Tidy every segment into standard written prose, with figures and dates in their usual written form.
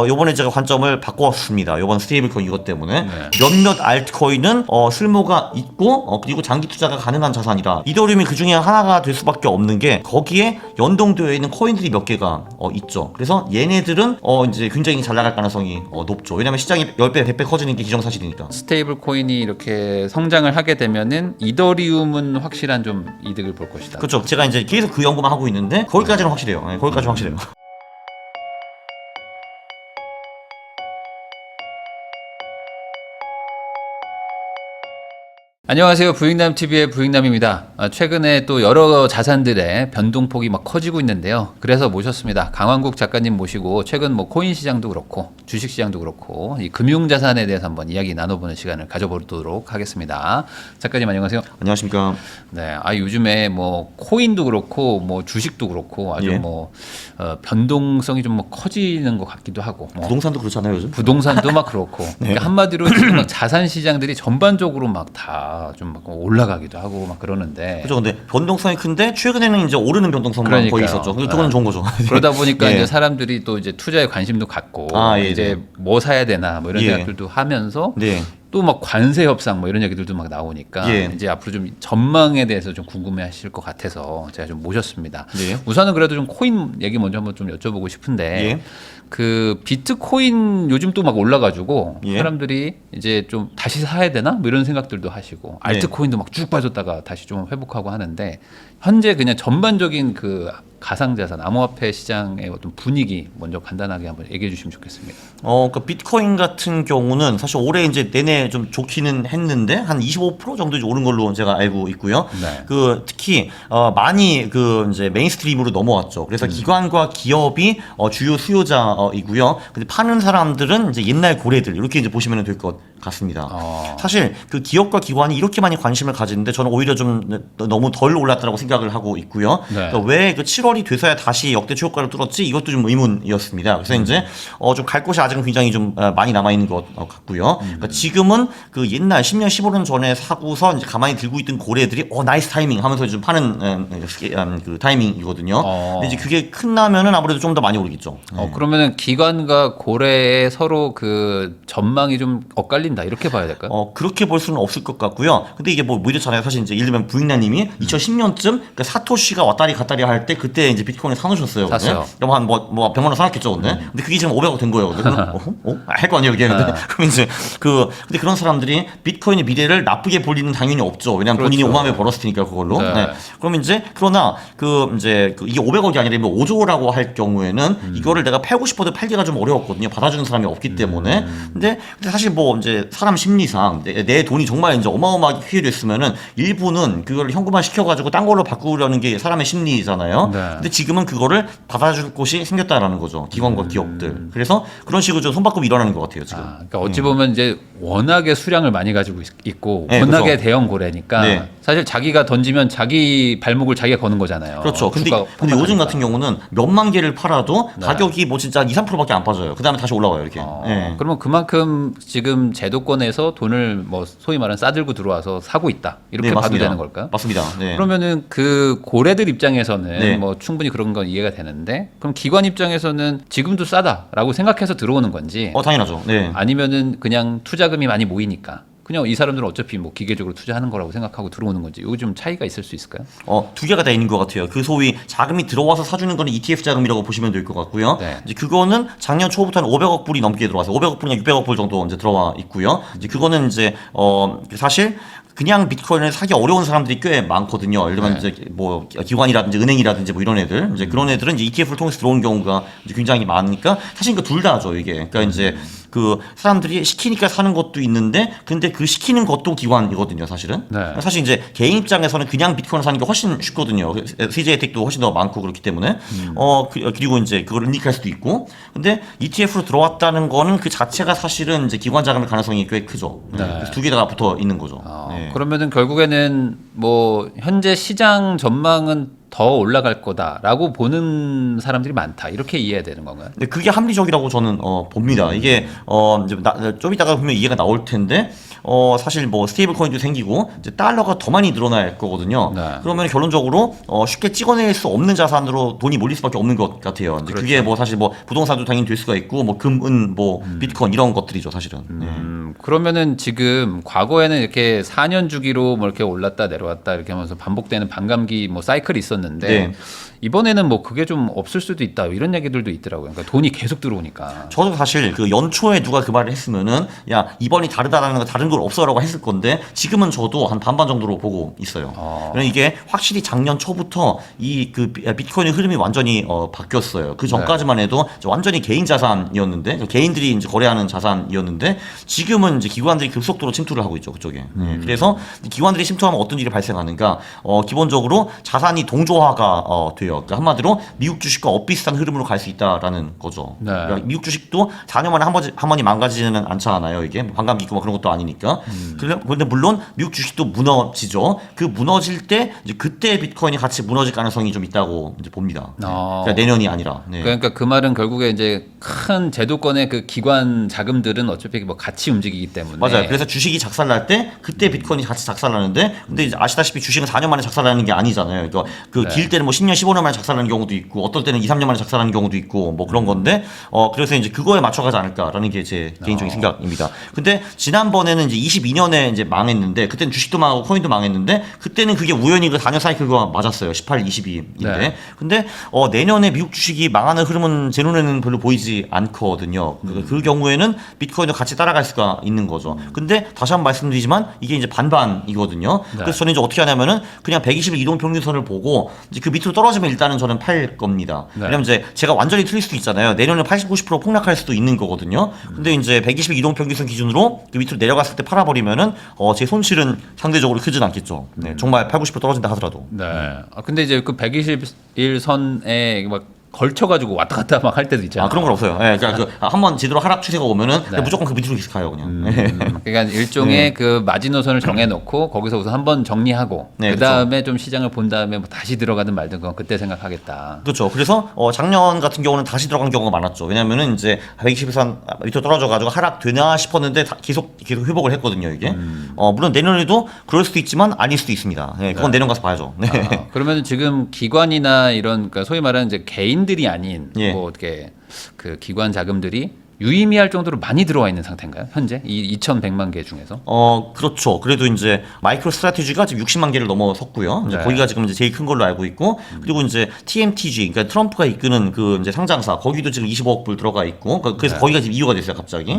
요번에 제가 관점을 바꿔왔습니다. 요번 스테이블 코인 이것 때문에. 네. 몇몇 알트코인은 쓸모가 있고 그리고 장기 투자가 가능한 자산이다. 이더리움이 그 중에 하나가 될 수밖에 없는 게 거기에 연동되어 있는 코인들이 몇 개가 있죠. 그래서 얘네들은 이제 굉장히 잘 나갈 가능성이 높죠. 왜냐면 시장이 10배, 100배 커지는 게 기정사실이니까. 스테이블 코인이 이렇게 성장을 하게 되면은 이더리움은 확실한 좀 이득을 볼 것이다. 그렇죠. 제가 이제 계속 그 연구만 하고 있는데 거기까지는 확실해요. 네, 거기까지 확실해요. 안녕하세요. 부익남TV의 부익남입니다. 최근에 또 여러 자산들의 변동폭이 막 커지고 있는데요. 그래서 모셨습니다. 강환국 작가님 모시고 최근 뭐 코인 시장도 그렇고 주식 시장도 그렇고 이 금융자산에 대해서 한번 이야기 나눠보는 시간을 가져보도록 하겠습니다. 작가님 안녕하세요. 안녕하십니까. 네, 요즘에 뭐 코인도 그렇고 뭐 주식도 그렇고 아주 예. 뭐 변동성이 좀 뭐 커지는 것 같기도 하고 뭐 부동산도 그렇잖아요 요즘. 부동산도 막 그렇고 그러니까 한마디로 지금 막 자산 시장들이 전반적으로 막 다 좀 막 올라가기도 하고 막 그러는데 그렇죠. 근데 변동성이 큰데 최근에는 이제 오르는 변동성만 그러니까요. 거의 있었죠. 그거는 좋은 거죠. 그러다 보니까 예. 이제 사람들이 또 이제 투자에 관심도 갖고 예, 이제 네. 뭐 사야 되나 뭐 이런 예. 생각들도 하면서 네. 또 막 관세 협상 뭐 이런 얘기들도 막 나오니까 예. 이제 앞으로 좀 전망에 대해서 좀 궁금해하실 것 같아서 제가 좀 모셨습니다. 네. 우선은 그래도 좀 코인 얘기 먼저 한번 좀 여쭤보고 싶은데 예. 그 비트코인 요즘 또 막 올라가지고 예. 사람들이 이제 좀 다시 사야 되나 뭐 이런 생각들도 하시고 알트코인도 막 쭉 빠졌다가 다시 좀 회복하고 하는데 현재 그냥 전반적인 그 가상자산, 암호화폐 시장의 어떤 분위기 먼저 간단하게 한번 얘기해 주시면 좋겠습니다. 그 비트코인 같은 경우는 사실 올해 이제 내내 좀 좋기는 했는데 한 25% 정도 이제 오른 걸로 제가 알고 있고요. 네. 그 특히 많이 그 이제 메인스트림으로 넘어왔죠. 그래서 기관과 기업이 주요 수요자이고요. 근데 파는 사람들은 이제 옛날 고래들 이렇게 이제 보시면 될 것 같습니다. 사실 그 기업과 기관이 이렇게 많이 관심을 가지는데 저는 오히려 좀 너무 덜 올랐다고 생각을 하고 있고요. 네. 그러니까 왜 그 7월이 돼서야 다시 역대 최고가를 뚫었지? 이것도 좀 의문이었습니다. 그래서 이제 좀 갈 곳이 아직은 굉장히 좀 많이 남아 있는 것 같고요. 그러니까 지금은 그 옛날 10년, 15년 전에 사고서 이제 가만히 들고 있던 고래들이 나이스 타이밍 하면서 좀 파는 그 타이밍이거든요. 근데 이제 그게 끝나면은 아무래도 좀 더 많이 오르겠죠. 그러면은 기관과 고래의 서로 그 전망이 좀 엇갈린다 이렇게 봐야 될까요? 그렇게 볼 수는 없을 것 같고요. 근데 이게 뭐 이렇잖아요. 사실 이제 예를 들면 부익나님이 2010년쯤 그러니까 사토시가 왔다리 갔다리 할 때 그때 이제 비트코인을 사놓으셨어요. 샀어요. 그럼 한 100만 원 사놨겠죠, 근데. 근데 그게 지금 500억 된 거예요. 할 거 아니에요, 이게. 근데 그럼 이제 근데 그런 사람들이 비트코인의 미래를 나쁘게 볼 리는 당연히 없죠. 왜냐면 본인이 그렇죠. 5만 원 벌었을 테니까 그걸로. 네. 네. 그럼 이제 그러나 이게 500억이 아니라 5조라고 할 경우에는 이거를 내가 팔고 싶어도 팔기가 좀 어려웠거든요. 받아주는 사람이 없기 때문에. 근데 사실 뭐 이제 사람 심리상 내 돈이 정말 이제 어마어마하게 휘해됐으면은 일부는 그걸 현금화 시켜가지고 딴 걸로 바꾸려는 게 사람의 심리잖아요. 네. 근데 지금은 그거를 받아줄 곳이 생겼다라는 거죠. 기관과 기업들. 그래서 그런 식으로 좀 손바꿈이 일어나는 것 같아요, 지금. 그러니까 어찌 보면 이제 워낙에 수량을 많이 가지고 있고 네, 워낙에 그렇죠. 대형 고래니까 네. 사실 자기가 던지면 자기 발목을 자기가 거는 거잖아요. 그렇죠. 근데 주가가 요즘 폭락하니까. 같은 경우는 몇만 개를 팔아도 네. 가격이 뭐 진짜 2, 3%밖에 안 빠져요. 그 다음에 다시 올라와요, 이렇게. 네. 그러면 그만큼 지금 제도권에서 돈을 뭐 소위 말하는 싸들고 들어와서 사고 있다 이렇게 네, 봐도 맞습니다. 되는 걸까요? 맞습니다. 네. 그러면은 그 고래들 입장에서는 네. 뭐 충분히 그런 건 이해가 되는데 그럼 기관 입장에서는 지금도 싸다라고 생각해서 들어오는 건지 당연하죠. 네. 아니면은 그냥 투자금이 많이 모이니까 그냥 이 사람들은 어차피 뭐 기계적으로 투자하는 거라고 생각하고 들어오는 건지 이거 좀 차이가 있을 수 있을까요? 두 개가 다 있는 것 같아요. 그 소위 자금이 들어와서 사주는 거는 ETF 자금이라고 보시면 될 것 같고요. 네. 이제 그거는 작년 초부터 한 500억 불이 넘게 들어와서 500억 불이나 600억 불 정도 이제 들어와 있고요. 이제 그거는 이제 사실 그냥 비트코인을 사기 어려운 사람들이 꽤 많거든요. 예를 들면 네. 이제 뭐 기관이라든지 은행이라든지 뭐 이런 애들 이제 그런 애들은 이제 ETF를 통해서 들어오는 경우가 이제 굉장히 많으니까 사실 그 둘 다죠 이게. 그러니까 이제 그 사람들이 시키니까 사는 것도 있는데 근데 그 시키는 것도 기관이거든요, 사실은. 네. 사실 이제 개인 입장에서는 그냥 비트코인을 사는 게 훨씬 쉽거든요. 세제 혜택도 훨씬 더 많고 그렇기 때문에. 그리고 이제 그걸 은닉할 수도 있고. 근데 ETF로 들어왔다는 거는 그 자체가 사실은 이제 기관 자금의 가능성이 꽤 크죠. 네. 그래서 두 개 다 붙어 있는 거죠. 네. 그러면은 결국에는 뭐 현재 시장 전망은 더 올라갈 거다라고 보는 사람들이 많다 이렇게 이해해야 되는 건가요? 근데 그게 합리적이라고 저는 봅니다. 이게 이제 좀 이따가 보면 이해가 나올 텐데 사실 뭐 스테이블 코인도 생기고 이제 달러가 더 많이 늘어날 거거든요. 네. 그러면 결론적으로 쉽게 찍어낼 수 없는 자산으로 돈이 몰릴 수밖에 없는 것 같아요. 이제 그렇죠. 그게 뭐 사실 뭐 부동산도 당연히 될 수가 있고 뭐 금, 은, 뭐 비트코인 이런 것들이죠, 사실은. 네. 그러면은 지금 과거에는 이렇게 4년 주기로 뭐 이렇게 올랐다 내려왔다 이렇게 하면서 반복되는 반감기 뭐 사이클이 있었는데 네. 이번에는 뭐 그게 좀 없을 수도 있다 이런 얘기들도 있더라고요. 그러니까 돈이 계속 들어오니까. 저도 사실 그 연초에 누가 그 말을 했으면은 야 이번이 다르다라는 거 다른 걸 없어라고 했을 건데 지금은 저도 한 반반 정도로 보고 있어요. 그러니까 이게 확실히 작년 초부터 이 그 비트코인의 흐름이 완전히 바뀌었어요. 그 전까지만 해도 완전히 개인 자산이었는데 개인들이 이제 거래하는 자산이었는데 지금은 이제 기관들이 급속도로 침투를 하고 있죠 그쪽에. 네. 그래서 기관들이 침투하면 어떤 일이 발생하는가? 기본적으로 자산이 동조화가 돼요. 그러니까 한마디로 미국 주식과 엇비슷한 흐름으로 갈 수 있다라는 거죠. 네. 그러니까 미국 주식도 4년 만에 한 번이 망가지지는 않잖아요. 이게 반감기 있고 뭐 그런 것도 아니니까. 그런데 물론 미국 주식도 무너지죠. 그 무너질 때 이제 그때 비트코인이 같이 무너질 가능성이 좀 있다고 이제 봅니다. 네. 그러니까 내년이 아니라. 네. 그러니까 그 말은 결국에 이제 큰 제도권의 그 기관 자금들은 어차피 뭐 같이 움직이기 때문에 맞아요. 그래서 주식이 작살날 때 그때 비트코인이 같이 작살나는데 근데 이제 아시다시피 주식은 4년 만에 작살나는 게 아니잖아요. 그러니까 그 길 때는 뭐 10년, 15년 만에 작살나는 경우도 있고 어떨 때는 2, 3년 만에 작살나는 경우도 있고 뭐 그런 건데 그래서 이제 그거에 맞춰가지 않을까라는 게 제 개인적인 생각입니다. 근데 지난번에는 이제 22년에 이제 망했는데 그때는 주식도 망하고 코인도 망했는데 그때는 그게 우연히 그 4년 사이클과 맞았어요. 18, 22인데. 네. 근데 내년에 미국 주식이 망하는 흐름은 제 눈에는 별로 보이지 않거든요. 그 경우에는 비트코인도 같이 따라갈 수가 있는 거죠. 근데 다시 한번 말씀드리지만 이게 이제 반반이거든요. 네. 그래서 저는 이제 어떻게 하냐면은 그냥 120일 이동 평균선을 보고 이제 그 밑으로 떨어지면 일단은 저는 팔 겁니다. 네. 왜냐면 이제 제가 완전히 틀릴 수도 있잖아요. 내년에 80, 90% 폭락할 수도 있는 거거든요. 근데 이제 120일 이동 평균선 기준으로 그 밑으로 내려갔을 때 팔아버리면은 제 손실은 상대적으로 크진 않겠죠. 네, 정말 8, 90% 떨어진다 하더라도. 네. 근데 이제 그 121 선에 막 걸쳐가지고 왔다 갔다 막 할 때도 있잖아요. 그런 건 없어요. 네, 그러니까 한번 제대로 하락 추세가 오면은 무조건 그 밑으로 계속 가요, 그냥. 그러니까 일종의 그 마지노선을 정해놓고 거기서 우선 한번 정리하고 네, 그 다음에 좀 시장을 본 다음에 뭐 다시 들어가든 말든 그건 그때 생각하겠다. 그렇죠. 그래서 작년 같은 경우는 다시 들어간 경우가 많았죠. 왜냐면은 이제 120선 밑으로 떨어져가지고 하락되나 싶었는데 계속 회복을 했거든요, 이게. 물론 내년에도 그럴 수도 있지만 아닐 수도 있습니다. 네, 그건 내년 가서 봐야죠. 네. 그러면 지금 기관이나 이런 그러니까 소위 말하는 이제 개인들이 아닌 예. 뭐 어떻게 그 기관 자금들이 유의미할 정도로 많이 들어와 있는 상태인가요? 현재 이 2,100만 개 중에서? 그렇죠. 그래도 이제 마이크로 스트래티지가 지금 60만 개를 넘어섰고요. 이제 네. 거기가 지금 이제 제일 큰 걸로 알고 있고, 그리고 이제 TMTG, 그러니까 트럼프가 이끄는 그 이제 상장사, 거기도 지금 25억 불 들어가 있고, 그래서 거기가 지금 이유가 됐어요, 갑자기.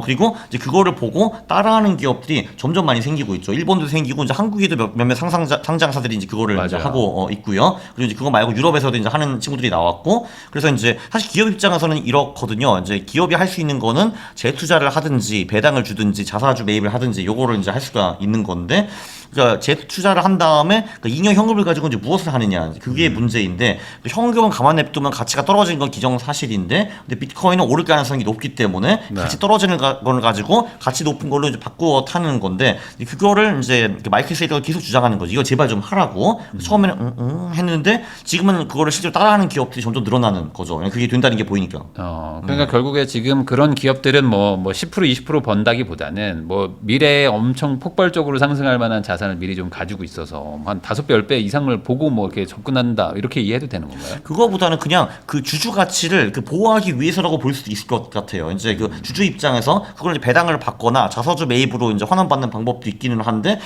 그리고 이제 그거를 보고 따라하는 기업들이 점점 많이 생기고 있죠. 일본도 생기고, 이제 한국에도 몇몇 상장사들이 이제 그거를 이제 맞아요. 하고 있고요. 그리고 이제 그거 말고 유럽에서도 이제 하는 친구들이 나왔고, 그래서 이제 사실 기업 입장에서는 이렇거든요. 이제 기업이 할 수 있는 거는 재투자를 하든지 배당을 주든지 자사주 매입을 하든지 요거를 이제 할 수가 있는 건데 그러니까 재투자를 한 다음에 그 잉여 현금을 가지고 이제 무엇을 하느냐 그게 문제인데 현금은 가만 냅두면 가치가 떨어지는 건 기정사실인데 근데 비트코인은 오를 가능성이 높기 때문에 같이 떨어지는 걸 가지고 가치 높은 걸로 이제 바꾸어 타는 건데 그거를 이제 마이클 세이더가 계속 주장하는 거죠. 이거 제발 좀 하라고 처음에는 했는데 지금은 그거를 실제로 따라하는 기업들이 점점 늘어나는 거죠. 그게 된다는 게 보이니까. 그러니까 결국에 지금 그런 기업들은 뭐 10% 20% 번다기보다는 뭐 미래에 엄청 폭발적으로 상승할 만한 자산을 미리 좀 가지고 있어서 한 5배 10배 이상을 보고 뭐 이렇게 접근한다 이렇게 이해해도 되는 건가요? 그거보다는 그냥 그 주주 가치를 보호하기 위해서라고 볼 수도 있을 것 같아요. 이제 그 주주 입장에서 그걸 이제 배당을 받거나 자사주 매입으로 이제 환원받는 방법도 있기는 한데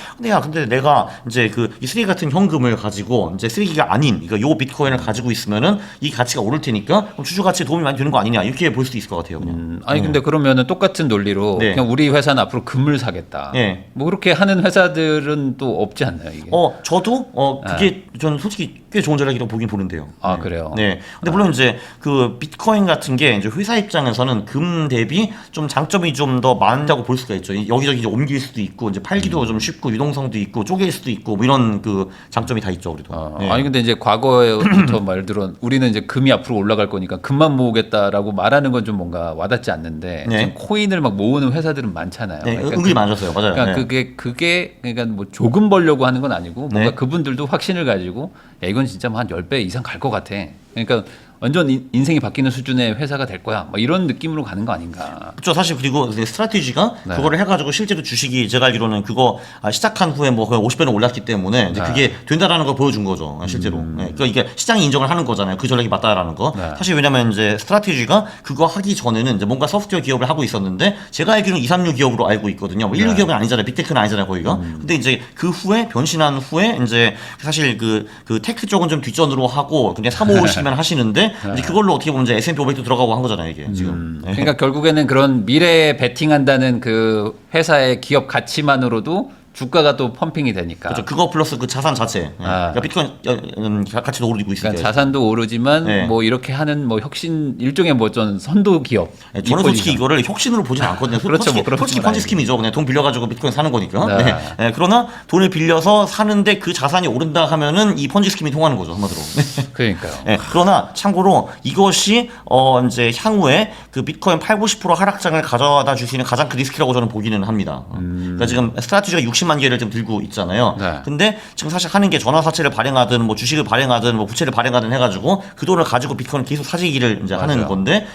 근데 내가 이제 이 쓰레기 같은 현금을 가지고 이제 쓰레기가 아닌 요 비트코인을 가지고 있으면은 이 가치가 오를 테니까 그럼 주주 가치에 도움이 많이 되는 거 아니냐 이렇게 볼 수도 있을 것 같아요. 그냥. 아니 근데 그러면은 똑같은 논리로 네. 그냥 우리 회사는 앞으로 금을 사겠다. 네. 뭐 그렇게 하는 회사들은 또 없지 않나요 이게? 저도 그게 저는 솔직히 꽤 좋은 전략이라고 보긴 보는데요. 아, 그래요? 네. 근데 물론 이제 그 비트코인 같은 게 이제 회사 입장에서는 금 대비 좀 장점이 좀 더 많다고 볼 수가 있죠. 여기저기 이제 옮길 수도 있고 이제 팔기도 좀 쉽고 유동성도 있고 쪼갤 수도 있고 뭐 이런 그 장점이 다 있죠, 그래도. 네. 아니 근데 이제 과거에부터 말들은 우리는 이제 금이 앞으로 올라갈 거니까 금만 모으겠다라고 말하는 건 좀 뭔가 와닿지 않는데 네. 지금 코인을 막 모으는 회사들은 많잖아요. 네, 그러니까 은근히 많아졌어요. 맞아요. 그러니까 네. 그게 그러니까 뭐 조금 벌려고 하는 건 아니고 뭔가 네. 그분들도 확신을 가지고 야, 이건 진짜 뭐 한 10배 이상 갈 것 같아. 그러니까 완전 인생이 바뀌는 수준의 회사가 될 거야. 뭐 이런 느낌으로 가는 거 아닌가. 그렇죠. 사실 그리고 스트래티지가 네. 그거를 해가지고 실제로 주식이 제가 알기로는 그거 시작한 후에 뭐 거의 50배는 올랐기 때문에 이제 네. 그게 된다라는 걸 보여준 거죠. 실제로. 네. 그러니까 이게 시장이 인정을 하는 거잖아요. 그 전략이 맞다라는 거. 네. 사실 왜냐면 이제 스트래티지가 그거 하기 전에는 이제 뭔가 소프트웨어 기업을 하고 있었는데 제가 알기로는 2, 3류 기업으로 알고 있거든요. 뭐 1류 네. 기업은 아니잖아요. 빅테크는 아니잖아요. 거기가. 근데 이제 그 후에 변신한 후에 이제 사실 그 테크 쪽은 좀 뒷전으로 하고 그냥 사모으시기만 하시는데 이제 그걸로 어떻게 보면 이제 S&P 500도 들어가고 한 거잖아요. 이게 지금. 네. 그러니까 결국에는 그런 미래에 베팅한다는 그 회사의 기업 가치만으로도 주가가 또 펌핑이 되니까. 그렇죠. 그거 플러스 그 자산 자체. 예. 그러니까 비트코인 가치도 오르고 있을 그러니까 때. 자산도 오르지만 네. 뭐 이렇게 하는 뭐 혁신 일종의 뭐 좀 선도 기업. 예, 저는 이 솔직히 포지션. 이거를 혁신으로 보지는 않거든요. 그렇죠. 뭐 그런 솔직히 부분은 펀치 스킴이죠. 그냥 돈 빌려가지고 비트코인 사는 거니까. 네. 네. 예, 그러나 돈을 빌려서 사는데 그 자산이 오른다 하면은 이 펀치 스킴이 통하는 거죠. 한마디로. 그러니까요. 예, 그러나 참고로 이것이 이제 향후에 그 비트코인 8, 90% 하락장을 가져다 줄 수 있는 가장 큰 리스크라고 저는 보기는 합니다. 그러니까 지금 스트라티지가 60만 개를 지금 들고 있잖아요. 네. 근데 지금 사실 하는 게 전화사채를 발행하든 뭐 주식을 발행하든 뭐 부채를 발행하든 해가지고 그 돈을 가지고 비트코인 계속 사재기를 이제 하는 맞아요. 건데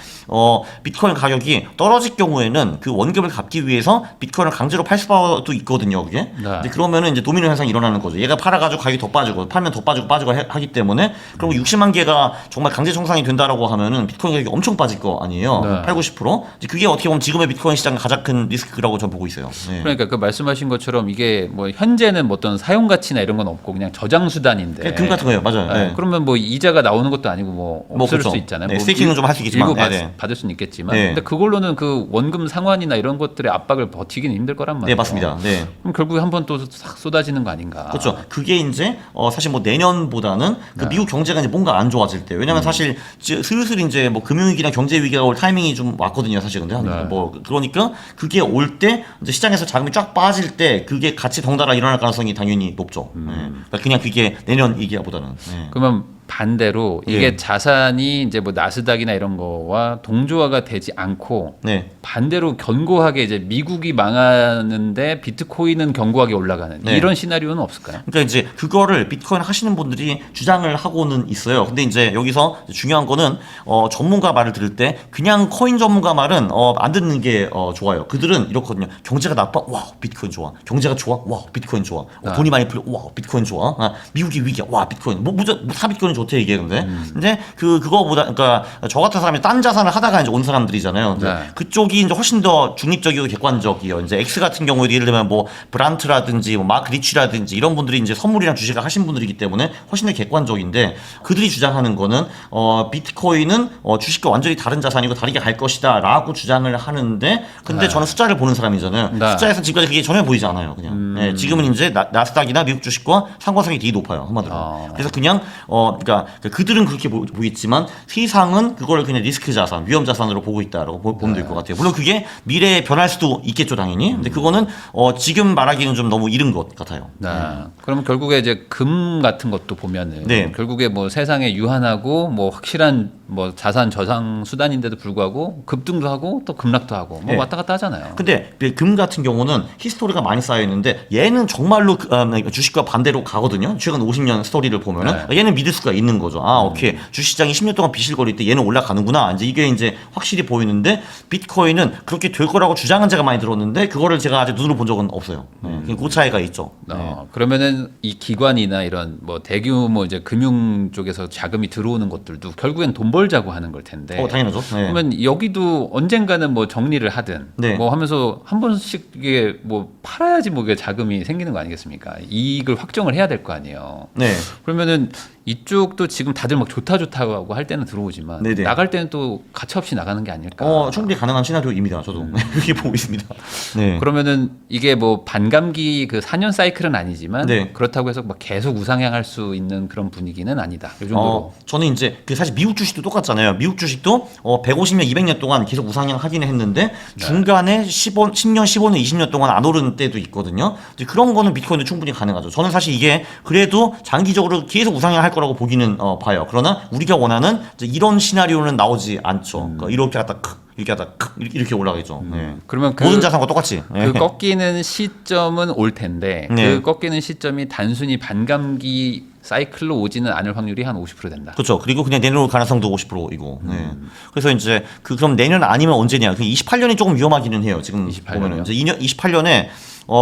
비트코인 가격이 떨어질 경우에는 그 원금을 갚기 위해서 비트코인을 강제로 팔 수도 있거든요. 그게. 네. 근데 그러면은 이제 도미노 현상이 일어나는 거죠. 얘가 팔아가지고 가격이 더 빠지고 팔면 더 빠지고 하기 때문에 그리고 60만 개가 정말 강제 청산이 된다라고 하면은 비트코인 가격이 엄청 빠질 거 아니에요. 네. 8, 90%. 이제 그게 어떻게 보면 지금의 비트코인 시장 가장 큰 리스크라고 저는 보고 있어요. 네. 그러니까 그 말씀하신 것처럼 이게 뭐 현재는 뭐 어떤 사용 가치나 이런 건 없고 그냥 저장 수단인데. 그냥 금 같은 거예요. 맞아요. 네. 네. 그러면 뭐 이자가 나오는 것도 아니고 뭐 없을 그렇죠. 수 있잖아요. 네, 뭐 스테이킹은 좀 할 수 있겠지만. 일부 네. 받을 수는 있겠지만, 네. 근데 그걸로는 그 원금 상환이나 이런 것들의 압박을 버티기는 힘들 거란 말이에요. 네, 맞습니다. 네. 그럼 결국에 한 번 또 싹 쏟아지는 거 아닌가? 그렇죠. 그게 이제 사실 뭐 내년보다는 그 미국 경제가 이제 뭔가 안 좋아질 때, 왜냐면 사실 슬슬 이제 뭐 금융위기나 경제 위기가 올 타이밍이 좀 왔거든요, 사실. 근데 네. 뭐 그러니까 그게 올 때 이제 시장에서 자금이 쫙 빠질 때 그게 같이 덩달아 일어날 가능성이 당연히 높죠. 네. 그러니까 그냥 그게 내년 얘기보다는. 네. 그러면 반대로 이게 예. 자산이 이제 뭐 나스닥이나 이런 거와 동조화가 되지 않고 네. 반대로 견고하게 이제 미국이 망하는데 비트코인은 견고하게 올라가는 네. 이런 시나리오는 없을까요? 그러니까 이제 그거를 비트코인 하시는 분들이 주장을 하고는 있어요. 근데 이제 여기서 중요한 거는 전문가 말을 들을 때 그냥 코인 전문가 말은 안 듣는 게 좋아요. 그들은 이렇거든요. 경제가 나빠, 와 비트코인 좋아. 경제가 좋아, 와 비트코인 좋아. 돈이 많이 풀려, 와 비트코인 좋아. 미국이 위기야, 와 비트코인. 사 비트코인 좋대 이게 근데. 근데 그거보다 그러니까 저 같은 사람이 딴 자산을 하다가 이제 온 사람들이잖아요. 근데 네. 그쪽이 이제 훨씬 더 중립적이고 객관적이에요. 이제 X 같은 경우에도 예를 들면 뭐 브란트라든지 뭐 마크 리치라든지 이런 분들이 이제 선물이랑 주식을 하신 분들이기 때문에 훨씬 더 객관적인데 그들이 주장하는 거는 비트코인은 주식과 완전히 다른 자산이고 다르게 갈 것이다라고 주장을 하는데 근데 네. 저는 숫자를 보는 사람이잖아요. 네. 숫자에서 지금까지 그게 전혀 보이지 않아요. 그냥 네, 지금은 이제 나스닥이나 미국 주식과 상관성이 되게 높아요. 한마디로. 그래서 그냥 그러니까 그들은 그렇게 보이지만 세상은 그거를 그냥 리스크 자산, 위험 자산으로 보고 있다라고 보면 될 것 같아요. 물론 그게 미래에 변할 수도 있겠죠, 당연히. 근데 그거는 지금 말하기는 좀 너무 이른 것 같아요. 네. 그러면 결국에 이제 금 같은 것도 보면은 네. 결국에 뭐 세상에 유한하고 뭐 확실한 뭐 자산 저장 수단인데도 불구하고 급등도 하고 또 급락도 하고 뭐 네. 왔다 갔다 하잖아요. 근데 금 같은 경우는 히스토리가 많이 쌓여 있는데 얘는 정말로 주식과 반대로 가거든요. 최근 50년 스토리를 보면은 얘는 믿을 수가 있는 거죠. 오케이. 주식시장이 10년 동안 비실거릴 때 얘는 올라가는구나. 이제 이게 이제 확실히 보이는데 비트코인은 그렇게 될 거라고 주장은 제가 많이 들었는데 그거를 제가 아직 눈으로 본 적은 없어요. 그 차이가 있죠. 그러면은 이 기관이나 이런 뭐 대규모 이제 금융 쪽에서 자금이 들어오는 것들도 결국엔 돈 벌자고 하는 걸 텐데. 당연하죠. 네. 그러면 여기도 언젠가는 뭐 정리를 하든 네. 뭐 하면서 한 번씩 이게 뭐 팔아야지 뭐 이게 자금이 생기는 거 아니겠습니까? 이익을 확정을 해야 될 거 아니에요. 네. 그러면은 이쪽도 지금 다들 막 좋다고 할 때는 들어오지만 네네. 나갈 때는 또 가차없이 나가는 게 아닐까. 충분히 가능한 시나리오입니다. 저도 그렇게 보고 있습니다. 네. 그러면은 이게 뭐 반감기 그 4년 사이클은 아니지만 네. 그렇다고 해서 막 계속 우상향할 수 있는 그런 분위기는 아니다. 이 정도로. 저는 이제 사실 미국 주식도 똑같잖아요. 미국 주식도 150년, 200년 동안 계속 우상향 하긴 했는데 중간에 10년, 15년, 20년 동안 안 오른 때도 있거든요. 이제 그런 거는 비트코인도 충분히 가능하죠. 저는 사실 이게 그래도 장기적으로 계속 우상향 할 거라고 보기는 봐요. 그러나 우리가 원하는 이제 이런 시나리오는 나오지 않죠. 그러니까 이렇게 하다 이렇게 하다 이렇게 올라가죠. 네. 그러면 모든 자산과 똑같이. 그 꺾이는 시점은 올 텐데 네. 그 꺾이는 시점이 단순히 반감기 사이클로 오지는 않을 확률이 한 50% 된다. 그렇죠. 그리고 그냥 내년 올 가능성도 50%이고. 네. 그래서 이제 그럼 내년 아니면 언제냐? 그 28년이 조금 위험하기는 해요. 지금 28년이요? 보면은 이제 28년에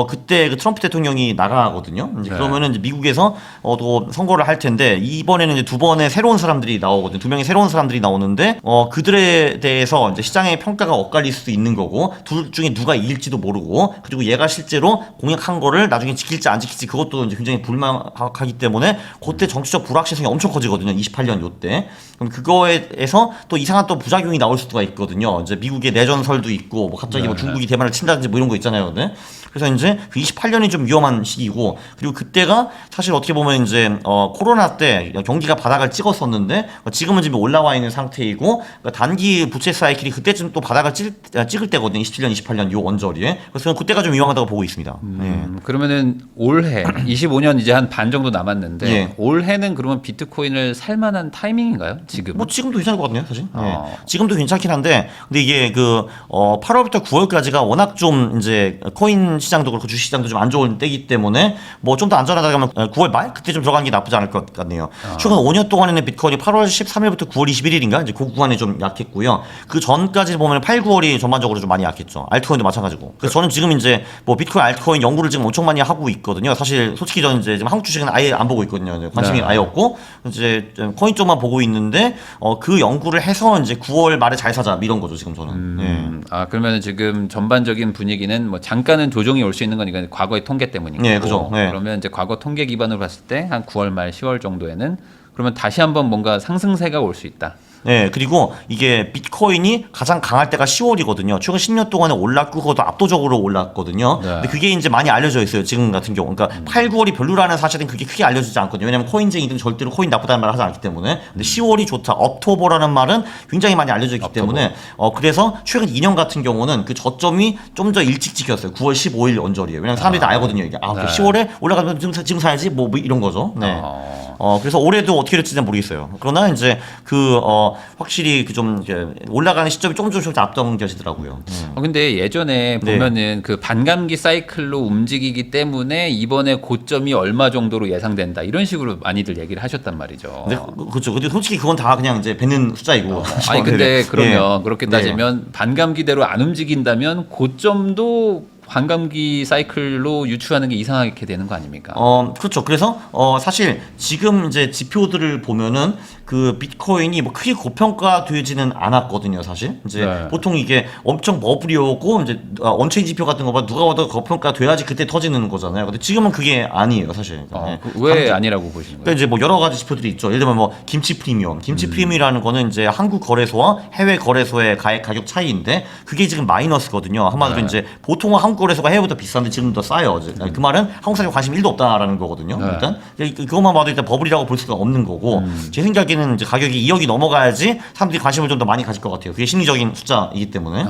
그때 그 트럼프 대통령이 나가거든요. 이제 네. 그러면은 이제 미국에서 또 선거를 할 텐데 이번에는 이제 두 번의 새로운 사람들이 나오거든요. 두 명의 새로운 사람들이 나오는데 그들에 대해서 이제 시장의 평가가 엇갈릴 수도 있는 거고 둘 중에 누가 이길지도 모르고 그리고 얘가 실제로 공약한 거를 나중에 지킬지 안 지킬지 그것도 이제 굉장히 불명확하기 때문에 그때 정치적 불확실성이 엄청 커지거든요. 28년 요때. 그럼 그거에서 또 이상한 또 부작용이 나올 수가 있거든요. 이제 미국의 내전설도 있고 뭐 갑자기 뭐 중국이 대만을 친다든지 뭐 이런 거 있잖아요. 네? 그래서 이제 그 28년이 좀 위험한 시기고 그리고 그때가 사실 어떻게 보면 이제 코로나 때 경기가 바닥을 찍었었는데 지금은 지금 올라와 있는 상태이고 그러니까 단기 부채 사이클이 그때쯤 또 바닥을 찍을 때거든요. 27년, 28년 요 언저리에. 그래서 그때가 좀 위험하다고 보고 있습니다. 네. 그러면은 올해 25년 이제 한 반 정도 남았는데 예. 올해는 그러면 비트코인을 살 만한 타이밍인가요? 지금? 뭐 지금도 괜찮을 것 같네요, 사실. 네. 지금도 괜찮긴 한데, 근데 이게 8월부터 9월까지가 워낙 좀 이제 코인 시장도 그렇고 주식 시장도 좀 안 좋은 때이기 때문에 뭐 좀 더 안전하다 하면 9월 말 그때 좀 들어가는 게 나쁘지 않을 것 같네요. 최근 5년 동안에는 비트코인이 8월 13일부터 9월 21일인가 이제 그 구간에 좀 약했고요. 그 전까지 보면 8, 9월이 전반적으로 좀 많이 약했죠. 알트코인도 마찬가지고. 그래서 저는 지금 이제 뭐 비트코인, 알트코인 연구를 지금 엄청 많이 하고 있거든요. 사실 솔직히 저는 이제 지금 한국 주식은 아예 안 보고 있거든요. 관심이 네. 아예 없고 이제 코인 쪽만 보고 있는데 그 연구를 해서 이제 9월 말에 잘 사자 이런 거죠 지금 저는. 네. 그러면 지금 전반적인 분위기는 뭐 잠깐은 조정이 올 수 있는 거니까 과거의 통계 때문이고. 네, 그죠. 네. 그러면 이제 과거 통계 기반으로 봤을 때 한 9월 말 10월 정도에는 그러면 다시 한번 뭔가 상승세가 올 수 있다. 네, 그리고 이게 비트코인이 가장 강할 때가 10월이거든요. 최근 10년 동안에 올랐고 그것도 압도적으로 올랐거든요. 네. 근데 그게 이제 많이 알려져 있어요. 지금 같은 경우. 그러니까 8, 9월이 별로라는 사실은 그게 크게 알려지지 않거든요. 왜냐면 코인쟁이들은 절대로 코인 나쁘다는 말을 하지 않기 때문에. 근데 10월이 좋다. 업토버라는 말은 굉장히 많이 알려져 있기 때문에 그래서 최근 2년 같은 경우는 그 저점이 좀 더 일찍 찍혔어요. 9월 15일 언저리에요. 왜냐면 사람들이 다 알거든요. 이게 네. 10월에 올라가면 지금 사야지 뭐 이런 거죠. 네. 그래서 올해도 어떻게 될지는 모르겠어요. 그러나 이제 확실히 그 좀 올라가는 시점이 조금씩 앞당겨지더라고요. 근데 예전에 네. 보면은 그 반감기 사이클로 움직이기 때문에 이번에 고점이 얼마 정도로 예상된다 이런 식으로 많이들 얘기를 하셨단 말이죠. 네, 그렇죠. 근데 솔직히 그건 다 그냥 이제 뱉는 숫자이고. 아니 근데 네. 그러면 그렇게 네. 따지면 반감기대로 안 움직인다면 고점도 반감기 사이클로 유추하는 게 이상하게 되는 거 아닙니까? 그렇죠. 그래서 사실 지금 이제 지표들을 보면은 그 비트코인이 뭐 크게 고평가되지는 않았거든요, 사실. 이제 네. 보통 이게 엄청 버블이 오고 이제 언체인 지표 같은 거봐 누가 봐도 고평가돼야지 그때 터지는 거잖아요. 근데 지금은 그게 아니에요, 사실. 네. 왜 아니라고 보시는 그러니까 거예요? 이제 뭐 여러 가지 지표들이 있죠. 예를 들면 뭐 김치 프리미엄. 김치 프리미엄이라는 거는 이제 한국 거래소와 해외 거래소의 가격 차이인데 그게 지금 마이너스거든요. 한마디로 네. 이제 보통은 한국 거래소가 해외보다 비싼데 지금 더 싸요. 그 말은 한국 사람이 관심이 1도 없다라는 거거든요. 네. 일단 그것만 봐도 일단 버블이라고 볼 수가 없는 거고 제 생각에는 이제 가격이 2억이 넘어가야지 사람들이 관심을 좀 더 많이 가질 것 같아요. 그게 심리적인 숫자이기 때문에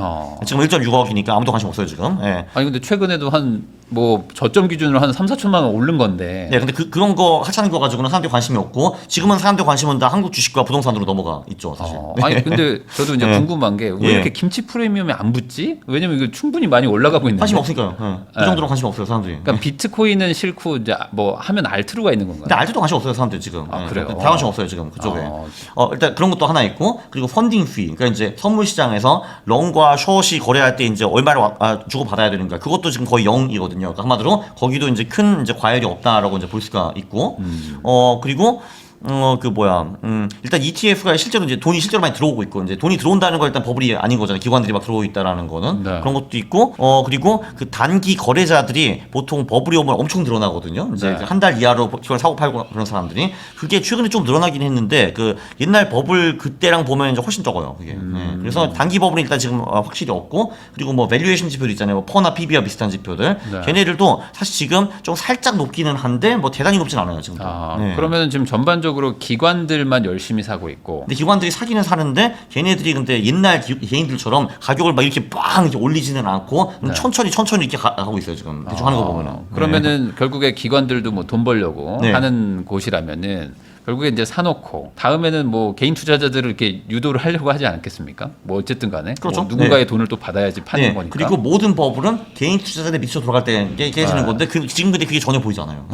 지금 1.6억이니까 아무도 관심 없어요 지금. 예. 아니 근데 최근에도 한 뭐 저점 기준으로 한 3, 4천만 원 오른 건데. 네, 근데 그런 거 하찮은 거 가지고는 사람들이 관심이 없고 지금은 사람들 관심은 다 한국 주식과 부동산으로 넘어가 있죠, 사실. 아니 근데 저도 이제 네. 궁금한 게 왜 예. 이렇게 김치 프리미엄이 안 붙지? 왜냐면 이거 충분히 많이 올라가고 있는데. 관심 없으니까요. 예. 그 정도로 관심 없어요, 사람들이. 그러니까 비트코인은 싫고 이제 뭐 하면 알트루가 있는 건가요? 근데 알지도 관심 없어요, 사람들 지금. 아, 그래요? 다 관심 없어요, 지금 그쪽에. 일단 그런 것도 하나 있고, 그리고 펀딩 피, 그러니까 이제 선물 시장에서 롱과 숏이 거래할 때 이제 얼마를 주고 받아야 되는가, 그것도 지금 거의 0이거든요. 그러니까 한마디로 거기도 이제 큰 이제 과열이 없다라고 이제 볼 수가 있고, 그리고 일단 ETF가 실제로 이제 돈이 실제로 많이 들어오고 있고, 이제 돈이 들어온다는 건 일단 버블이 아닌 거잖아요. 기관들이 막 들어오고 있다라는 거는. 네. 그런 것도 있고, 그리고 그 단기 거래자들이 보통 버블이 오면 엄청 늘어나거든요. 이제 네. 한 달 이하로 비트코인 사고 팔고 그런 사람들이. 그게 최근에 좀 늘어나긴 했는데, 그 옛날 버블 그때랑 보면 이제 훨씬 적어요. 그게. 네. 그래서 단기 버블이 일단 지금 확실히 없고, 그리고 뭐 밸류에이션 지표도 있잖아요. 뭐 퍼나 PB와 비슷한 지표들. 네. 걔네들도 사실 지금 좀 살짝 높기는 한데, 뭐 대단히 높진 않아요, 지금도. 네. 그러면 지금 전반적으로 기관들만 열심히 사고 있고. 근데 기관들이 사기는 사는데 걔네들이 근데 옛날 개인들처럼 가격을 막 이렇게 빵 이렇게 올리지는 않고 네. 천천히 이렇게 가고 있어요 지금 대충 하는 거 보면은. 그러면은 결국에 기관들도 뭐 돈 벌려고 네. 하는 곳이라면은 결국에 이제 사놓고 다음에는 뭐 개인 투자자들을 이렇게 유도를 하려고 하지 않겠습니까? 뭐 어쨌든 간에 그렇죠. 뭐 누군가의 돈을 또 받아야지 파는 거니까. 그리고 모든 버블은 개인 투자자들 밑으로 돌아갈 때 깨지는 건데 지금 근데 그게 전혀 보이지 않아요.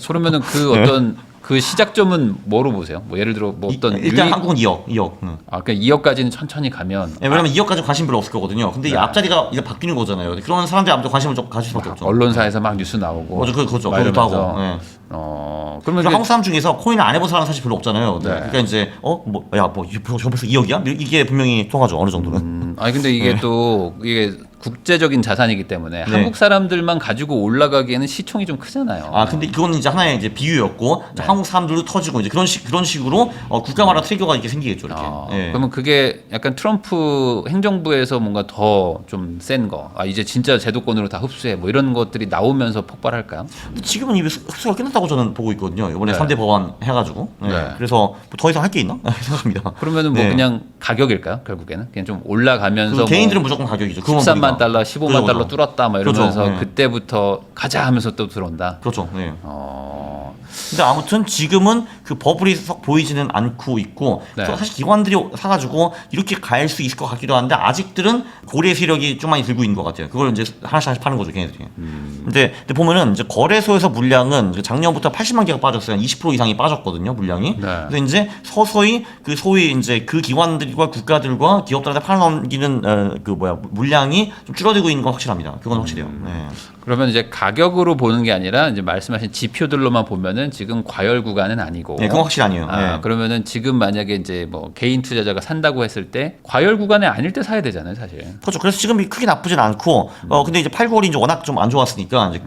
그러면은 그 어떤 그 시작점은 뭐로 보세요? 뭐 예를 들어 뭐 어떤 일단 한국은 2억. 아, 그러니까 2억까지는 천천히 가면 왜냐면 2억까지 관심 별로 없을 거거든요. 근데 이 앞자리가 이제 바뀌는 거잖아요. 그런 사람들이 아무튼 관심을 좀 가질 수밖에 없죠. 언론사에서 막 뉴스 나오고. 맞아, 그거죠. 막 그것도 이러면서. 하고. 네. 그러면 그리고 한국 사람 중에서 코인을 안 해본 사람 사실 별로 없잖아요. 네. 그러니까 이제 저 벌써 2억이야? 이게 분명히 통하죠. 어느 정도는. 아니 근데 이게 또 이게 국제적인 자산이기 때문에 한국 사람들만 가지고 올라가기에는 시총이 좀 크잖아요. 근데 그거는 이제 하나의 이제 비유였고 한국 사람들도 터지고 이제 그런 식으로 국가마다 트리거가 이렇게 생기겠죠. 이렇게. 그러면 그게 약간 트럼프 행정부에서 뭔가 더 좀 센 거. 이제 진짜 제도권으로 다 흡수해. 뭐 이런 것들이 나오면서 폭발할까요? 근데 지금은 이미 흡수가 끝났다고 저는 보고 있거든요. 이번에 네. 3대 법안 해가지고. 그래서 뭐 더 이상 할 게 있나 생각합니다. 그러면은 뭐 그냥 가격일까요? 결국에는 그냥 좀 올라가면서 개인들은 뭐 무조건 가격이죠. 13만 달러, 15만 달러 뚫었다 막 이러면서 그렇죠. 그때부터 가자 하면서 또 들어온다. 그렇죠. 네. 근데 아무튼 지금은 그 버블이 썩 보이지는 않고 있고 사실 기관들이 사가지고 이렇게 갈 수 있을 것 같기도 한데 아직들은 고래 세력이 좀 많이 들고 있는 것 같아요. 그걸 이제 하나씩 파는 거죠, 걔네들이. 근데 보면은 이제 거래소에서 물량은 작년부터 80만 개가 빠졌어요. 20% 이상이 빠졌거든요, 물량이. 그래서 이제 서서히 그 소위 이제 그 기관들과 국가들과 기업들한테 팔아넘기는 물량이 좀 줄어들고 있는 건 확실합니다. 그건 확실해요. 네. 그러면 이제 가격으로 보는 게 아니라 이제 말씀하신 지표들로만 보면은 지금 과열 구간은 아니고. 네, 그건 확실히 아니에요. 네. 그러면은 지금 만약에 이제 뭐 개인 투자자가 산다고 했을 때 과열 구간에 아닐 때 사야 되잖아요, 사실. 그렇죠. 그래서 지금이 크게 나쁘진 않고, 근데 이제 8, 9월이 이제 워낙 좀 안 좋았으니까 이제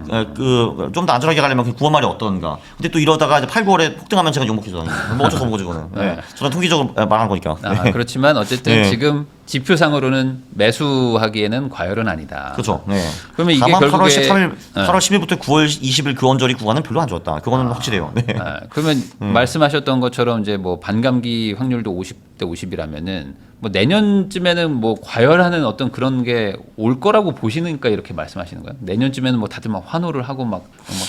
좀 더 안전하게 가려면 그 9월 말이 어떤가. 근데 또 이러다가 이제 8, 9월에 폭등하면 제가 욕먹히잖아요. 뭐 어쩔 수 없는 거지 그거는. 네. 저는 통계적으로 말한 거니까. 그렇지만 어쨌든 지금 지표상으로는 매수하기에는 과열은 아니다. 그렇죠. 네. 그러면 이게 다만 결국에 8월 10일부터 9월 20일 그 언저리 구간은 별로 안 좋았다. 그거는 확실해요. 네. 그러면 말씀하셨던 것처럼 이제 뭐 반감기 확률도 50대 50이라면은 뭐 내년쯤에는 뭐 과열하는 어떤 그런 게 올 거라고 보시니까 이렇게 말씀하시는 거예요? 내년쯤에는 뭐 다들 막 환호를 하고 막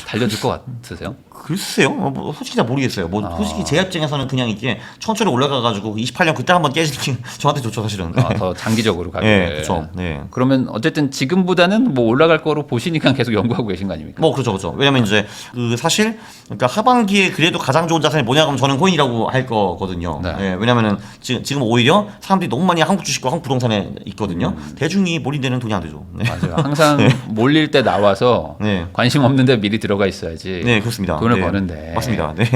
달려들 것 같으세요? 글쎄요. 뭐 솔직히 잘 모르겠어요. 뭐 솔직히 제 입장에서는 그냥 이게 천천히 올라가가지고 28년 그때 한번 깨지는 게 저한테 좋죠 사실은. 더 장기적으로 가게. 네, 그렇죠. 네. 그러면 어쨌든 지금보다는 뭐 올라갈 거로 보시니까 계속 연구하고 계신 거 아닙니까? 뭐 그렇죠, 그렇죠. 왜냐면 이제 사실 그러니까 하반기에 그래도 가장 좋은 자산이 뭐냐 그러면 저는 코인이라고 할 거거든요. 네. 왜냐면은 지금 오히려 사람들이 너무 많이 한국 주식과 한국 부동산에 있거든요. 대중이 몰입되는 돈이 안 되죠. 네. 맞아요. 항상 몰릴 때 나와서 관심 없는데 미리 들어가 있어야지. 네, 그렇습니다. 돈을 버는데. 맞습니다. 네.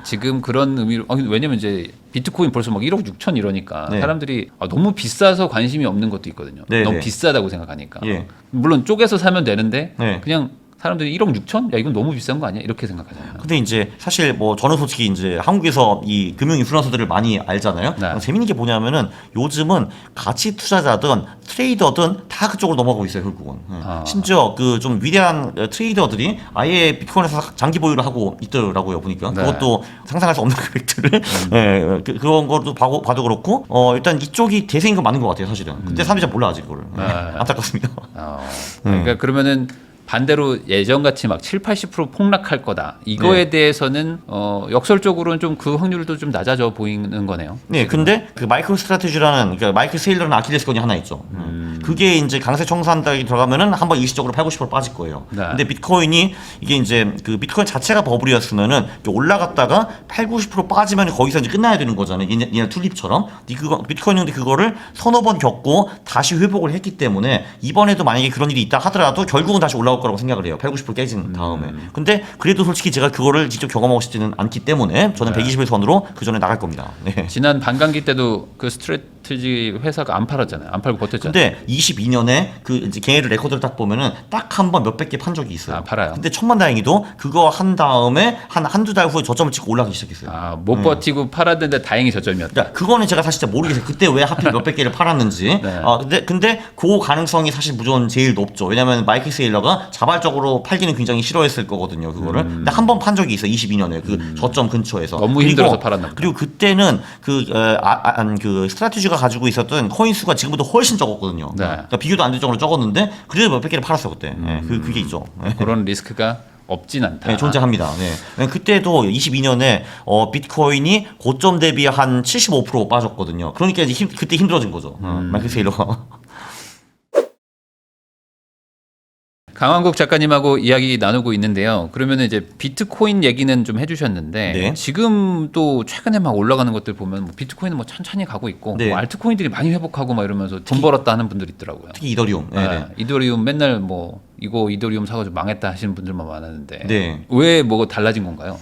지금 그런 의미로 왜냐면 이제 비트코인 벌써 막 1억 6천 이러니까 사람들이 너무 비싸서 관심이 없는 것도 있거든요. 너무 비싸다고 생각하니까. 물론 쪼개서 사면 되는데 그냥 사람들이 1억 6천? 야 이건 너무 비싼 거 아니야? 이렇게 생각하잖아요. 근데 이제 사실 뭐 저는 솔직히 이제 한국에서 이 금융 인플루언서들을 많이 알잖아요. 재밌는 게 뭐냐면은 요즘은 가치 투자자든 트레이더든 다 그쪽으로 넘어가고 있어요, 결국은. 심지어 그 좀 위대한 트레이더들이 아예 비트코인에서 장기 보유를 하고 있더라고요, 보니까. 그것도 상상할 수 없는 금액들을. 그런 것도 봐도 그렇고 일단 이쪽이 대세인 건 맞는 것 같아요, 사실은. 근데 사람들이 잘 몰라 아직 그거를. 안타깝습니다. 그러니까 그러면은 반대로 예전같이 막 7, 80% 폭락할 거다. 이거에 대해서는 역설적으로는 좀 그 확률도 좀 낮아져 보이는 거네요. 네, 근데 그 마이크로 스트래티지라는 그러니까 마이클 세일러는 아킬레스건이 하나 있죠. 그게 이제 강세 청산당이 들어가면은 한번 일시적으로 8, 90% 빠질 거예요. 근데 비트코인이 이게 이제 그 비트코인 자체가 버블이었으면은 올라갔다가 8, 90% 빠지면 거기서 이제 끝나야 되는 거잖아요. 얘네 툴립처럼. 비트코인인데 그거를 서너 번 겪고 다시 회복을 했기 때문에 이번에도 만약에 그런 일이 있다 하더라도 결국은 다시 올라올 거라고 생각을 해요. 8, 90% 깨진 다음에. 근데 그래도 솔직히 제가 그거를 직접 경험하고 싶지는 않기 때문에 저는 120일 선으로 그 전에 나갈 겁니다. 네. 지난 반감기 때도 그 스트래티지 회사가 안 팔았잖아요. 안 팔고 버텼잖아요. 근데 22년에 그 이제 걔네들 레코드를 딱 보면은 딱 한 번 몇백 개 판 적이 있어요. 팔아요. 근데 천만다행히도 그거 한 다음에 한두 달 후에 저점을 찍고 올라가기 시작했어요. 못 버티고 팔았는데 다행히 저점이었다. 그러니까 그거는 제가 사실 진짜 모르겠어요. 그때 왜 하필 몇백 개를 팔았는지. 근데 그 가능성이 사실 무조건 제일 높죠. 왜냐면 마이클 세일러가 자발적으로 팔기는 굉장히 싫어했을 거거든요. 그거를. 근데 한 번 판 적이 있어요. 22년에 그 저점 근처에서. 너무 힘들어서 팔았나 보다. 그리고 그때는 그 스트래티지가 가지고 있었던 코인 수가 지금보다 훨씬 적었거든요. 그러니까 비교도 안 될 정도로 적었는데 그래도 몇백 개를 팔았어요 그때. 그게 있죠. 그런 리스크가 없진 않다. 네, 존재합니다. 네. 그때도 22년에 비트코인이 고점 대비 한 75% 빠졌거든요. 그러니까 이제 그때 힘들어진 거죠. 마이클 세일러가. 강한국 작가님하고 이야기 나누고 있는데요. 그러면 이제 비트코인 얘기는 좀 해주셨는데 네. 지금 또 최근에 막 올라가는 것들 보면 뭐 비트코인은 뭐 천천히 가고 있고 네. 뭐 알트코인들이 많이 회복하고 막 이러면서 돈 벌었다 하는 분들이 있더라고요. 특히 이더리움. 네, 네. 이더리움 맨날 뭐 이거 이더리움 사가지고 망했다 하시는 분들만 많았는데 네. 왜 뭐가 달라진 건가요?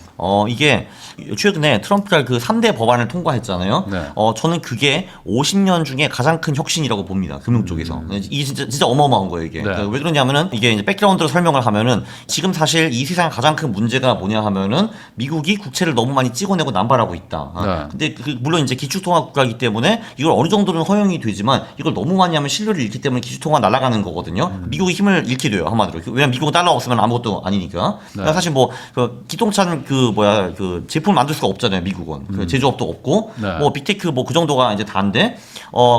이게 최근에 트럼프가 그 3대 법안을 통과했잖아요. 네. 저는 그게 50년 중에 가장 큰 혁신이라고 봅니다. 금융 쪽에서. 이게 진짜 어마어마한 거예요, 이게. 네. 그러니까 왜 그러냐면은 이게 이제 백그라운드로 설명을 하면은 지금 사실 이 세상의 가장 큰 문제가 뭐냐 하면은 미국이 국채를 너무 많이 찍어내고 남발하고 있다. 네. 근데 물론 이제 기축통화 국가이기 때문에 이걸 어느 정도는 허용이 되지만 이걸 너무 많이 하면 신뢰를 잃기 때문에 기축통화 날아가는 거거든요. 미국이 힘을 잃게 돼요, 한마디로. 왜냐면 미국은 달러가 없으면 아무것도 아니니까. 그러니까 사실 뭐 기동찬 그 제품을 만들 수가 없잖아요, 미국은. 그 제조업도 없고 네. 뭐 빅테크 뭐 그 정도가 이제 다인데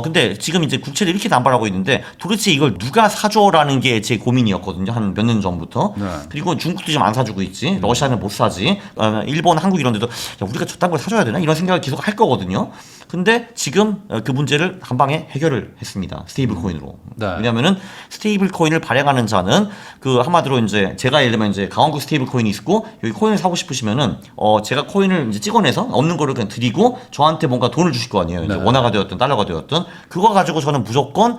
근데 지금 이제 국채를 이렇게 남발하고 있는데 도대체 이걸 누가 사줘라는 게 제 고민이었거든요, 한 몇 년 전부터. 네. 그리고 중국도 지금 안 사주고 있지, 러시아는 못 사지, 일본, 한국 이런 데도 야, 우리가 저딴 걸 사줘야 되나 이런 생각을 계속 할 거거든요. 근데 지금 그 문제를 한 방에 해결을 했습니다, 스테이블 코인으로. 네. 왜냐면은 스테이블 코인을 발행하는 자는 그 한마디로 이제 제가 예를 들면 이제 강원국 스테이블 코인이 있고 여기 코인을 사고 싶으시면은 제가 코인을 이제 찍어내서 없는 거를 그냥 드리고 저한테 뭔가 돈을 주실 거 아니에요. 이제 네. 원화가 되었든 달러가 되었든 그거 가지고 저는 무조건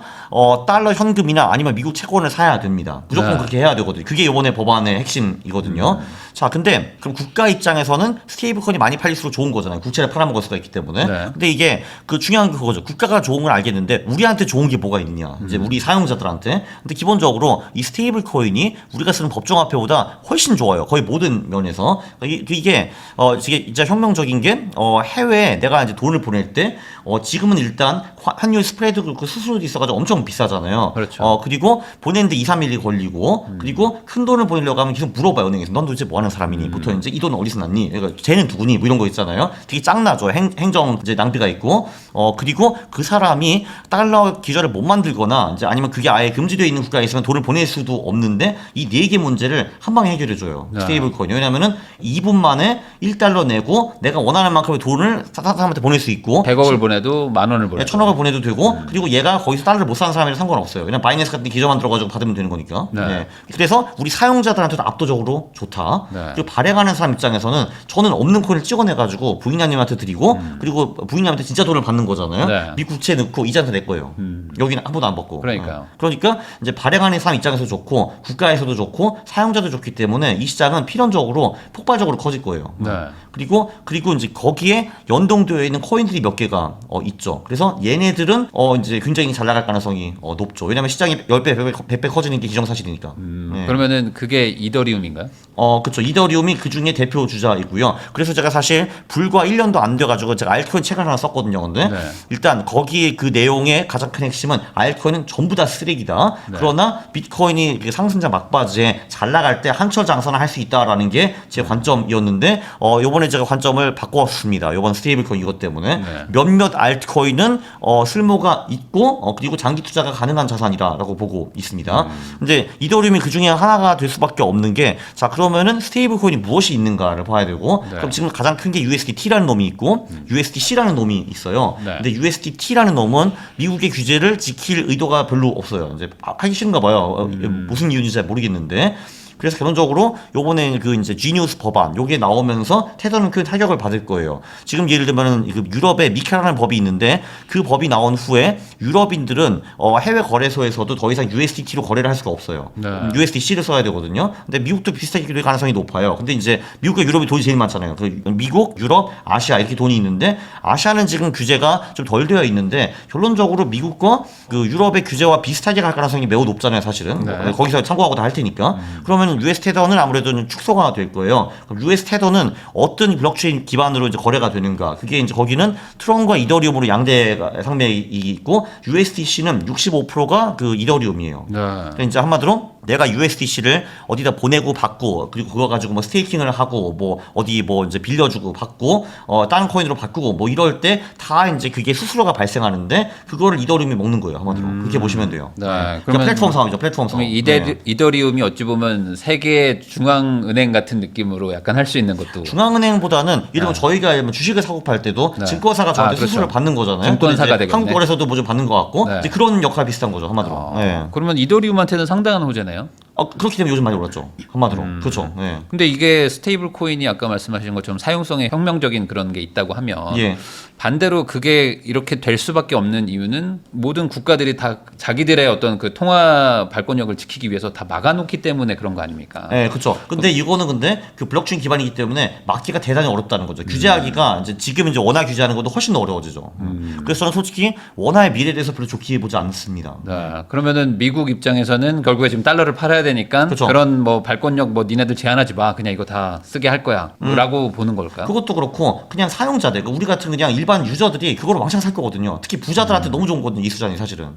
달러 현금이나 아니면 미국 채권을 사야 됩니다. 무조건 네. 그렇게 해야 되거든요. 그게 이번에 법안의 핵심이거든요. 자, 근데 그럼 국가 입장에서는 스테이블 코인이 많이 팔릴수록 좋은 거잖아요. 국채를 팔아먹을 수가 있기 때문에. 네. 근데 이게 그 중요한 게 그거죠. 국가가 좋은 건 알겠는데 우리한테 좋은 게 뭐가 있냐. 이제 우리 사용자들한테. 근데 기본적으로 이 스테이블 코인이 우리가 쓰는 법정화폐보다 훨씬 좋아요. 거의 모든 면에서. 이게 진짜 혁명적인 게 해외에 내가 이제 돈을 보낼 때 지금은 일단 환율 스프레드 그 수수료도 있어가지고 엄청 비싸잖아요. 그렇죠. 그리고 보내는데 2, 3일이 걸리고 그리고 큰 돈을 보내려고 하면 계속 물어봐요, 은행에서. 넌 도대체 뭐 하는 사람이니? 보통 이제 이 돈 어디서 났니? 그러니까 쟤는 누구니? 뭐 이런 거 있잖아요. 되게 짱나죠. 행정 이제 낭비가 있고 그리고 그 사람이 달러 기저를 못 만들거나 이제 아니면 그게 아예 금지되어 있는 국가에 있으면 돈을 보낼 수도 없는데 이 네 개 문제를 한 방에 해결해 줘요. 네. 스테이블 코인이. 왜냐면은 2분 만에 1달러 내고 내가 원하는 만큼의 돈을 사람한테 보낼 수 있고 100억을 보내도 10,000원을 보내도 1,000억을 보내도 되고 그리고 얘가 거기서 달러를 못 사는 사람이랑 상관없어요. 그냥 바이낸스 같은 데 기저 만들어가지고 받으면 되는 거니까. 네. 네. 그래서 우리 사용자들한테도 압도적으로 좋다. 네. 그리고 발행하는 사람 입장에서는 저는 없는 코인을 찍어내가지고 부인장님한테 드리고 그리고 부인장님한테 진짜 돈을 받는 거잖아요. 네. 미국채 넣고 이자한테 낼 거예요. 여기는 한 번도 안 받고. 그러니까요. 그러니까 이제 발행하는 사람 입장에서 좋고 국가에서도 좋고 사용자도 좋기 때문에 이 시장은 필연적으로 폭발적으로 커질 거예요. 네. 그리고 이제 거기에 연동되어 있는 코인들이 몇 개가 있죠. 그래서 얘네들은 이제 굉장히 잘 나갈 가능성이 높죠. 왜냐면 시장이 10배, 100배 커지는 게 기정사실이니까. 네. 그러면은 그게 이더리움인가요? 그쵸. 이더리움이 그 중에 대표 주자이고요. 그래서 제가 사실 불과 1년도 안 돼가지고 제가 알트코인 책을 하나 썼거든요. 근데 네. 일단 거기에 그 내용의 가장 큰 핵심은 알트코인은 전부 다 쓰레기다. 네. 그러나 비트코인이 상승자 막바지에 잘 나갈 때 한철 장사는 할 수 있다라는 게 제 관점이었는데 요번에 제가 관점을 바꿨습니다. 요번 스테이블 코인 이것 때문에 네. 몇몇 알트코인은 쓸모가 있고 그리고 장기 투자가 가능한 자산이라고 보고 있습니다. 근데 이더리움이 그 중에 하나가 될 수밖에 없는 게 자, 그러면은 스테이블 코인이 무엇이 있는가를 봐야 되고 네. 그럼 지금 가장 큰 게 USDT라는 놈이 있고 USDC라는 놈이 있어요. 네. 근데 USDT라는 놈은 미국의 규제를 지킬 의도가 별로 없어요. 이제 하기 싫은가 봐요. 무슨 이유인지 잘 모르겠는데. 그래서 결론적으로 요번에 그 이제 지니우스 법안 요게 나오면서 테더는 큰 타격을 받을 거예요. 지금 예를 들면은 유럽에 미카라는 법이 있는데 그 법이 나온 후에 유럽인들은 해외 거래소에서도 더 이상 USDT로 거래를 할 수가 없어요. 네. USDC를 써야 되거든요. 근데 미국도 비슷하게 될 가능성이 높아요. 근데 이제 미국과 유럽이 돈이 제일 많잖아요. 그 미국, 유럽, 아시아 이렇게 돈이 있는데 아시아는 지금 규제가 좀 덜 되어 있는데 결론적으로 미국과 그 유럽의 규제와 비슷하게 갈 가능성이 매우 높잖아요, 사실은. 네. 거기서 참고하고 다 할 테니까. 그러면 US 테더는 아무래도 좀 축소가 될 거예요. 그럼 US 테더는 어떤 블록체인 기반으로 이제 거래가 되는가? 그게 이제 거기는 트론과 이더리움으로 양대 상맥이 있고 USDC는 65%가 그 이더리움이에요. 네. 그러니까 이제 한마디로 내가 USDC를 어디다 보내고 받고 그리고 그거 가지고 뭐 스테이킹을 하고 뭐 어디 뭐 이제 빌려주고 받고 다른 코인으로 바꾸고 뭐 이럴 때 다 이제 그게 수수료가 발생하는데 그거를 이더리움이 먹는 거예요 한마디로 그렇게 보시면 돼요. 네. 그러니까 플랫폼 상황이죠. 플랫폼 상황. 이더리움이 어찌 보면 세계 중앙은행 같은 느낌으로 약간 할 수 있는 것도 중앙은행보다는 예를 들면 저희가 주식을 사고 팔 때도 증권사가 저한테 그렇죠. 수수료를 받는 거잖아요. 증권사가 되겠네. 한국거래소도 뭐 좀 받는 것 같고 이제 그런 역할 비슷한 거죠 한마디로. 그러면 이더리움한테는 상당한 호재네요. 그렇기 때문에 요즘 많이 올랐죠. 한마디로. 그렇죠. 네. 근데 이게 스테이블 코인이 아까 말씀하신 것처럼 사용성에 혁명적인 그런 게 있다고 하면 반대로 그게 이렇게 될 수밖에 없는 이유는 모든 국가들이 다 자기들의 어떤 그 통화 발권력을 지키기 위해서 다 막아놓기 때문에 그런 거 아닙니까? 네, 그렇죠. 근데 이거는 근데 그 블록체인 기반이기 때문에 막기가 대단히 어렵다는 거죠. 규제하기가 이제 지금 이제 원화 규제하는 것도 훨씬 더 어려워지죠. 그래서 저는 솔직히 원화의 미래에 대해서 별로 좋게 보지 않습니다. 네. 그러면은 미국 입장에서는 결국에 지금 달러를 팔아야 되니까 그쵸. 그런 뭐 발권력 뭐 니네들 제한하지 마. 그냥 이거 다 쓰게 할 거야. 라고 보는 걸까요? 그것도 그렇고 그냥 사용자들, 우리 같은 그냥 일반 유저들이 그거를 왕창 살 거거든요. 특히 부자들한테 너무 좋은 거거든요. 이 수단이 사실은.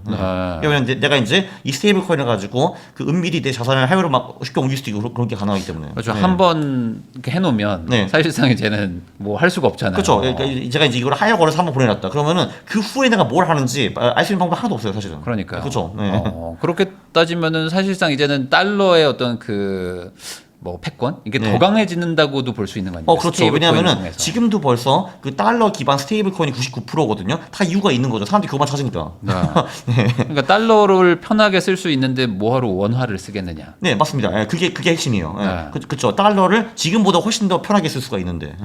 왜냐면 내가 이제 이 스테이블 코인을 가지고 그 은밀히 내 자산을 해외로 막 쉽게 옮길 수도 있고 그런 게 가능하기 때문에. 그렇죠. 한번 이렇게 해놓으면 사실상 이제는 뭐 할 수가 없잖아요. 그렇죠. 그러니까 제가 이제 이걸 하여 거래서 한번 보내놨다. 그러면은 그 후에 내가 뭘 하는지 알 수 있는 방법 하나도 없어요, 사실은. 그러니까요. 그렇죠. 그렇게 따지면은 사실상 이제는 달러의 어떤 그 뭐 패권 이게 더 강해지는다고도 볼 수 있는 거 아닙니까? 그렇죠. 왜냐하면은 지금도 벌써 그 달러 기반 스테이블 코인이 99%거든요. 다 이유가 있는 거죠. 사람들이 그것만 찾으니까. 그러니까 달러를 편하게 쓸 수 있는데 뭐하러 원화를 쓰겠느냐? 네, 맞습니다. 그게 핵심이에요. 그렇죠. 달러를 지금보다 훨씬 더 편하게 쓸 수가 있는데.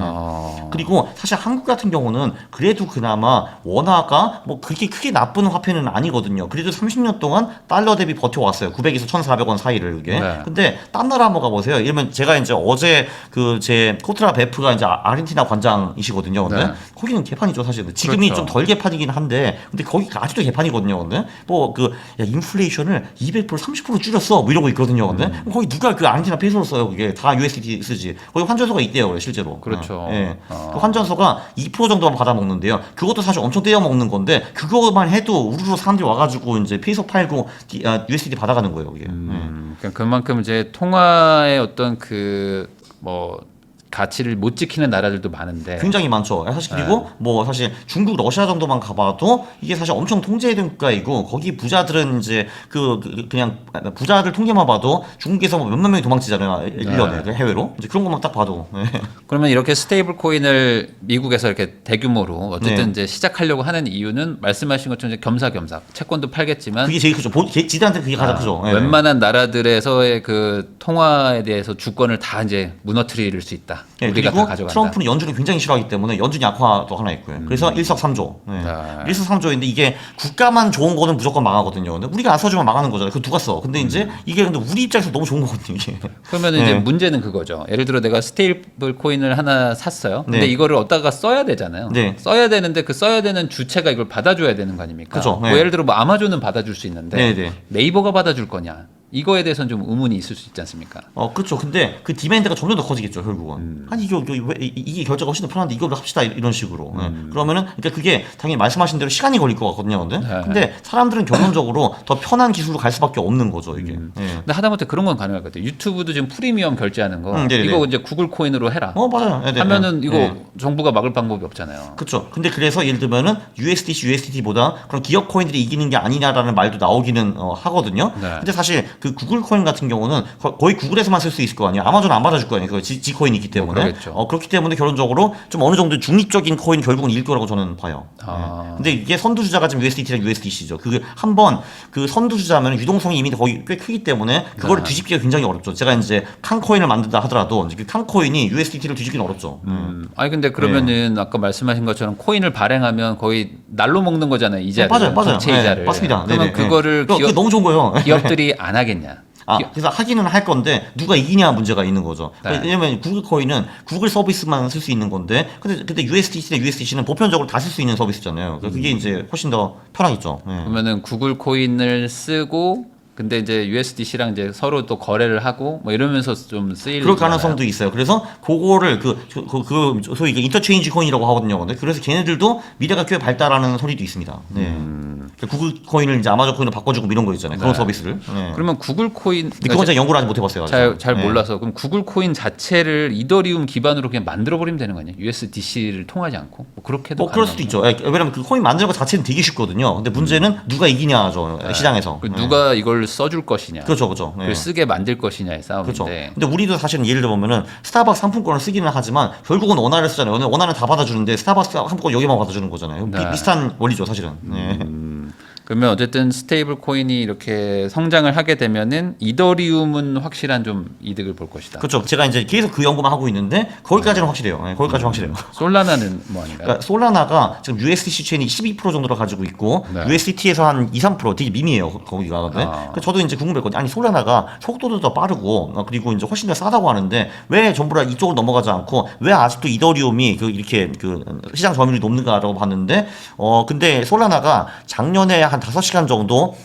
그리고 사실 한국 같은 경우는 그래도 그나마 원화가 뭐 그렇게 크게 나쁜 화폐는 아니거든요. 그래도 30년 동안 달러 대비 버텨왔어요. 900에서 1,400원 사이를 그게. 근데 딴 나라 한번 가보세요. 예를 제가 이제 어제 그 제 코트라 베프가 이제 아르헨티나 관장이시거든요. 근데 거기는 개판이죠 사실은. 지금이 그렇죠. 좀 덜 개판이긴 한데, 근데 거기 아직도 개판이거든요. 근데 뭐 그 인플레이션을 200% 30% 줄였어 뭐 이러고 있거든요. 근데 거기 누가 그 아르헨티나 페소를 써요? 그게 다 USDT 쓰지. 거기 환전소가 있대요, 실제로. 그렇죠. 그 환전소가 2% 정도만 받아 먹는데요. 그것도 사실 엄청 떼어 먹는 건데 그거만 해도 우르르 사람들이 와가지고 이제 페소 팔고 USDT 받아가는 거예요, 그게. 그러니까 그만큼 이제 통화의 어떤 그 뭐 가치를 못 지키는 나라들도 많은데 굉장히 많죠. 사실 그리고 뭐 사실 중국, 러시아 정도만 가봐도 이게 사실 엄청 통제된 국가이고 거기 부자들은 이제 그냥 부자들 통계만 봐도 중국에서 뭐 몇만 명이 도망치잖아요. 1년에 그 해외로. 이제 그런 것만 딱 봐도. 그러면 이렇게 스테이블 코인을 미국에서 이렇게 대규모로 어쨌든 이제 시작하려고 하는 이유는 말씀하신 것처럼 이제 겸사겸사 채권도 팔겠지만 그게 제일 크죠. 지들한테 그게 가장 크죠. 웬만한 나라들에서의 그 통화에 대해서 주권을 다 이제 무너뜨릴 수 있다. 우리가 그리고 다 가져간다. 트럼프는 연준을 굉장히 싫어하기 때문에 연준 약화도 하나 있고요. 그래서 일석삼조. 일석삼조인데 이게 국가만 좋은 거는 무조건 망하거든요. 근데 우리가 안 써주면 망하는 거잖아요. 그 누가 써? 근데 이제 이게 근데 우리 입장에서 너무 좋은 거거든요. 이게. 그러면 이제 문제는 그거죠. 예를 들어 내가 스테이블 코인을 하나 샀어요. 근데 이거를 어디다가 써야 되잖아요. 써야 되는데 그 써야 되는 주체가 이걸 받아줘야 되는 거 아닙니까? 그렇죠. 뭐 예를 들어 뭐 아마존은 받아줄 수 있는데 네이버가 받아줄 거냐? 이거에 대해서는 좀 의문이 있을 수 있지 않습니까? 그렇죠. 근데 그 디맨드가 점점 더 커지겠죠, 결국은. 아니, 이게 결제가 훨씬 더 편한데 이걸로 합시다, 이런 식으로. 그러면은, 그러니까 그게 당연히 말씀하신 대로 시간이 걸릴 것 같거든요, 근데 사람들은 결론적으로 더 편한 기술로 갈 수밖에 없는 거죠, 이게. 근데 하다못해 그런 건 가능할 것 같아요. 유튜브도 지금 프리미엄 결제하는 거, 이거 이제 구글 코인으로 해라. 맞아요. 하면은 이거 정부가 막을 방법이 없잖아요. 그렇죠. 근데 그래서 예를 들면은 USDT보다 그런 기업 코인들이 이기는 게 아니냐라는 말도 나오기는 하거든요. 근데 사실 그 구글 코인 같은 경우는 거의 구글에서만 쓸 수 있을 거 아니에요. 아마존은 안 받아줄 거 아니에요. 그 G 코인이 있기 때문에. 그렇기 때문에 결론적으로 좀 어느 정도 중립적인 코인 결국은 이길 거라고 저는 봐요. 근데 이게 선두주자가 지금 USDT랑 USDC죠. 그게 한번 그 선두주자면 유동성이 이미 거의 꽤 크기 때문에 그거를 뒤집기가 굉장히 어렵죠. 제가 이제 칸코인을 만든다 하더라도 그 칸코인이 USDT를 뒤집기는 어렵죠. 아니 근데 그러면은 아까 말씀하신 것처럼 코인을 발행하면 거의 날로 먹는 거잖아요. 이자를. 맞아요. 정체 이자를. 맞습니다. 그러면 그거를 그게 너무 좋은 거예요. 기업들이 안 하겠냐? 그래서 하기는 할 건데 누가 이기냐 문제가 있는 거죠. 왜냐면 구글 코인은 구글 서비스만 쓸 수 있는 건데 근데 USDC는 보편적으로 다 쓸 수 있는 서비스잖아요. 그게 이제 훨씬 더 편하겠죠. 그러면은 구글 코인을 쓰고 근데 이제 USDC랑 이제 서로 또 거래를 하고 뭐 이러면서 좀 쓰일 그럴 가능성도 있어요. 그래서 그거를 소위 인터체인지 코인이라고 하거든요. 근데 그래서 걔네들도 미래가 꽤 밝다라는 소리도 있습니다. 구글 코인을 이제 아마존 코인으로 바꿔주고 이런 거 있잖아요. 그런 네. 서비스를. 네. 그러면 구글 코인 근데 그건 제가 연구를 아직 못 해봤어요. 잘 네. 몰라서 그럼 구글 코인 자체를 이더리움 기반으로 그냥 만들어 버리면 되는 거 아니에요? USDC를 통하지 않고 뭐 그렇게도 그럴 수도 있죠. 예, 왜냐면 그 코인 만드는 것 자체는 되게 쉽거든요. 근데 문제는 누가 이기냐죠. 시장에서. 네. 누가 이걸 써줄 것이냐, 그렇죠, 그렇죠. 네. 그걸 쓰게 만들 것이냐의 싸움인데. 그렇죠. 근데 우리도 사실은 예를 들어보면은 스타벅스 상품권을 쓰기는 하지만 결국은 원화를 쓰잖아요. 원화는 다 받아주는데 스타벅스 상품권 여기만 받아주는 거잖아요. 네. 비슷한 원리죠, 사실은. 네. 그러면 어쨌든 스테이블 코인이 이렇게 성장을 하게 되면은 이더리움은 확실한 좀 이득을 볼 것이다. 그렇죠. 제가 이제 계속 그 연구만 하고 있는데 거기까지는 확실해요. 네, 거기까지 확실해요. 솔라나는 뭐 아닌가요? 그러니까 솔라나가 지금 USDC 체인이 12% 정도를 가지고 있고 네. USDT에서 한 2, 3% 되게 미미해요. 거기가. 근데 그래서 저도 이제 궁금했거든요. 아니 솔라나가 속도도 더 빠르고 그리고 이제 훨씬 더 싸다고 하는데 왜 전부 다 이쪽으로 넘어가지 않고 왜 아직도 이더리움이 이렇게 시장 점유율이 높는가라고 봤는데 근데 솔라나가 작년에 한 5시간 정도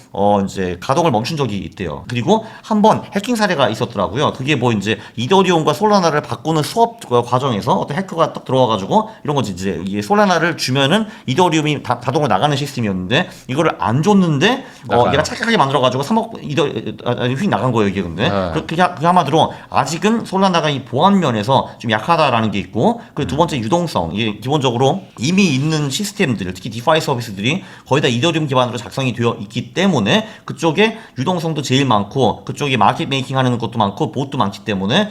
이제 가동을 멈춘 적이 있대요. 그리고 한번 해킹 사례가 있었더라고요. 그게 뭐 이제 이더리움과 솔라나를 바꾸는 수업 과정에서 어떤 해커가 딱 들어와가지고 이런 거지 이제 이게 솔라나를 주면은 이더리움이 자동으로 나가는 시스템이었는데 이거를 안 줬는데 얘가 착각하게 만들어가지고 3억 휙 나간 거예요 이게 근데 그게 한마디로 아직은 솔라나가 이 보안 면에서 좀 약하다라는 게 있고 그리고 두 번째 유동성 이게 기본적으로 이미 있는 시스템들 특히 디파이 서비스들이 거의 다 이더리움 기반으로 작성이 되어 있기 때문에 그쪽에 유동성도 제일 많고 그쪽에 마켓 메이킹 하는 것도 많고 보트도 많기 때문에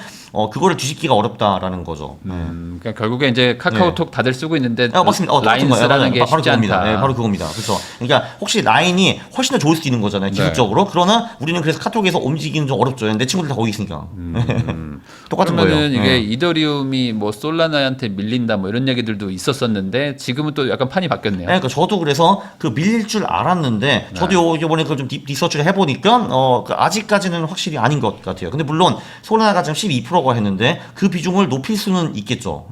그거를 뒤집기가 어렵다라는 거죠. 그러니까 결국에 이제 카카오톡 다들 쓰고 있는데 맞습니다. 라인 쓰라는 게 바로 쉽지 그겁니다. 않다. 네, 바로 그겁니다. 그렇죠. 그러니까 혹시 라인이 훨씬 더 좋을 수도 있는 거잖아요. 기술적으로. 그러나 우리는 그래서 카톡에서 옮기기는 좀 어렵죠. 내 친구들 다 거기 있으니까. 똑같은 거예요. 그러면은 이게 이더리움이 뭐 솔라나한테 밀린다 뭐 이런 얘기들도 있었었는데 지금은 또 약간 판이 바뀌었네요. 그러니까 저도 그래서 밀릴 줄 알았는데 저도 이번에 그걸 좀 리서치를 해보니까 아직까지는 확실히 아닌 것 같아요. 근데 물론 솔라나가 지금 12%가 했는데 그 비중을 높일 수는 있겠죠.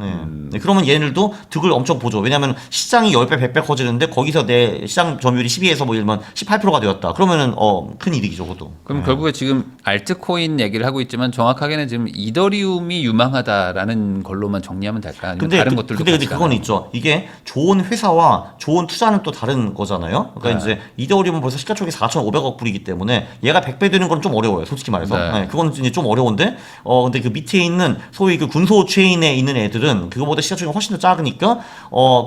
네, 그러면 얘네들도 득을 엄청 보죠. 왜냐하면 시장이 10배, 100배 커지는데 거기서 내 시장 점유율이 12에서 뭐 예를 들면 18%가 되었다. 그러면은 큰 이득이죠, 그것도. 그럼 결국에 지금 알트코인 얘기를 하고 있지만 정확하게는 지금 이더리움이 유망하다라는 걸로만 정리하면 될까요? 아니면 다른 것들도 근데 그건 있죠. 이게 좋은 회사와 좋은 투자는 또 다른 거잖아요. 그러니까 이제 이더리움은 벌써 시가총액이 4,500억 불이기 때문에 얘가 100배 되는 건 좀 어려워요. 솔직히 말해서. 네. 그건 이제 좀 어려운데 근데 그 밑에 있는 소위 그 군소 체인에 있는 애들은 그거보다 시가총액이 훨씬 더 작으니까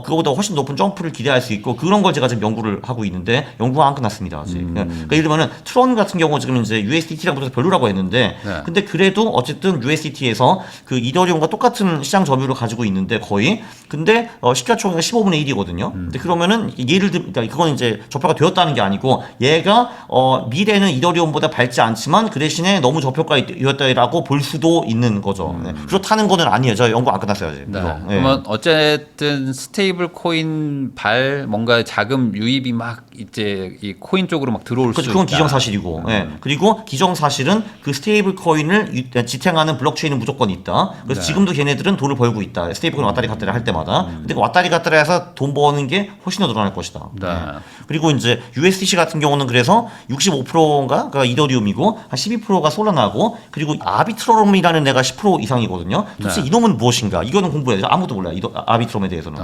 그거보다 훨씬 높은 점프를 기대할 수 있고 그런 걸 제가 지금 연구를 하고 있는데 연구가 안 끝났습니다. 아직. 그러니까 예를 들면은 트론 같은 경우 지금 이제 USDT랑 붙어서 별로라고 했는데 근데 그래도 어쨌든 USDT에서 그 이더리움과 똑같은 시장 점유율을 가지고 있는데 거의 근데 시가총액이 15분의 1이거든요. 근데 그러면은 예를 들면 그러니까 그건 이제 저표가 되었다는 게 아니고 얘가 미래는 이더리움보다 밝지 않지만 그 대신에 너무 저표가 되었다라고 볼 수도 있는 거죠. 그렇다는 거는 아니에요. 저 연구 안 끝났어요 아직. 네. 이거. 그러면 어쨌든 스테이블 코인 뭔가 자금 유입이 막 이제 이 코인 쪽으로 막 들어올 수 있다. 그건 기정사실이고. 그리고 기정사실은 그 스테이블 코인을 지탱하는 블록체인은 무조건 있다. 그래서 지금도 걔네들은 돈을 벌고 있다. 스테이블 코인 왔다리 갔다리 할 때마다. 근데 그 왔다리 갔다리 해서 돈 버는 게 훨씬 더 늘어날 것이다. 그리고 이제 USDC 같은 경우는 그래서 65%가 이더리움이고 한 12%가 솔라나고 그리고 아비트럼이라는 애가 10% 이상이거든요. 도대체 이놈은 무엇인가? 이거는 공부해야 돼. 아무도 몰라요. 아비트럼에 대해서는.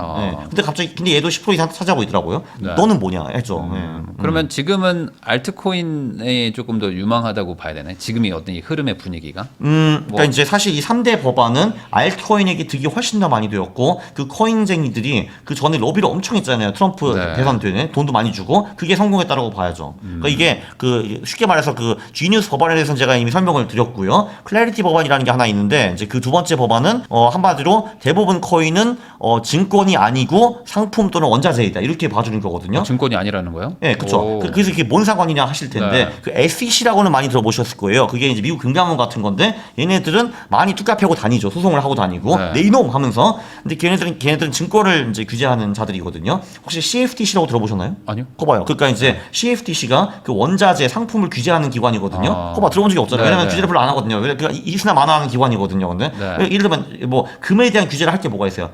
근데 얘도 10% 이상 차지하고 있더라고요. 너는 뭐냐 했죠. 그러면 지금은 알트코인이 조금 더 유망하다고 봐야 되나요? 지금이 어떤 이 흐름의 분위기가? 그러니까 이제 사실 이 3대 법안은 알트코인에게 득이 훨씬 더 많이 되었고 그 코인쟁이들이 그 전에 로비를 엄청 했잖아요. 트럼프 대선 때문에 돈도 많이 주고 그게 성공했다라고 봐야죠. 그러니까 이게 그 쉽게 말해서 그 Genius 법안에 대해서는 제가 이미 설명을 드렸고요. 클래리티 법안이라는 게 하나 있는데 이제 그 두 번째 법안은 한마디로 대부분 코인은 증권이 아니고 상품 또는 원자재이다 이렇게 봐주는 거거든요. 증권이 아니라는 거요? 네, 그렇죠. 그래서 이게 뭔 상관이냐 하실 텐데 그 SEC라고는 많이 들어보셨을 거예요. 그게 이제 미국 금감원 같은 건데 얘네들은 많이 뚜까 패고 다니죠. 소송을 하고 다니고 내 이놈 하면서 근데 걔네들은 증권을 이제 규제하는 자들이거든요. 혹시 CFTC라고 들어보셨나요? 아니요. 거봐요. 그러니까 이제 CFTC가 그 원자재 상품을 규제하는 기관이거든요. 거봐 들어본 적이 없잖아요. 왜냐면 규제를 별로 안 하거든요. 그러니까 있으나 마나하는 기관이거든요. 근데 예를 들면 뭐 금에 대한 규제를 할 게 뭐가 있어요?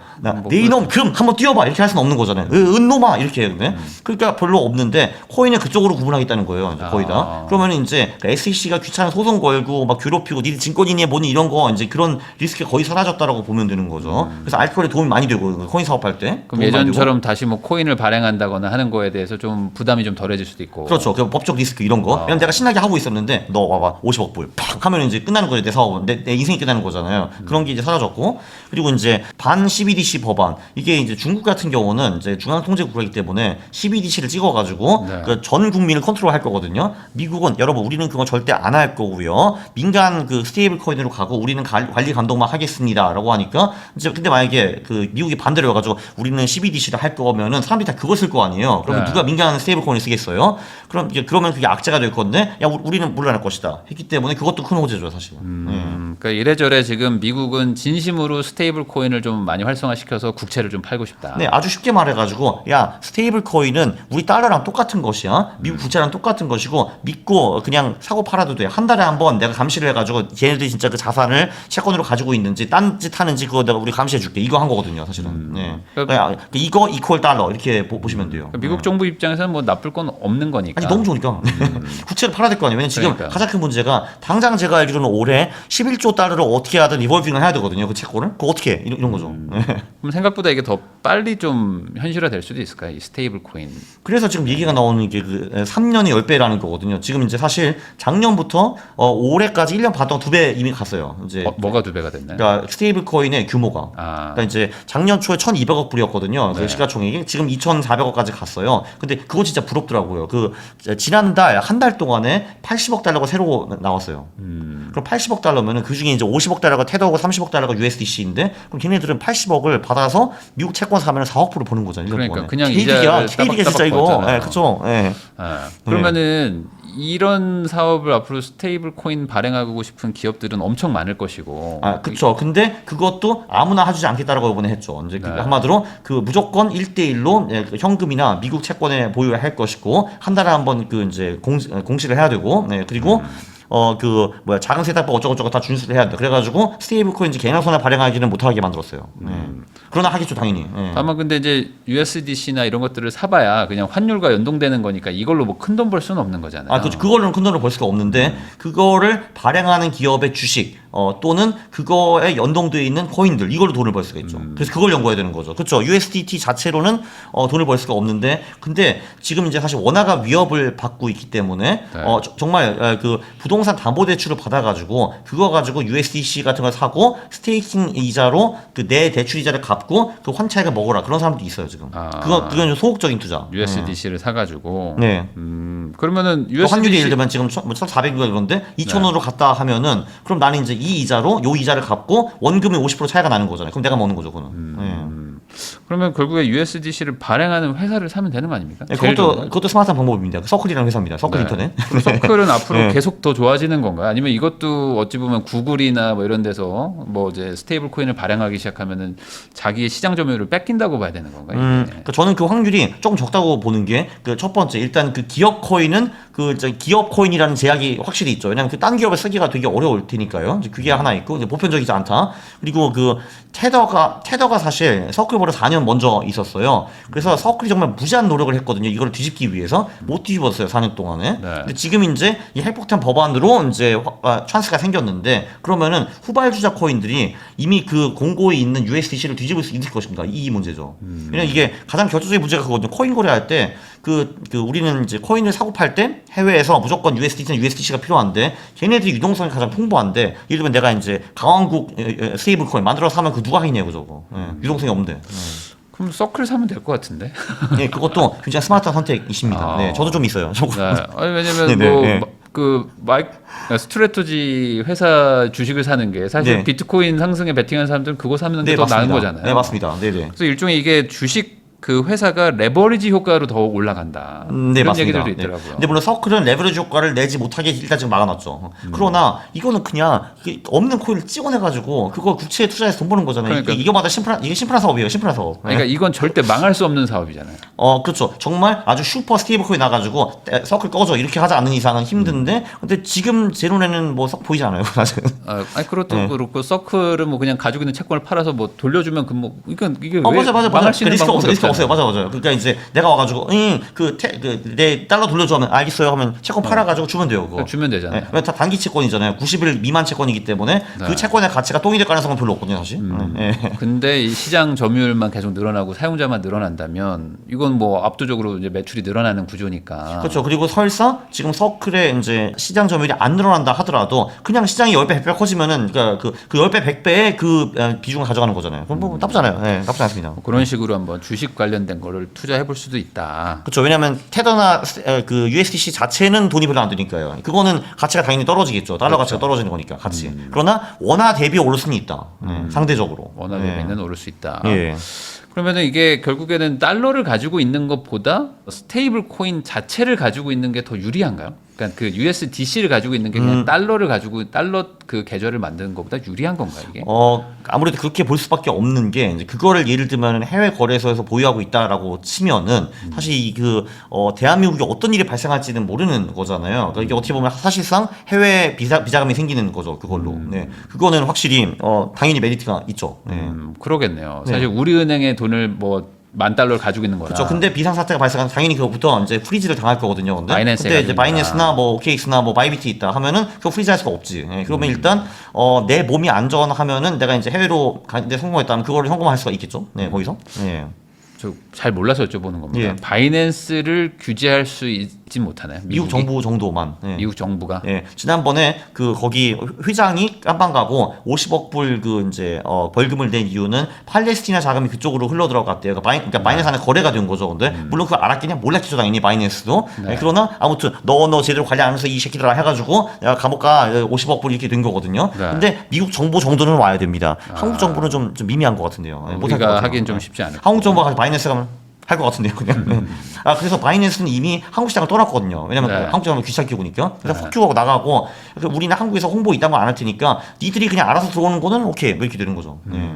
내 이놈 금 한번 띄워봐 이렇게 할 수는 없는 거잖아요. 은놈아 이렇게 해요. 그러니까 별로 없는데 코인을 그쪽으로 구분하겠다는 거예요. 이제 거의 다. 그러면 이제 SEC가 귀찮은 소송 걸고 막 괴롭히고 니들 증권인이 뭐니 이런 거 이제 그런 리스크가 거의 사라졌다라고 보면 되는 거죠. 그래서 알트코인에 도움이 많이 되고 코인 사업할 때. 그럼 예전처럼 다시 뭐 코인을 발행한다거나 하는 거에 대해서 좀 부담이 좀 덜해질 수도 있고. 그렇죠. 그 법적 리스크 이런 거. 왜냐면 내가 신나게 하고 있었는데 너 와봐 50억 불 팍 하면 이제 끝나는 거죠. 내 사업은 내 인생이 끝나는 거잖아요. 그런 게 이제 사라졌고 그리고 이제 반 CBDC 법안 이게 이제 중국 같은 경우는 이제 중앙통제국이기 때문에 CBDC를 찍어가지고 네. 그 전 국민을 컨트롤할 거거든요. 미국은 여러분 우리는 그건 절대 안 할 거고요. 민간 그 스테이블 코인으로 가고 우리는 관리 감독만 하겠습니다라고 하니까 이제 근데 만약에 그 미국이 반대로 해가지고 우리는 CBDC를 할 거면은 사람들이 다 그거 쓸 거 아니에요. 그러면 네. 누가 민간 스테이블 코인을 쓰겠어요? 그러면 그게 악재가 될 건데 야 우리는 물러날 것이다 했기 때문에 그것도 큰 호재죠 사실. 그러니까 이래저래 지금 미국은 진심으로 스테이블 코인을 좀 많이 활성화시켜서 국채를 좀 팔고 싶다. 네, 아주 쉽게 말해가지고 야 스테이블 코인은 우리 달러랑 똑같은 것이야. 미국 국채랑 똑같은 것이고 믿고 그냥 사고 팔아도 돼. 한 달에 한 번 내가 감시를 해가지고 걔네들이 진짜 그 자산을 채권으로 가지고 있는지 딴짓 하는지 그거 내가 우리 감시해줄게. 이거 한 거거든요, 사실은. 네. 그러니까 이거 이퀄 달러 이렇게 보시면 돼요. 그러니까 미국 정부 입장에서는 뭐 나쁠 건 없는 거니까. 아니 너무 좋으니까 국채를 팔아야 될 거 아니에요. 왜냐면 지금 그러니까. 가장 큰 문제가 당장 제가 알기로는 올해 11조 달러를 어떻게 하든 리볼빙을 해야 되거든요. 그 채권을 그거 어떻게 해? 이런 거죠. 네. 그럼 생각보다 이게 더 빨리 좀 현실화될 수도 있을까요? 이 스테이블 코인. 그래서 지금 얘기가 나오는 게 그 3년에 10배라는 거거든요. 지금 이제 사실 작년부터 올해까지 1년 반 동안 2배 이미 갔어요. 이제 뭐가 2배가 됐나요? 그러니까 스테이블 코인의 규모가. 아. 그러니까 이제 작년 초에 1,200억 불이었거든요. 네. 그 시가총액이 지금 2,400억까지 갔어요. 근데 그거 진짜 부럽더라고요. 그 지난달 한 달 동안에 80억 달러가 새로 나왔어요. 그럼 80억 달러면은 그 중에 이제 50억 달러가 테더고 30억 달러가 USDC인데 그럼 걔네들은 80억을 받아서 미국 채권 사면 4억 불을 버는 거잖아요. 그러니까 그냥 개이득이야. 이자를 개이득이야 진짜 따박따박 이거. 벌잖아요. 예, 그렇죠. 예. 아, 그러면은 이런 사업을 앞으로 스테이블 코인 발행하고 싶은 기업들은 엄청 많을 것이고. 아, 그쵸. 근데 그것도 아무나 해주지 않겠다라고 이번에 했죠. 이제 그 네. 한마디로 그 무조건 1대1로 현금이나 미국 채권에 보유할 것이고, 한 달에 한 번 그 이제 공시를 해야 되고, 네, 그리고 작은 세탁법 어쩌고저쩌고 다 준수를 해야 돼. 그래가지고 스테이블 코인 이제 개나 손에 발행하기는 못하게 만들었어요. 네. 그러나 하겠죠, 당연히. 네. 다만 근데 이제 USDC나 이런 것들을 사봐야 그냥 환율과 연동되는 거니까 이걸로 뭐 큰 돈 벌 수는 없는 거잖아요. 아, 그렇죠. 그걸로는 큰 돈을 벌 수가 없는데 그거를 발행하는 기업의 주식 또는 그거에 연동되어 있는 코인들 이걸로 돈을 벌 수가 있죠. 그래서 그걸 연구해야 되는 거죠. 그렇죠. USDT 자체로는 돈을 벌 수가 없는데 근데 지금 이제 사실 원화가 위협을 받고 있기 때문에 네. 정말 그 부동산 담보대출을 받아가지고 그거 가지고 USDC 같은 걸 사고 스테이킹 이자로 그 내 대출 이자를 갚고 그 환차익을 먹어라 그런 사람도 있어요 지금. 아. 그건 좀 소극적인 투자. USDC를 사가지고. 네. 그러면은 또 USDC 환율이 예를 들면 지금 1,400인가 그런데 2,000원으로 갔다 하면은 그럼 나는 이제 이 이자로 요 이자를 갚고 원금이 50% 차이가 나는 거잖아요. 그럼 내가 먹는 거죠, 그거는. 그러면 결국에 USDC를 발행하는 회사를 사면 되는 거 아닙니까? 네, 제일 좋은 건? 그것도 스마트한 방법입니다. 그 서클이라는 회사입니다. 서클 네. 인터넷. 그럼 서클은 앞으로 네. 계속 더 좋아지는 건가요? 아니면 이것도 어찌 보면 구글이나 뭐 이런 데서 뭐 이제 스테이블 코인을 발행하기 시작하면은 자기의 시장 점유율을 뺏긴다고 봐야 되는 건가요? 이게? 그러니까 저는 그 확률이 조금 적다고 보는 게 그 첫 번째 일단 그 기업 코인은 그 기업 코인이라는 제약이 확실히 있죠. 왜냐하면 그 딴 기업에 쓰기가 되게 어려울 테니까요. 이제 그게 하나 있고 이제 보편적이지 않다. 그리고 그 테더가 사실 서클보다 4년 먼저 있었어요. 그래서 서클이 정말 무지한 노력을 했거든요. 이걸 뒤집기 위해서 못 뒤집었어요. 4년 동안에. 네. 근데 지금 이제 이 핵폭탄 법안으로 이제 찬스가 생겼는데 그러면은 후발주자 코인들이 이미 그 공고에 있는 USDC를 뒤집을 수 있을 것인가 이 문제죠. 왜냐면 이게 가장 결정적인 문제가 그거거든요. 코인 거래할 때 우리는 이제 코인을 사고 팔 때 해외에서 무조건 USDT나 USDC가 필요한데 걔네들이 유동성이 가장 풍부한데 예를 들면 내가 이제 강원국 스테이블 코인 만들어서 사면 그 누가 하겠냐고 저거. 유동성이 없는데. 그럼 서클 사면 될 것 같은데. 네, 그것도 굉장히 스마트한 선택이십니다. 아. 네, 저도 좀 있어요. 네. 아니 왜냐면 네네, 뭐 네. 그 스트레토지 회사 주식을 사는 게 사실 네. 비트코인 상승에 베팅하는 사람들은 그거 사는 게 더 나은 거잖아요. 네, 맞습니다. 네, 네. 그래서 일종의 이게 주식 그 회사가 레버리지 효과로 더 올라간다. 네, 이런 맞습니다. 얘기들도 네. 있더라고요. 근데 물론 서클은 레버리지 효과를 내지 못하게 일단 지금 막아놨죠. 그러나 이거는 그냥 이게 없는 코인을 찍어내가지고 그거 국채에 투자해서 돈 버는 거잖아요. 그러니까. 이게 심플한 사업이에요. 심플한 사업. 그러니까 이건 절대 망할 수 없는 사업이잖아요. 그렇죠. 정말 아주 슈퍼 스테이블 코인 나가지고 서클 꺼져 이렇게 하지 않는 이상은 힘든데 근데 지금 제 눈에는 뭐 썩 보이지 않아요. 사실. 아니 그것도 네. 그렇고 서클은 뭐 그냥 가지고 있는 채권을 팔아서 뭐 돌려주면 그 뭐 이게 왜 맞아. 망할 수 있는 리스크 방법이 없어. 없어요. 맞아요. 그러니까 이제 내가 와가지고 내 달러 돌려줘 하면 알겠어요 하면 채권 팔아가지고 주면 돼요. 그거. 주면 되잖아요. 네, 다 단기 채권이잖아요. 90일 미만 채권이기 때문에 그 채권의 가치가 똥이 될 가능성은 별로 없거든요, 사실. 네. 근데 이 시장 점유율만 계속 늘어나고 사용자만 늘어난다면 이건 뭐 압도적으로 이제 매출이 늘어나는 구조니까. 그렇죠. 그리고 설사 지금 서클의 이제 시장 점유율이 안 늘어난다 하더라도 그냥 시장이 10배, 100배 커지면은 그 10배, 100배의 그 비중을 가져가는 거잖아요. 그럼 뭐 나쁘잖아요. 네, 나쁘지 않습니다. 그런 식으로 한번 주식 관련된 거를 투자해 볼 수도 있다. 그렇죠. 왜냐하면 테더나 그 USDC 자체는 돈이 별로 안 드니까요. 그거는 가치가 당연히 떨어지겠죠. 달러 가치가 떨어지는 거니까 같이. 그러나 원화 대비 오를 수는 있다. 상대적으로. 원화 대비는 오를 수 있다. 예. 그러면은 이게 결국에는 달러를 가지고 있는 것보다 스테이블 코인 자체를 가지고 있는 게 더 유리한가요? 그러니까 그 USDC를 가지고 있는 게 그냥 달러를 가지고 달러 그 계좌를 만드는 것보다 유리한 건가요, 이게? 아무래도 그렇게 볼 수밖에 없는 게 이제 그거를 예를 들면 해외 거래소에서 보유하고 있다라고 치면은 사실 대한민국에 어떤 일이 발생할지는 모르는 거잖아요. 그러니까 이게 어떻게 보면 사실상 해외 비자금이 생기는 거죠, 그걸로. 네, 그거는 확실히 당연히 메리트가 있죠. 네. 그러겠네요. 네. 사실 우리은행의 돈을 뭐 $10,000를 가지고 있는 거라. 그렇죠. 근데 비상 사태가 발생하면 당연히 그거부터 이제 프리즈를 당할 거거든요. 근데 바이낸스에 그때 이제 가지고 바이낸스나 뭐 OKX나 뭐 바이비트 있다 하면은 그거 프리즈할 수가 없지. 예, 그러면 일단 내 몸이 안전하면은 내가 이제 해외로 가는데 성공했다면 그거를 현금화할 수가 있겠죠. 네, 거기서. 예. 저 잘 몰라서 여쭤보는 겁니다. 예. 바이낸스를 규제할 수 있진 못하나요? 미국 미국이? 정부 정도만. 예. 미국 정부가. 예, 지난번에 거기 회장이 깜빵 가고 50억 불 이제 벌금을 낸 이유는 팔레스티나 자금이 그쪽으로 흘러 들어갔대요. 그러니까 바이낸스 안에 거래가 된 거죠. 근데 물론 그걸 알았겠냐? 몰랐겠죠, 당연히 바이낸스도. 네. 예, 그러나 아무튼 너 제대로 관리 안 해서 이 새끼들아 해가지고 내가 감옥 가 50억 불 이렇게 된 거거든요. 네. 근데 미국 정부 정도는 와야 됩니다. 한국 정부는 좀 미미한 것 같은데요. 예, 못할 것 우리가 같아요. 하긴 좀 예. 쉽지 않을 한국 정부가 바이낸스 가면 할 것 같은데요, 그냥. 그래서 바이낸스는 이미 한국 시장을 떠났거든요. 왜냐면 네. 한국 시장은 귀찮게 오니까. 그래서 확 큐하고 나가고, 그래서 우리는 한국에서 홍보 이딴 거 안 할 테니까, 니들이 그냥 알아서 들어오는 거는 오케이, 뭐 이렇게 되는 거죠. 네.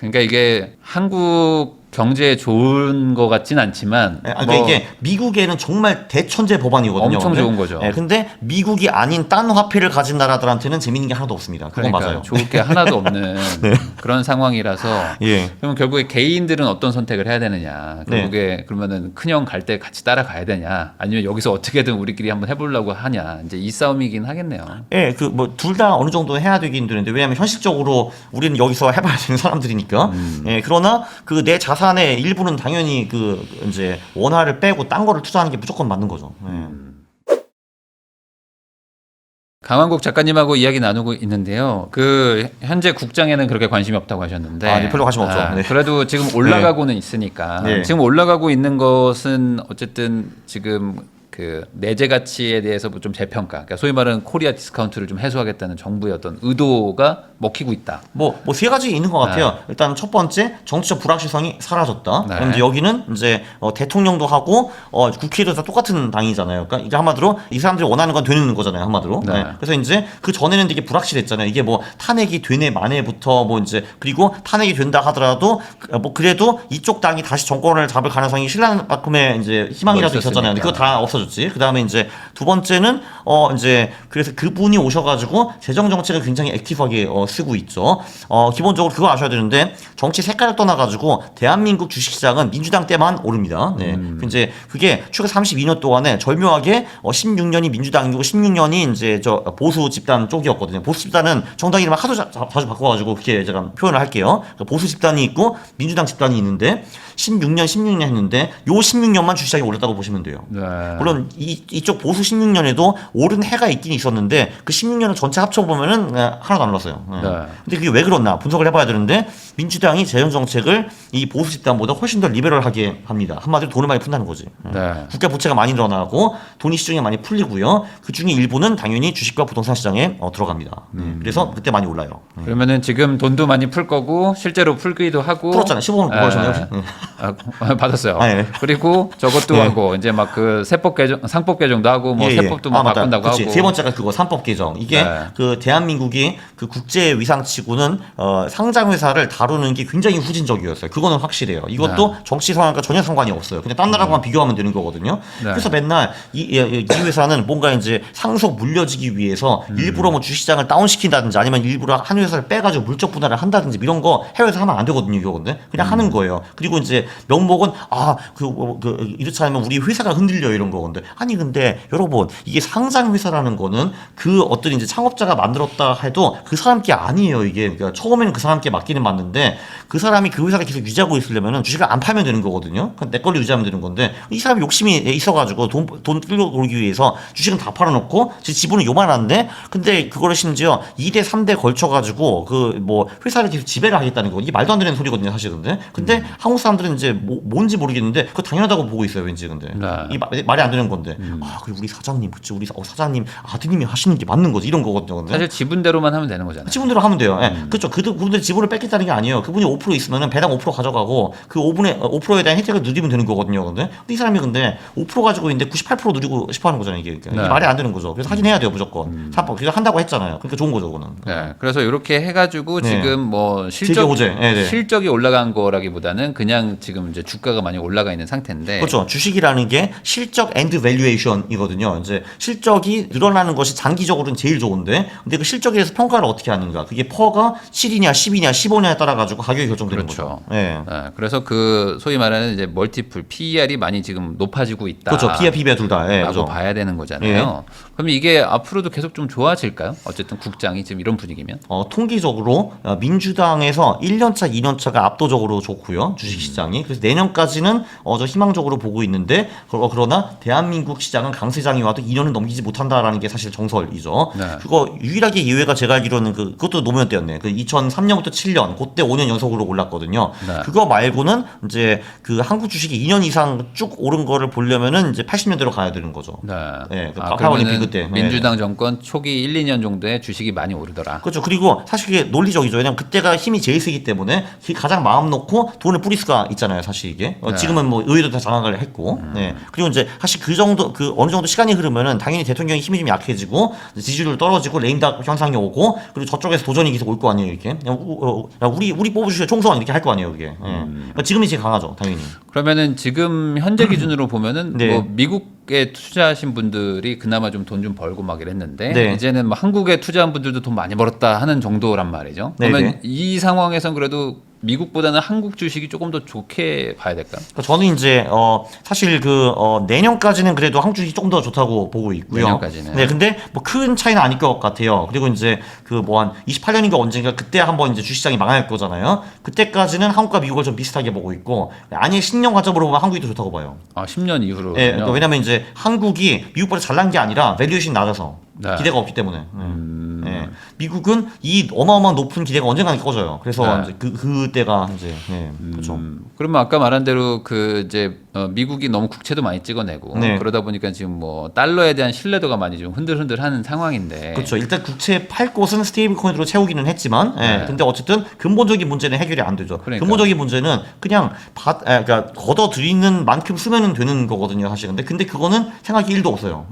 그러니까 이게 한국 경제에 좋은 것 같진 않지만 그러니까 이게 미국에는 정말 대천재 법안이거든요. 엄청 근데, 좋은 거죠. 근데 미국이 아닌 딴 화폐를 가진 나라들한테는 재밌는 게 하나도 없습니다. 그건 그러니까 맞아요. 좋을 게 하나도 없는 네. 그런 상황이라서 예. 그러면 결국에 개인들은 어떤 선택을 해야 되느냐 결국에 그러면은 큰형 갈 때 같이 따라가야 되냐 아니면 여기서 어떻게든 우리끼리 한번 해보려고 하냐 이제 이 싸움이긴 하겠네요. 예, 둘 다 어느 정도 해야 되긴 되는데 왜냐하면 현실적으로 우리는 여기서 해봐야 되는 사람들이니까. 예, 그러나 내 자산의 일부는 당연히 이제 원화를 빼고 딴 거를 투자하는 게 무조건 맞는 거죠. 예. 강환국 작가님하고 이야기 나누고 있는데요. 현재 국장에는 그렇게 관심이 없다고 하셨는데, 네, 별로 관심 없죠. 네. 그래도 지금 올라가고는 있으니까. 네. 지금 올라가고 있는 것은 어쨌든 지금 내재 가치에 대해서 좀 재평가, 그러니까 소위 말하는 코리아 디스카운트를 좀 해소하겠다는 정부의 어떤 의도가 먹히고 있다. 뭐 세 가지 있는 것 같아요. 일단 첫 번째 정치적 불확실성이 사라졌다. 네. 그럼 이제 여기는 이제 대통령도 하고 국회도 다 똑같은 당이잖아요. 그러니까 이게 한마디로 이 사람들이 원하는 건 되는 거잖아요. 한마디로. 네. 네. 그래서 이제 그 전에는 되게 불확실했잖아요. 이게 뭐 탄핵이 되네 마네부터 뭐 이제 그리고 탄핵이 된다 하더라도 뭐 그래도 이쪽 당이 다시 정권을 잡을 가능성이 신라만큼의 이제 희망이라도 있었잖아요. 근데 그거 다 없어졌지. 그 다음에 이제 두 번째는 이제 그래서 그분이 오셔가지고 재정 정책을 굉장히 액티브하게 쓰고 있죠. 기본적으로 그거 아셔야 되는데 정치 색깔을 떠나가지고 대한민국 주식시장은 민주당 때만 오릅니다. 네. 이제 그게 최근 32년 동안에 절묘하게 16년이 민주당이고 16년이 이제 보수 집단 쪽이었거든요. 보수 집단은 정당 이름을 하도 자주 바꿔가지고 그렇게 제가 표현을 할게요. 그러니까 보수 집단이 있고 민주당 집단이 있는데 16년 했는데 요 16년만 주식시장이 올랐다고 보시면 돼요. 네. 물론 이쪽 보수 16년에도 오른 해가 있긴 있었는데 그 16년을 전체 합쳐보면은 하나도 안 올랐어요. 네. 근데 그게 왜 그렇나 분석을 해봐야 되는데 민주당이 재정 정책을 이 보수 집단보다 훨씬 더 리베럴하게 합니다. 한마디로 돈을 많이 푼다는 거지. 네. 국가 부채가 많이 늘어나고 돈이 시중에 많이 풀리고요. 그 중에 일부는 당연히 주식과 부동산 시장에 들어갑니다. 그래서 그때 많이 올라요. 그러면은 지금 돈도 많이 풀 거고 실제로 풀기도 하고 풀었잖아요. 15원 벌었잖아요. 받았어요. 아, 예. 그리고 저것도 예. 하고 이제 막 세법 상법 개정도 하고 뭐 세법도 뭐 맞다. 바꾼다고 그치. 하고. 세 번째가 그거 삼법 개정. 이게 네. 그 대한민국이 그 국제 위상치고는 상장 회사를 다루는 게 굉장히 후진적이었어요. 그거는 확실해요. 이것도 정치 상황과 전혀 상관이 없어요. 그냥 딴 나라하고만 비교하면 되는 거거든요. 네. 그래서 맨날 이 회사는 뭔가 이제 상속 물려지기 위해서 일부러 뭐 주시장을 다운시킨다든지 아니면 일부러 한 회사를 빼가지고 물적 분할을 한다든지 이런 거 해외에서 하면 안 되거든요. 이거 근데 그냥 하는 거예요. 그리고 이제 명목은 이렇지 않으면 우리 회사가 흔들려 이런 거건데 아니 근데 여러분 이게 상장 회사라는 거는 그 어떤 이제 창업자가 만들었다 해도 그 사람 게 아니에요. 이게 그러니까 처음에는 그 사람께 맡기는 맞는데 그 사람이 그 회사를 계속 유지하고 있으려면은 주식을 안 팔면 되는 거거든요. 내 걸로 유지하면 되는 건데 이 사람이 욕심이 있어가지고 돈 끌어오기 위해서 주식은 다 팔아놓고 지분은 요만한데 근데 그거를 심지어 2대 3대 걸쳐가지고 그 뭐 회사를 계속 지배를 하겠다는 거 이게 말도 안 되는 소리거든요 사실 근데 한국 사람들은 이제 뭔지 모르겠는데 그거 당연하다고 보고 있어요 왠지 근데 네. 이 말이 안 되는 건데 그리고 우리 사장님 그치 우리 사장님 아드님이 하시는 게 맞는 거지 이런 거거든요 근데 사실 지분대로만 하면 되는 거잖아요. 지분대로 하면 돼요. 예. 그렇죠. 그분들 지분을 뺏겠다는 게 아니에요. 그분이 5% 있으면은 배당 5% 가져가고 그 5%에 대한 혜택을 누리면 되는 거거든요. 근데 이 사람이 근데 5% 가지고 있는데 98% 누리고 싶어 하는 거잖아요. 이게. 네. 이게 말이 안 되는 거죠. 그래서 하긴 해야 돼요. 무조건. 사법. 그래서 한다고 했잖아요. 그러니까 좋은 거죠. 그거는. 네, 그래서 이렇게 해가지고 네. 지금 뭐 되게 호재. 네, 네. 실적이 올라간 거라기보다는 그냥 지금 이제 주가가 많이 올라가 있는 상태인데. 그렇죠. 주식이라는 게 실적 앤드 밸류에이션이거든요. 이제 실적이 늘어나는 것이 장기적으로는 제일 좋은데, 근데 그 실적에 대해서 평가를 어떻게 하는가? 그게 퍼가 7이냐, 10이냐, 15냐에 따라 가지고 가격이 결정되는 그렇죠. 거죠. 네. 네, 그래서 그 소위 말하는 이제 멀티플 PER이 많이 지금 높아지고 있다. 그렇죠. P와 PB가 둘 다. 예, 라고 그렇죠. 봐야 되는 거잖아요. 그럼 이게 앞으로도 계속 좀 좋아질까요? 어쨌든 국장이 지금 이런 분위기면. 통계적으로 민주당에서 1년차, 2년차가 압도적으로 좋고요. 주식시장이. 그래서 내년까지는 저 희망적으로 보고 있는데 그러나 대한민국 시장은 강세장이 와도 2년은 넘기지 못한다라는 게 사실 정설이죠. 네. 그거 유일하게 예외가 제가 알기로는 그것도 노무현 때였네. 그 2003년부터 7년 그때 5년 연속으로 올랐거든요. 네. 그거 말고는 이제 그 한국 주식이 2년 이상 쭉 오른 거를 보려면은 이제 80년대로 가야 되는 거죠. 네. 네, 그 그러면은 올림픽 때. 민주당 정권 초기 1, 2년 정도에 주식이 많이 오르더라. 그렇죠. 그리고 사실 그게 논리적이죠. 왜냐면 그때가 힘이 제일 세기 때문에 가장 마음 놓고 돈을 뿌릴 수가 있잖아요. 사실 이게. 네. 지금은 뭐 의회도 다 장악을 했고. 네. 그리고 이제 사실 그 정도 그 어느 정도 시간이 흐르면은 당연히 대통령의 힘이 좀 약해지고 지지율 떨어지고 레임덕 현상이 오고 그리고 저쪽에서 도전이 계속 올 거 아니에요. 이렇게. 우리 뽑아주세요. 총선 이렇게 할 거 아니에요. 이게. 그러니까 지금이 제일 강하죠. 당연히. 그러면은 지금 현재 기준으로 보면은 네. 뭐 미국에 투자하신 분들이 그나마 좀 돈 좀 벌고 막 이랬는데 네. 이제는 뭐 한국에 투자한 분들도 돈 많이 벌었다 하는 정도란 말이죠. 네, 그러면 네. 이 상황에선 그래도 미국보다는 한국 주식이 조금 더 좋게 봐야 될까요? 그러니까 저는 이제 사실 내년까지는 그래도 한국 주식이 조금 더 좋다고 보고 있고요. 내년까지는. 네, 근데 뭐 큰 차이는 아닐 것 같아요. 그리고 이제 그 뭐 한 28년인가 언젠가 그때 한번 이제 주식시장이 망할 거잖아요. 그때까지는 한국과 미국을 좀 비슷하게 보고 있고 아니 10년 관점으로 보면 한국이 더 좋다고 봐요. 아, 10년 이후로. 예, 그러니까 왜냐면 이제 한국이 미국보다 잘난 게 아니라 밸류에이션이 낮아서 네. 기대가 없기 때문에. 예. 미국은 이 어마어마한 높은 기대가 언젠가 꺼져요. 그래서 네. 이제 그때가 이제 그렇죠. 그러면 아까 말한 대로 그 이제 미국이 너무 국채도 많이 찍어내고 네. 그러다 보니까 지금 뭐 달러에 대한 신뢰도가 많이 좀 흔들흔들하는 상황인데. 그렇죠. 일단 국채 팔 곳은 스테이블 코인으로 채우기는 했지만, 네. 근데 어쨌든 근본적인 문제는 해결이 안 되죠. 그러니까. 근본적인 문제는 그냥 그러니까 걷어들이는 만큼 쓰면은 되는 거거든요, 사실. 근데 그거는 생각이 1도 없어요.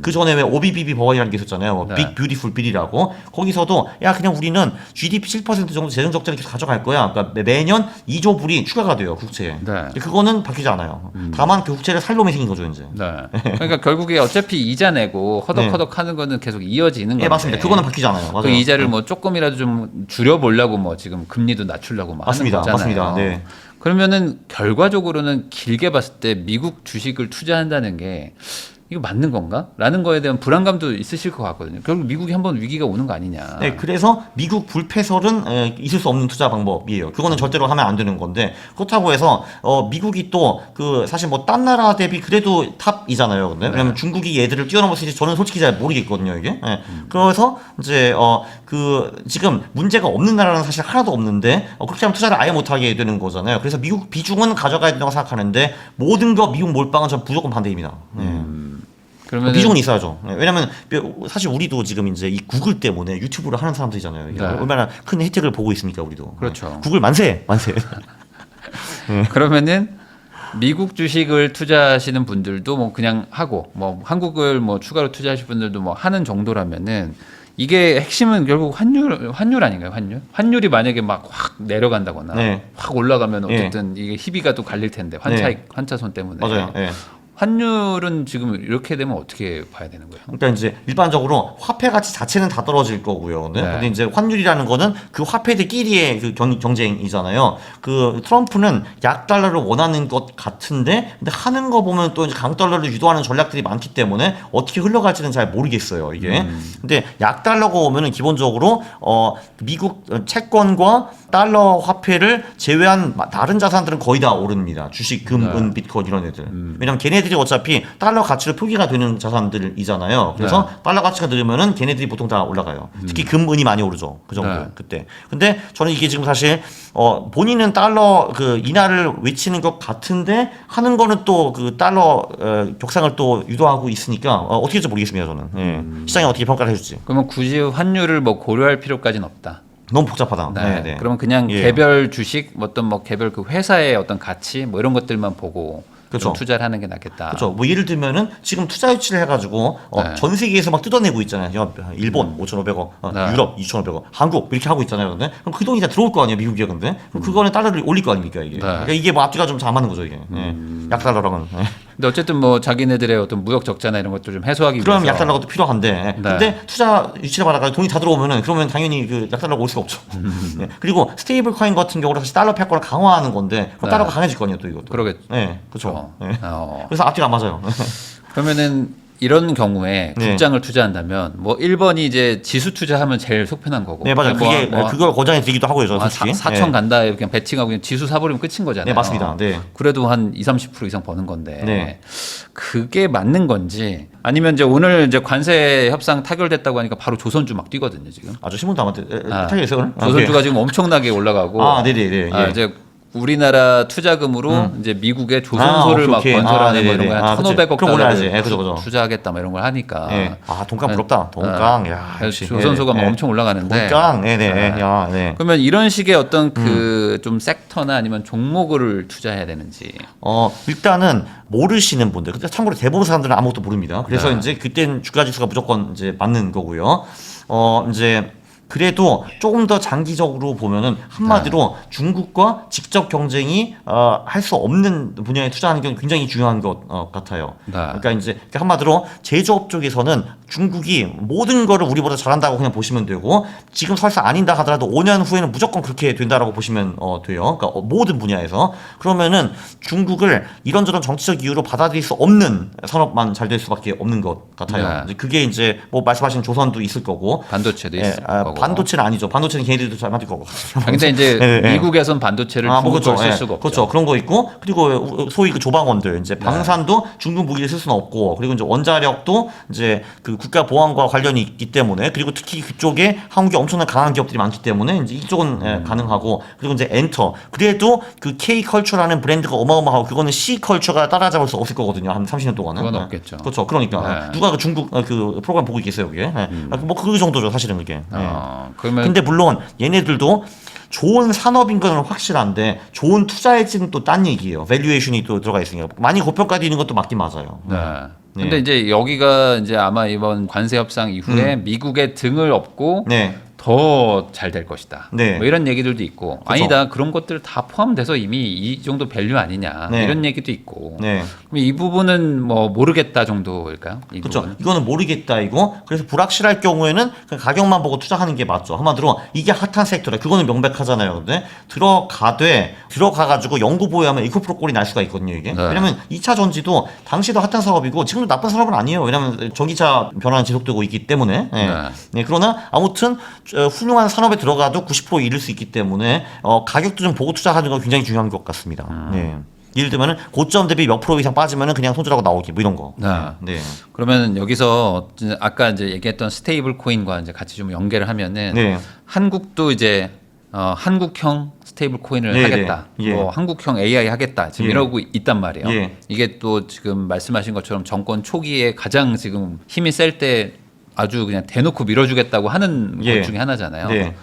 그 전에 왜 OBBB 법안이라는 게 있었잖아요. 뭐 네. 빅 뷰티풀 빌이라고. 거기서도 야 그냥 우리는 GDP 7% 정도 재정 적자를 계속 가져갈 거야. 그러니까 매년 2조 불이 추가가 돼요, 국채에. 네. 그거는 바뀌지 않아요. 다만 그 국채를 살 놈이 생긴 거죠, 이제. 네. 그러니까 결국에 어차피 이자 내고 허덕허덕 하는 거는 계속 이어지는 건데. 예, 맞습니다. 그거는 바뀌지 않아요. 맞아요. 그 이자를 뭐 조금이라도 좀 줄여보려고 뭐 지금 금리도 낮추려고 막 맞습니다. 하는 거잖아요. 맞습니다. 네. 그러면은 결과적으로는 길게 봤을 때 미국 주식을 투자한다는 게 이거 맞는 건가? 라는 거에 대한 불안감도 있으실 것 같거든요. 결국 미국이 한번 위기가 오는 거 아니냐. 네, 그래서 미국 불패설은 있을 수 없는 투자 방법이에요. 그거는 절대로 하면 안 되는 건데 그렇다고 해서 미국이 또 그 사실 뭐 딴 나라 대비 그래도 탑이잖아요. 근데 왜냐면 중국이 얘들을 뛰어넘을 수 있을지 저는 솔직히 잘 모르겠거든요, 이게. 네. 그래서 이제 그 지금 문제가 없는 나라는 사실 하나도 없는데 그렇게 하면 투자를 아예 못 하게 되는 거잖아요. 그래서 미국 비중은 가져가야 된다고 생각하는데 모든 거 미국 몰빵은 전 무조건 반대입니다. 네. 그러면 비중은 있어야죠. 왜냐면 사실 우리도 지금 이제 이 구글 때문에 유튜브를 하는 사람들이잖아요. 네. 얼마나 큰 혜택을 보고 있습니까, 우리도. 그렇죠. 구글 만세, 만세. 그러면은 미국 주식을 투자하시는 분들도 뭐 그냥 하고 뭐 한국을 뭐 추가로 투자하실 분들도 뭐 하는 정도라면은 이게 핵심은 결국 환율 아닌가요? 환율이 만약에 막 확 내려간다거나 네. 확 올라가면 어쨌든 이게 희비가 또 갈릴 텐데 환차손 때문에. 맞아요. 예. 환율은 지금 이렇게 되면 어떻게 봐야 되는 거예요? 그러니까 이제 일반적으로 화폐 가치 자체는 다 떨어질 거고요. 네? 네. 근데 이제 환율이라는 거는 그 화폐들끼리의 그 경쟁이잖아요. 그 트럼프는 약달러를 원하는 것 같은데, 근데 하는 거 보면 또 이제 강달러를 유도하는 전략들이 많기 때문에 어떻게 흘러갈지는 잘 모르겠어요. 이게. 근데 약달러가 오면은 기본적으로 미국 채권과 달러 화폐를 제외한 다른 자산들은 거의 다 오릅니다. 주식, 금, 은, 비트코인 이런 애들. 왜냐면 걔네들이 어차피 달러 가치로 표기가 되는 자산들이잖아요. 그래서 달러 가치가 늘으면은 걔네들이 보통 다 올라가요. 특히 금, 은이 많이 오르죠. 그 정도 그때. 근데 저는 이게 지금 사실 본인은 달러 그 인하를 외치는 것 같은데 하는 거는 또 그 달러 격상을 또 유도하고 있으니까 어떻게 될지 모르겠습니다. 저는. 예. 시장이 어떻게 평가를 해줄지. 그러면 굳이 환율을 뭐 고려할 필요까지는 없다. 너무 복잡하다. 네. 네. 그러면 그냥 예. 개별 주식, 어떤 뭐 개별 그 회사의 어떤 가치 뭐 이런 것들만 보고 그렇죠. 좀 투자를 하는 게 낫겠다. 그렇죠. 뭐 예를 들면은 지금 투자 유치를 해가지고 전 세계에서 막 뜯어내고 있잖아요. 일본 5,500억, 유럽 2,500억, 한국 이렇게 하고 있잖아요. 근데 그럼 그 돈이 다 들어올 거 아니에요, 미국에. 근데 그럼 그거는 달러를 올릴 거 아닙니까 이게. 그러니까 이게 뭐 앞뒤가 좀 잘 맞는 거죠 이게. 약달러랑은. 근데 어쨌든 뭐 자기네들의 어떤 무역 적자나 이런 것도 좀 해소하기 그럼 위해서 약달러가 또 필요한데. 근데 투자 유치를 받아가 돈이 다 들어오면은 그러면 당연히 그 약달러가 올 수가 없죠. 그리고 스테이블 코인 같은 경우는 사실 달러 패권을 강화하는 건데 그럼 달러가 강해질 거 아니에요 또 이것도. 그러겠죠. 네, 그렇죠. 네. 어. 그래서 앞뒤가 안 맞아요. 그러면은 이런 경우에 네. 국장을 투자한다면 뭐 1번이 이제 지수 투자하면 제일 속편한 거고. 네, 맞아요. 그게 그걸 권장해 드리기도 하고요, 저는 솔직히. 4천 간다 그냥 배팅하고 그냥 지수 사버리면 끝인 거잖아요. 네, 맞습니다. 네. 그래도 한 20-30% 이상 버는 건데. 네. 그게 맞는 건지 아니면 이제 오늘 이제 관세 협상 타결됐다고 하니까 바로 조선주 막 뛰거든요, 지금. 아주 신문도 안 맞대. 타격했어요, 오늘? 조선주가 지금 엄청나게 올라가고. 네네네. 예. 이제 우리나라 투자금으로 이제 미국의 조선소를 막 오케이. 건설하는 뭐 이런 거 한 1,500억 그럼 올라야지. 달러를 그죠. 투자하겠다 뭐 이런 걸 하니까. 네. 동강 부럽다. 동강. 야, 역시. 조선소가 막 엄청 올라가는데. 동강. 네네. 야, 네. 그러면 이런 식의 어떤 그 좀 섹터나 아니면 종목을 투자해야 되는지. 일단은 모르시는 분들. 근데 참고로 대부분 사람들은 아무것도 모릅니다. 그래서 이제 그땐 주가 지수가 무조건 이제 맞는 거고요. 이제 그래도 조금 더 장기적으로 보면은 한마디로 중국과 직접 경쟁이 할 수 없는 분야에 투자하는 게 굉장히 중요한 것 같아요. 그러니까 이제 한마디로 제조업 쪽에서는 중국이 모든 거를 우리보다 잘한다고 그냥 보시면 되고 지금 설사 아닌다 하더라도 5년 후에는 무조건 그렇게 된다라고 보시면 돼요. 그러니까 모든 분야에서 그러면은 중국을 이런저런 정치적 이유로 받아들일 수 없는 산업만 잘 될 수밖에 없는 것 같아요. 이제 그게 이제 뭐 말씀하신 조선도 있을 거고 반도체도 있을 거고. 반도체는 아니죠. 반도체는 걔네들도 잘 만들 거고. 근데 이제 미국에선 반도체를 중국으로 그렇죠. 쓸 수가 없죠. 그렇죠. 그런 거 있고 그리고 소위 그 조방원들 이제 방산도 중국 무기를 쓸 수는 없고 그리고 이제 원자력도 이제 그 국가 보안과 관련이 있기 때문에 그리고 특히 그쪽에 한국에 엄청난 강한 기업들이 많기 때문에 이제 이쪽은 가능하고 그리고 이제 엔터 그래도 그 K 컬처라는 브랜드가 어마어마하고 그거는 C 컬처가 따라잡을 수 없을 거거든요. 한 30년 동안은. 그건 없겠죠. 그렇죠. 그러니까 누가 그 중국 그 프로그램 보고 있겠어요, 그게. 뭐 그 정도죠, 사실은 그게. 그러면 근데 물론 얘네들도 좋은 산업인 건 확실한데 좋은 투자일지는 또 딴 얘기예요. 밸류에이션이 또 들어가 있으니까 많이 고평가되는 것도 맞긴 맞아요. 네. 근데 이제 여기가 이제 아마 이번 관세 협상 이후에 미국의 등을 업고 더 잘 될 것이다. 네. 뭐 이런 얘기들도 있고 그쵸. 아니다 그런 것들 다 포함돼서 이미 이 정도 밸류 아니냐 이런 얘기도 있고. 그럼 이 부분은 뭐 모르겠다 정도일까요? 그렇죠. 이거는 모르겠다 이거. 그래서 불확실할 경우에는 그냥 가격만 보고 투자하는 게 맞죠. 한마디로 이게 핫한 섹터다. 그거는 명백하잖아요. 근데 들어가가지고 연구 보유하면 이코프로 꼴이 날 수가 있거든요. 이게. 왜냐면 2차 전지도 당시도 핫한 사업이고 지금도 나쁜 산업은 아니에요. 왜냐면 전기차 변화는 지속되고 있기 때문에. 그러나 아무튼 훌륭한 산업에 들어가도 90% 이를 수 있기 때문에 가격도 좀 보고 투자하는 건 굉장히 중요한 것 같습니다. 예를 들면은 고점 대비 몇 프로 이상 빠지면은 그냥 손절하고 나오기 뭐 이런 거. 그러면 여기서 아까 이제 얘기했던 스테이블 코인과 이제 같이 좀 연계를 하면은 한국도 이제 한국형 스테이블 코인을 하겠다. 뭐 한국형 AI 하겠다. 지금 이러고 있단 말이에요. 이게 또 지금 말씀하신 것처럼 정권 초기에 가장 지금 힘이 셀 때 아주 그냥 대놓고 밀어주겠다고 하는 것 중에 하나잖아요.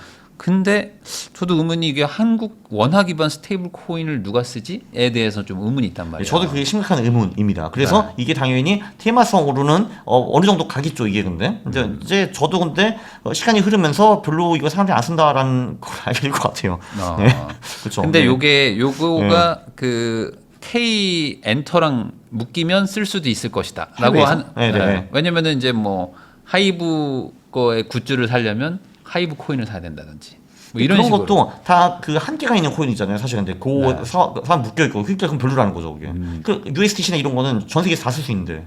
근데 저도 의문이 이게 한국 원화 기반 스테이블 코인을 누가 쓰지에 대해서 좀 의문이 있단 말이에요. 저도 그게 심각한 의문입니다. 그래서 이게 당연히 테마성으로는 어느 정도 가겠죠, 이게 근데. 이제 저도 근데 시간이 흐르면서 별로 이거 사람들이 안 쓴다라는 걸 알게 될 것 같아요. 네. 그렇죠. 근데 네. 요거가 그 K 엔터랑 묶이면 쓸 수도 있을 것이다라고 해외에서? 네. 왜냐면은 이제 뭐 하이브 거의 굿즈를 사려면 하이브 코인을 사야 된다든지 뭐 이런 그런 식으로. 것도 다 그 한계가 있는 코인이잖아요, 사실. 근데 그 사람 묶여 있고 그러니까 그건 별로라는 거죠, 그게. 그 USDC나 이런 거는 전 세계에서 다 쓸 수 있는데.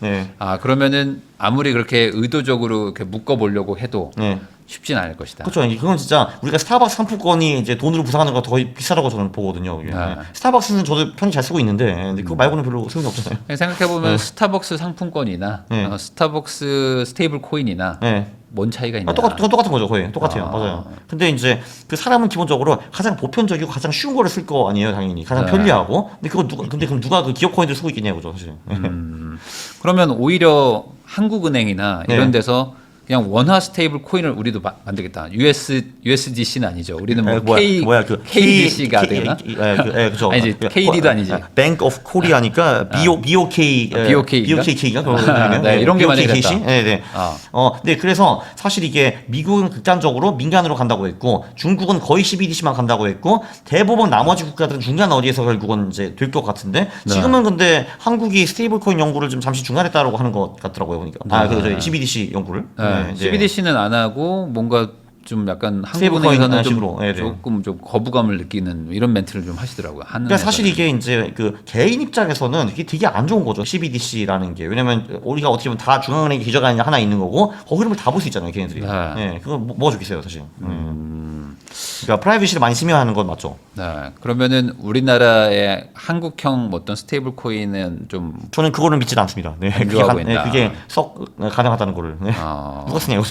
네. 아 그러면은 아무리 그렇게 의도적으로 이렇게 묶어 보려고 해도 네. 쉽진 않을 것이다. 그렇죠. 그건 진짜 우리가 스타벅스 상품권이 이제 돈으로 부상하는 거 거의 비싸다고 저는 보거든요. 그게. 스타벅스는 저도 편히 잘 쓰고 있는데, 근데 그거 말고는 별로 소용이 없잖아요. 생각해 보면 스타벅스 상품권이나 네. 스타벅스 스테이블 코인이나 네. 뭔 차이가 있나? 똑같은 거죠, 거의. 똑같아요. 맞아요. 근데 이제 그 사람은 기본적으로 가장 보편적이고 가장 쉬운 거를 쓸 거 아니에요, 당연히. 가장 편리하고. 근데 그럼 누가 그 기업 코인들 쓰고 있겠냐고죠, 사실. 그러면 오히려 한국은행이나 네. 이런 데서 그냥 원화 스테이블 코인을 우리도 만들겠다. USDC는 아니죠. 우리는 뭐 KDC가 되나? 그죠. 아니지, KD도 아니지. Bank of Korea니까 BOK인가? 네, 이런 게 만들겠다. 네. 네, 그래서 사실 이게 미국은 극단적으로 민간으로 간다고 했고, 중국은 거의 CBDC만 간다고 했고, 대부분 나머지 국가들은 중간 어디에서 결국은 이제 될 것 같은데, 지금은 근데 한국이 스테이블 코인 연구를 좀 잠시 중단했다고 하는 것 같더라고요, 보니까. 그 CBDC 연구를. CBDC는 안 하고 뭔가 좀 약간 한국은행에서는 조금 좀 거부감을 느끼는 이런 멘트를 좀 하시더라고요. 그러니까 사실 이게 이제 그 개인 입장에서는 이게 되게 안 좋은 거죠, CBDC라는 게. 왜냐면 우리가 어떻게 보면 다 중앙은행 계좌가 하나 있는 거고 그 흐름을 다 볼 수 있잖아요, 걔네들이. 네, 그거 뭐가 좋겠어요, 사실. 그러니까 프라이빗시를 많이 침해하는 건 맞죠. 네, 그러면은 우리나라의 한국형 어떤 스테이블 코인은 좀 저는 그거는 믿지 않습니다. 네, 그게 썩 가능하다는 거를. 네. 누가 쓰냐고.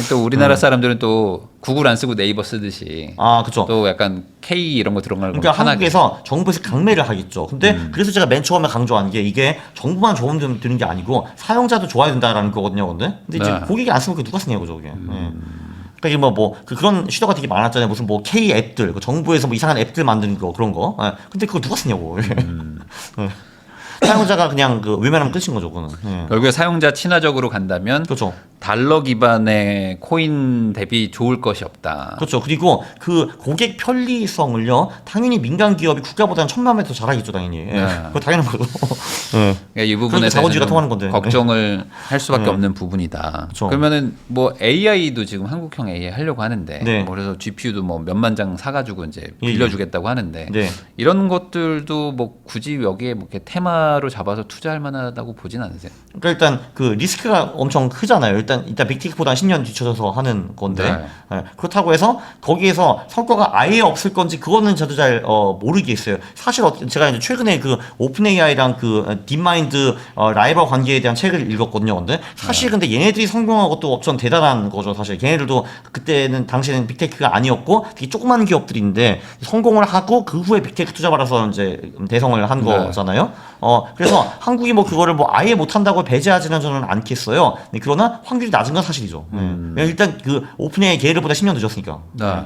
또 우리나라 사람들은 또 구글 안 쓰고 네이버 쓰듯이 그쵸. 또 약간 K 이런 거 들어간 걸 그러니까 한국에서 정부에서 강매를 하겠죠. 근데 그래서 제가 맨 처음에 강조한 게 이게 정부만 좋으면 되는 게 아니고 사용자도 좋아야 된다라는 거거든요. 근데 이제 고객이 안 쓰면 누가 쓰냐고 저게. 그러니까 이게 그런 시도가 되게 많았잖아요. 무슨 뭐 K 앱들, 정부에서 뭐 이상한 앱들 만드는 거 그런 거. 근데 그거 누가 쓰냐고. 사용자가 그냥 그 외면하면 끝인 거죠, 그거는. 결국에 사용자 친화적으로 간다면 그렇죠. 달러 기반의 코인 대비 좋을 것이 없다. 그렇죠. 그리고 그 고객 편리성을요, 당연히 민간 기업이 국가보다는 1000만 배 더 잘하겠죠, 당연히. 그거 당연한 거죠. 그러니까 이 부분에 자본주의가 통하는 건데. 걱정을 할 수밖에 없는 부분이다. 그쵸. 그러면은 뭐 AI도 지금 한국형 AI 하려고 하는데, 네. 뭐 그래서 GPU도 뭐 몇만 장 사가지고 이제 빌려주겠다고 하는데, 네. 이런 것들도 뭐 굳이 여기에 뭐 이렇게 테마로 잡아서 투자할 만하다고 보진 않으세요? 그러니까 일단 그 리스크가 엄청 크잖아요. 일단 빅테크보다 10년 뒤쳐져서 하는 건데 그렇다고 해서 거기에서 성과가 아예 없을 건지 그거는 저도 잘 모르겠어요. 사실 제가 이제 최근에 그 오픈 AI랑 그 딥마인드 라이벌 관계에 대한 책을 읽었거든요. 근데 사실 근데 얘네들이 성공한 것도 엄청 대단한 거죠. 사실 걔네들도 그때는 당시에는 빅테크가 아니었고 되게 조그만 기업들인데 성공을 하고 그 후에 빅테크 투자 받아서 이제 대성을 한 거잖아요. 그래서 한국이 뭐 그거를 뭐 아예 못한다고 배제하지는 저는 않겠어요. 그러나 확률이 낮은 건 사실이죠. 일단 그 오픈AI 계획보다 10년 늦었으니까.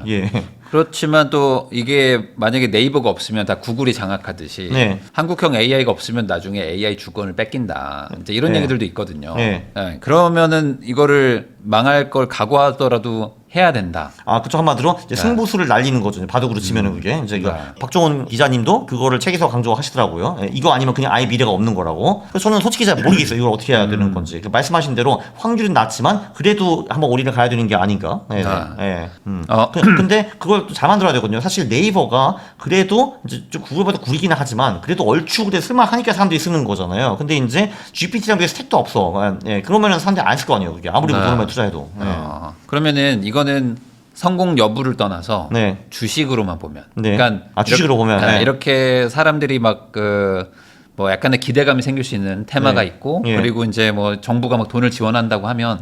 예. 그렇지만 또 이게 만약에 네이버가 없으면 다 구글이 장악하듯이 한국형 AI가 없으면 나중에 AI 주권을 뺏긴다. 이제 이런 얘기들도 있거든요. 그러면은 이거를 망할 걸 각오하더라도 해야 된다. 그쵸. 한마디로 이제 승부수를 날리는 거죠. 바둑으로 치면은 그게. 이제 이거 박종훈 기자님도 그거를 책에서 강조하시더라고요. 이거 아니면 그냥 아예 미래가 없는 거라고. 그래서 저는 솔직히 잘 모르겠어요. 이걸 어떻게 해야 되는 건지. 말씀하신 대로 확률은 낮지만 그래도 한번 올인을 가야 되는 게 아닌가. 근데 그걸 또 잘 만들어야 되거든요. 사실 네이버가 그래도 이제 좀 구글보다 구리기는 하지만 그래도 얼추 그래 쓸만하니까 사람들이 쓰는 거잖아요. 근데 이제 GPT랑 비해 스택도 없어. 그러면은 사람들이 안 쓸 거 아니에요. 그게 아무리 돈을 많이 투자해도. 그러면은 이거는 성공 여부를 떠나서 주식으로만 보면, 그러니까 주식으로 보면 이렇게 사람들이 막 뭐 약간의 기대감이 생길 수 있는 테마가 있고, 그리고 이제 뭐 정부가 막 돈을 지원한다고 하면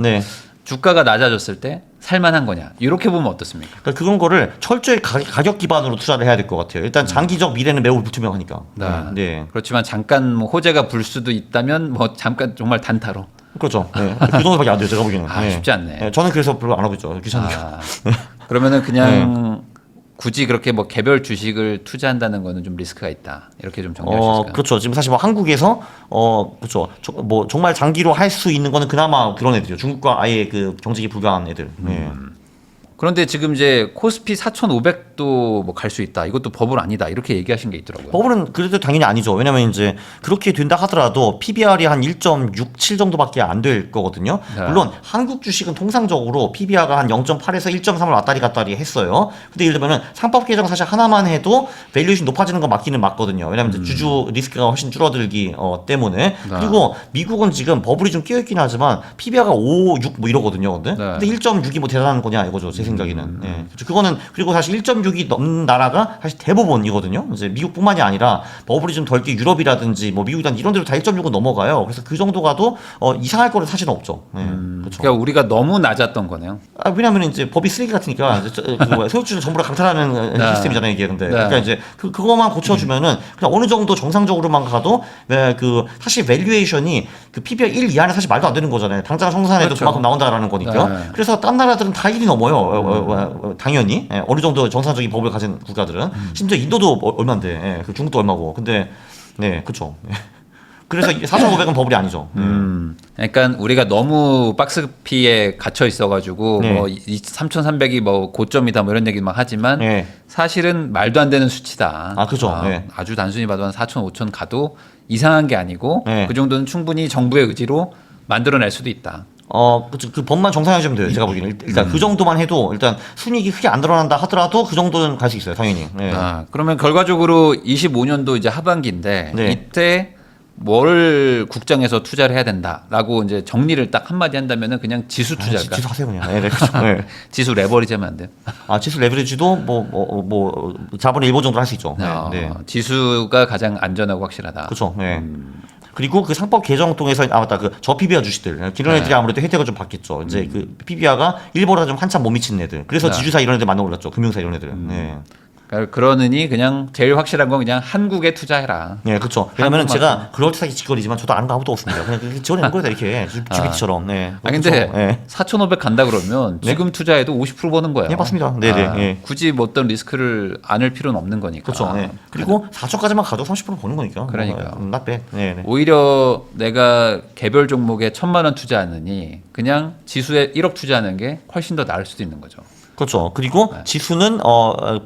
주가가 낮아졌을 때 살만한 거냐, 이렇게 보면 어떻습니까? 그러니까 그런 거를 철저히 가격 기반으로 투자를 해야 될 것 같아요. 일단 장기적 미래는 매우 불투명하니까. 그렇지만 잠깐 뭐 호재가 불 수도 있다면 뭐 잠깐 정말 단타로. 그렇죠. 그 정도밖에 안 돼요, 제가 보기에는. 쉽지 않네. 저는 그래서 별로 안 하고 있죠. 귀찮으니까. 그러면은 그냥 굳이 그렇게 뭐 개별 주식을 투자한다는 거는 좀 리스크가 있다. 이렇게 좀 정리할 수 있을까요? 그렇죠. 지금 사실 뭐 한국에서 그렇죠. 뭐 정말 장기로 할 수 있는 거는 그나마 그런 애들이요. 중국과 아예 그 경쟁이 불가한 애들. 네. 그런데 지금 이제 코스피 4,500도 뭐 갈 수 있다. 이것도 버블 아니다. 이렇게 얘기하신 게 있더라고요. 버블은 그래도 당연히 아니죠. 왜냐면 이제 그렇게 된다 하더라도 PBR이 한 1.67 정도밖에 안 될 거거든요. 네. 물론 한국 주식은 통상적으로 PBR가 한 0.8에서 1.3을 왔다리 갔다리 했어요. 근데 예를 들면은 상법 개정 사실 하나만 해도 밸류에이션 높아지는 건 맞기는 맞거든요. 왜냐면 이제 주주 리스크가 훨씬 줄어들기 때문에. 그리고 미국은 지금 버블이 좀 끼어 있긴 하지만 PBR가 5, 6 뭐 이러거든요. 근데 1.6이 뭐 대단한 거냐 이거죠. 제 생각에는. 예. 그거는 그리고 사실 1.6이 넘는 나라가 사실 대부분이거든요. 이제 미국뿐만이 아니라 버블이 좀 덜 게 유럽이라든지 뭐 미국이란 이런 데로 다 1.6은 넘어가요. 그래서 그 정도 가도 이상할 거는 사실은 없죠. 예. 그렇죠. 그러니까 우리가 너무 낮았던 거네요. 왜냐면 이제 법이 쓰레기 같으니까 이제 소유주는 전부 다 강탈하는 시스템이잖아요 이게. 근데 그러니까 이제 그거만 고쳐주면은 그냥 어느 정도 정상적으로만 가도 그 사실 밸류에이션이 그 PBR 1 이하는 사실 말도 안 되는 거잖아요. 당장 청산해도 그렇죠. 그만큼 나온다라는 거니까. 그래서 딴 나라들은 다 1이 넘어요. 당연히 어느 정도 정상적인 법을 가진 국가들은 심지어 인도도 얼마인데 그 중국도 얼마고. 근데 네 그렇죠. 그래서 4,500은 버블이 아니죠. 그러니까 우리가 너무 박스피에 갇혀 있어가지고 뭐 3,300이 뭐 고점이다 뭐 이런 얘기만 하지만 사실은 말도 안 되는 수치다. 그렇죠. 아주 단순히 봐도 한 4,000, 5,000 가도 이상한 게 아니고 그 정도는 충분히 정부의 의지로 만들어낼 수도 있다. 그쵸. 그 법만 정상화하시면 돼요. 제가 보기에는 일단 그 정도만 해도 일단 순이익이 크게 안 드러난다 하더라도 그 정도는 갈 수 있어요. 당연히. 그러면 결과적으로 25년도 이제 하반기인데 이때 뭘 국장에서 투자를 해야 된다라고 이제 정리를 딱 한마디 한다면은 그냥 지수 투자일까? 지수 하세요 그냥. 네, 그렇죠. 지수 레버리지 하면 안 돼요? 지수 레버리지도 뭐 자본의 일부 정도 할 수 있죠. 지수가 가장 안전하고 확실하다. 그렇죠. 그리고 그 상법 개정 통해서 맞다 그 저PBR 주식들 이런 애들이 아무래도 혜택을 좀 받겠죠. 이제 그 PBR가 일보다 좀 한참 못 미친 애들. 그래서 지주사 이런 애들 만나 올랐죠. 금융사 이런 애들. 그러느니 그냥 제일 확실한 건 그냥 한국에 투자해라. 네, 그렇죠. 왜냐면 제가 그럴듯하게 짓거리지만 저도 아는 거 아무도 없습니다. 그냥 지원하는 거다 이렇게 주비처럼. 근데 4,500 간다 그러면 지금 투자해도 50% 버는 거예요. 네, 맞습니다. 네네. 굳이 뭐 어떤 리스크를 안을 필요는 없는 거니까. 그렇죠. 그리고 4초까지만 가도 30% 버는 거니까. 그러니까. not bad. 오히려 내가 개별 종목에 1,000만 원 투자하느니 그냥 지수에 1억 투자하는 게 훨씬 더 나을 수도 있는 거죠. 그렇죠. 그리고 지수는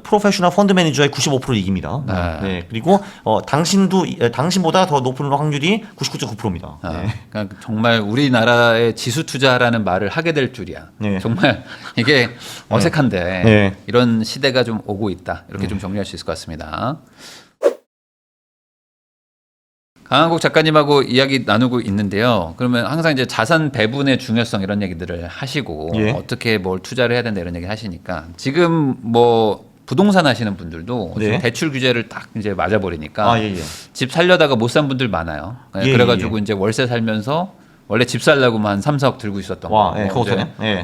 프로페셔널 펀드 매니저의 95% 이깁니다. 그리고 당신보다 더 높은 확률이 99.9%입니다. 그러니까 정말 우리나라의 지수 투자라는 말을 하게 될 줄이야. 정말 이게 어색한데 이런 시대가 좀 오고 있다. 이렇게 좀 정리할 수 있을 것 같습니다. 강한국 작가님하고 이야기 나누고 있는데요. 그러면 항상 이제 자산 배분의 중요성 이런 얘기들을 하시고 어떻게 뭘 투자를 해야 된다 이런 얘기 하시니까 지금 뭐 부동산 하시는 분들도 대출 규제를 딱 이제 맞아버리니까 집 살려다가 못 산 분들 많아요. 그래가지고 이제 월세 살면서 원래 집 살려고만 한 3, 4억 들고 있었던 거.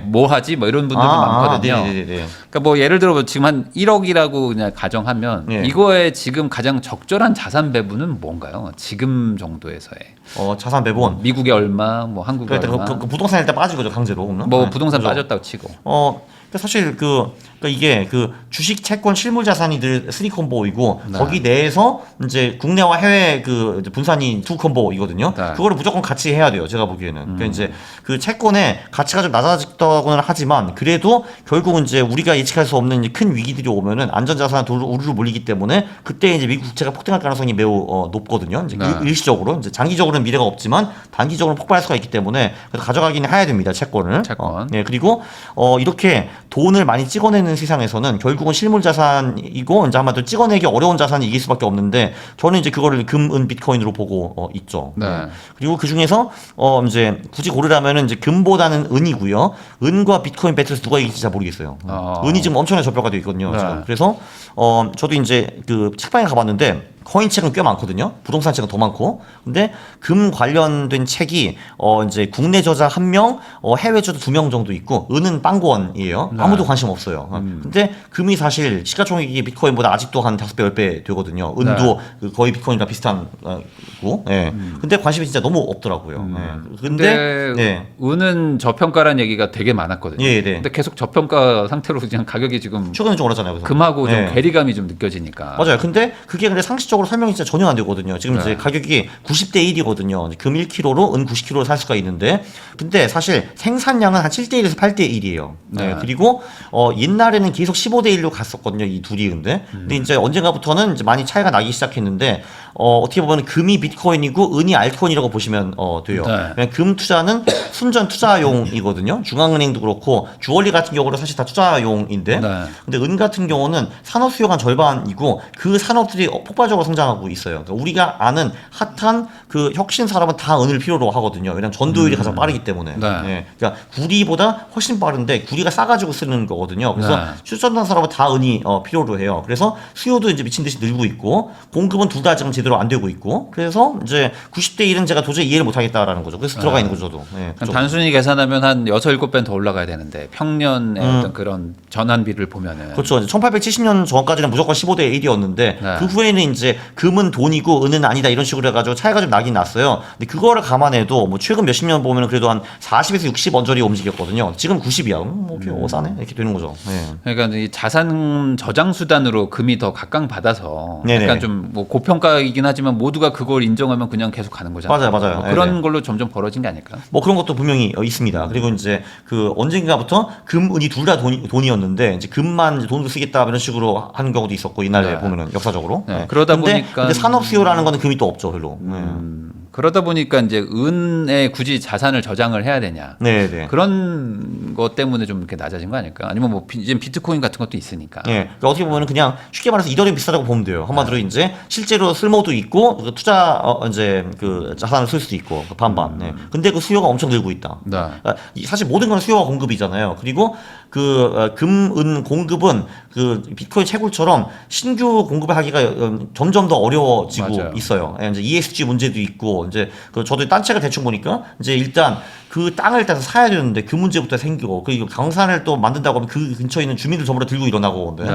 뭐 하지? 뭐 이런 분들도 많거든요. 그러니까 뭐 예를 들어 지금 한 1억이라고 그냥 가정하면 이거에 지금 가장 적절한 자산 배분은 뭔가요? 지금 정도에서의. 자산 배분. 미국에 얼마, 뭐 한국에 얼마. 그 부동산 일단 빠진 거죠, 강제로. 뭐 부동산 빠졌다고 치고. 사실 그러니까 이게 그 주식, 채권, 실물 자산이 늘 3콤보이고 거기 내에서 이제 국내와 해외 그 분산이 2콤보이거든요. 그거를 무조건 같이 해야 돼요. 제가 보기에는. 그러니까 이제 그 채권의 가치가 좀 낮아졌다고는 하지만 그래도 결국은 이제 우리가 예측할 수 없는 큰 위기들이 오면은 안전자산 우르르 몰리기 때문에 그때 이제 미국 국채가 폭등할 가능성이 매우 높거든요. 이제 일시적으로 이제 장기적으로는 미래가 없지만 단기적으로는 폭발할 수가 있기 때문에 그래서 가져가기는 해야 됩니다. 채권을. 그리고 이렇게 돈을 많이 찍어내는 세상에서는 결국은 실물 자산이고 이제 아마도 찍어내기 어려운 자산이 이길 수밖에 없는데 저는 이제 그거를 금, 은, 비트코인으로 보고 있죠. 그리고 그 중에서 이제 굳이 고르라면은 이제 금보다는 은이고요. 은과 비트코인 배틀에서 누가 이길지 잘 모르겠어요. 은이 지금 엄청나게 저평가되어 있거든요. 지금. 그래서 저도 이제 그 책방에 가봤는데 코인 책은 꽤 많거든요. 부동산 책은 더 많고. 근데 금 관련된 책이 이제 국내 저자 1명, 해외 저자 2명 정도 있고 은은 빵구원이에요. 아무도 관심 없어요. 근데 금이 사실 시가총액이 비트코인보다 아직도 한 5배, 10배 되거든요. 은도 그 거의 비트코인이랑 비슷한 거. 예. 근데 관심이 진짜 너무 없더라고요. 예. 근데 네. 은은 저평가란 얘기가 되게 많았거든요. 예, 네. 근데 계속 저평가 상태로 그냥 가격이 지금 최근에 좀 올랐잖아요. 그래서. 금하고 좀 네. 괴리감이 좀 느껴지니까. 맞아요. 근데 그게 상식적으로 설명이 진짜 전혀 안 되거든요. 지금 네. 이제 가격이 90대 1이거든요. 금 1kg로 은 90kg를 살 수가 있는데, 근데 사실 생산량은 한 7대 1에서 8대 1이에요. 네. 그리고 옛날에는 계속 15대 1로 갔었거든요. 이 둘이 근데 이제 언젠가부터는 이제 많이 차이가 나기 시작했는데, 어떻게 보면 금이 비트코인이고 은이 알트코인이라고 보시면 돼요. 네. 그냥 금 투자는 순전 투자용이거든요. 중앙은행도 그렇고 주얼리 같은 경우는 사실 다 투자용인데, 네. 근데 은 같은 경우는 산업 수요가 한 절반이고 그 산업들이 폭발적으로 성장하고 있어요. 그러니까 우리가 아는 핫한 그 혁신 산업은 다 은을 필요로 하거든요. 왜냐면 전도율이 가장 빠르기 때문에. 네. 예. 그러니까 구리보다 훨씬 빠른데 구리가 싸가지고 쓰는 거거든요. 그래서 네. 출전단 산업은 다 은이 필요로 해요. 그래서 수요도 이제 미친 듯이 늘고 있고 공급은 둘 다 지금 제대로 안 되고 있고 그래서 이제 90대 1은 제가 도저히 이해를 못 하겠다라는 거죠. 그래서 들어가 있는 거죠, 저도. 예, 그쪽. 단순히 계산하면 한 6, 7배 더 올라가야 되는데 평년의 어떤 그런 전환비를 보면은 그렇죠. 1870년 전까지는 무조건 15대 1이었는데 네. 그 후에는 이제 금은 돈이고 은은 아니다 이런 식으로 해가지고 차이가 좀 나긴 났어요. 근데 그거를 감안해도 뭐 최근 몇십 년 보면 그래도 한 40에서 60 언저리 움직였거든요. 지금 90이야. 뭐 이렇게 싸네 이렇게 되는 거죠. 네. 그러니까 이 자산 저장 수단으로 금이 더 각광받아서 네네. 약간 좀 뭐 고평가이긴 하지만 모두가 그걸 인정하면 그냥 계속 가는 거잖아요. 맞아요. 뭐 그런 네네. 걸로 점점 벌어진 게 아닐까? 뭐 그런 것도 분명히 있습니다. 그리고 이제 그 언젠가부터 금, 은이 둘 다 돈이었는데 이제 금만 이제 돈으로 쓰겠다 이런 식으로 하는 경우도 있었고 옛날에 네. 보면은 역사적으로. 네. 그러다 근데, 보니까 근데 산업 수요라는 거는 금이 또 없죠, 별로. 그러다 보니까 이제 은에 굳이 자산을 저장을 해야 되냐? 네. 그런 것 때문에 좀 이렇게 낮아진 거 아닐까? 아니면 뭐 이제 비트코인 같은 것도 있으니까. 예, 그러니까 어떻게 보면 그냥 쉽게 말해서 이더리움 비슷하다고 보면 돼요. 한마디로 이제 실제로 쓸모도 있고 그 투자 이제 그 자산을 쓸 수도 있고 그 반반. 네. 근데 그 수요가 엄청 늘고 있다. 네. 그러니까 사실 모든 건 수요와 공급이잖아요. 그리고 그 금, 은 공급은 그 비트코인 채굴처럼 신규 공급을 하기가 점점 더 어려워지고 맞아요. 있어요. 예, 이제 ESG 문제도 있고 이제 그 저도 딴 책을 대충 보니까 이제 일단 그 땅을 일단 사야 되는데 그 문제부터 생기고 그리고 강산을 또 만든다고 하면 그 근처에 있는 주민들 전부 다 들고 일어나고 네.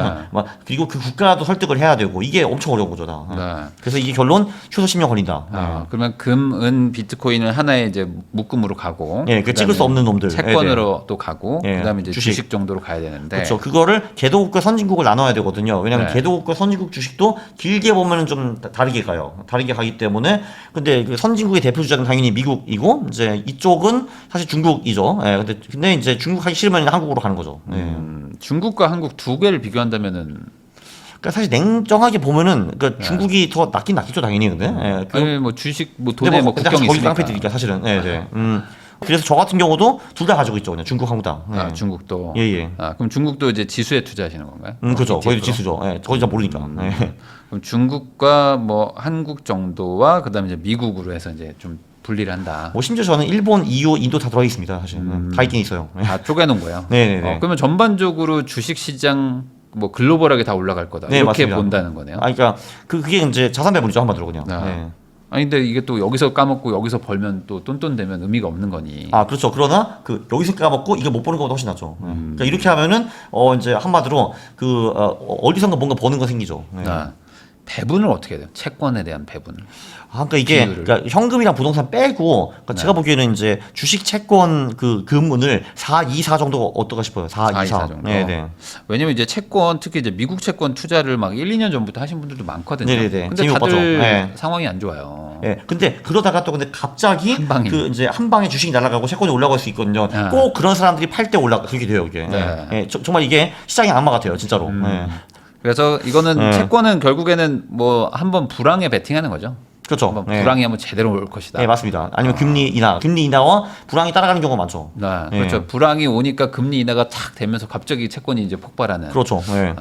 그리고 그 국가도 설득을 해야 되고 이게 엄청 어려운 거죠 다. 네. 그래서 이게 결론 최소 10년 걸린다. 그러면 금, 은, 비트코인은 하나의 이제 묶음으로 가고, 예, 그 찍을 수 없는 놈들. 채권으로 또 가고, 예, 그다음에 이제 주식. 주식 정도로 가야 되는데, 그렇죠. 그거를 개도국과 선진국을 나눠야 되거든요. 왜냐하면 네. 개도국과 선진국 주식도 길게 보면은 좀 다르게 가요. 다르게 가기 때문에 근데 그 선진국의 대표 주자는 당연히 미국이고 이제 이쪽은 사실 중국이죠. 예, 근데 이제 중국 하기 싫으면 한국으로 가는 거죠. 예. 중국과 한국 두 개를 비교한다면은 그러니까 사실 냉정하게 보면은 그러니까 네. 중국이 더 낫긴 낫겠죠 당연히 근데. 예, 아니 뭐 주식 뭐 근데 돈에 뭐 근데 국경이 거기 있으니까. 깡패들이니까 사실은. 네. 그래서 저 같은 경우도 둘 다 가지고 있죠. 그냥 중국 한국 다. 아, 중국도. 예. 그럼 중국도 이제 지수에 투자하시는 건가요? 그렇죠. 거기도 ETF로? 지수죠. 예, 거기 잘 모르니까. 예. 그럼 중국과 뭐 한국 정도와 그다음에 이제 미국으로 해서 이제 좀 분리를 한다. 뭐 심지어 저는 일본, EU, 인도 다 들어가 있습니다. 사실 다 있긴 있어요. 예. 다 쪼개놓은 거예요. 네네네. 그러면 전반적으로 주식 시장 뭐 글로벌하게 다 올라갈 거다. 네, 이렇게 맞습니다. 본다는 거네요. 그러니까 그게 이제 자산 배분이죠 한마디로 그냥. 아. 네. 아니 근데 이게 또 여기서 까먹고 여기서 벌면 또 똔똔되면 의미가 없는 거니. 아 그렇죠. 그러나 그 여기서 까먹고 이거 못 버는 것보다 훨씬 낫죠. 그러니까 이렇게 하면은 이제 한마디로 그 어디선가 뭔가 버는 거 생기죠. 네. 배분을 어떻게 해야 돼요? 채권에 대한 배분을. 그러니까 이게 비율을. 그러니까 현금이랑 부동산 빼고 그러니까 제가 보기에는 이제 주식 채권 그 금은을 4, 2, 4 정도가 어떨까 싶어요. 4, 2, 4 정도. 네. 왜냐면 이제 채권 특히 이제 미국 채권 투자를 막 1, 2년 전부터 하신 분들도 많거든요. 네네네. 근데 재미 못 다들 봤죠. 네. 상황이 안 좋아요. 예. 근데 그러다가 또 근데 갑자기 한 방에. 그 이제 한 방에 주식이 날아가고 채권이 올라갈 수 있거든요. 아. 꼭 그런 사람들이 팔 때 그렇게 돼요, 이게. 네. 예. 정말 이게 시장의 악마 같아요, 진짜로. 예. 그래서 이거는 네. 채권은 결국에는 뭐 한번 불황에 베팅하는 거죠. 그렇죠. 한번 네. 불황이 한번 제대로 올 것이다. 네, 맞습니다. 아니면 금리 인하와 불황이 따라가는 경우가 많죠. 네, 네. 그렇죠. 불황이 오니까 금리 인하가 탁 되면서 갑자기 채권이 이제 폭발하는. 그렇죠. 네.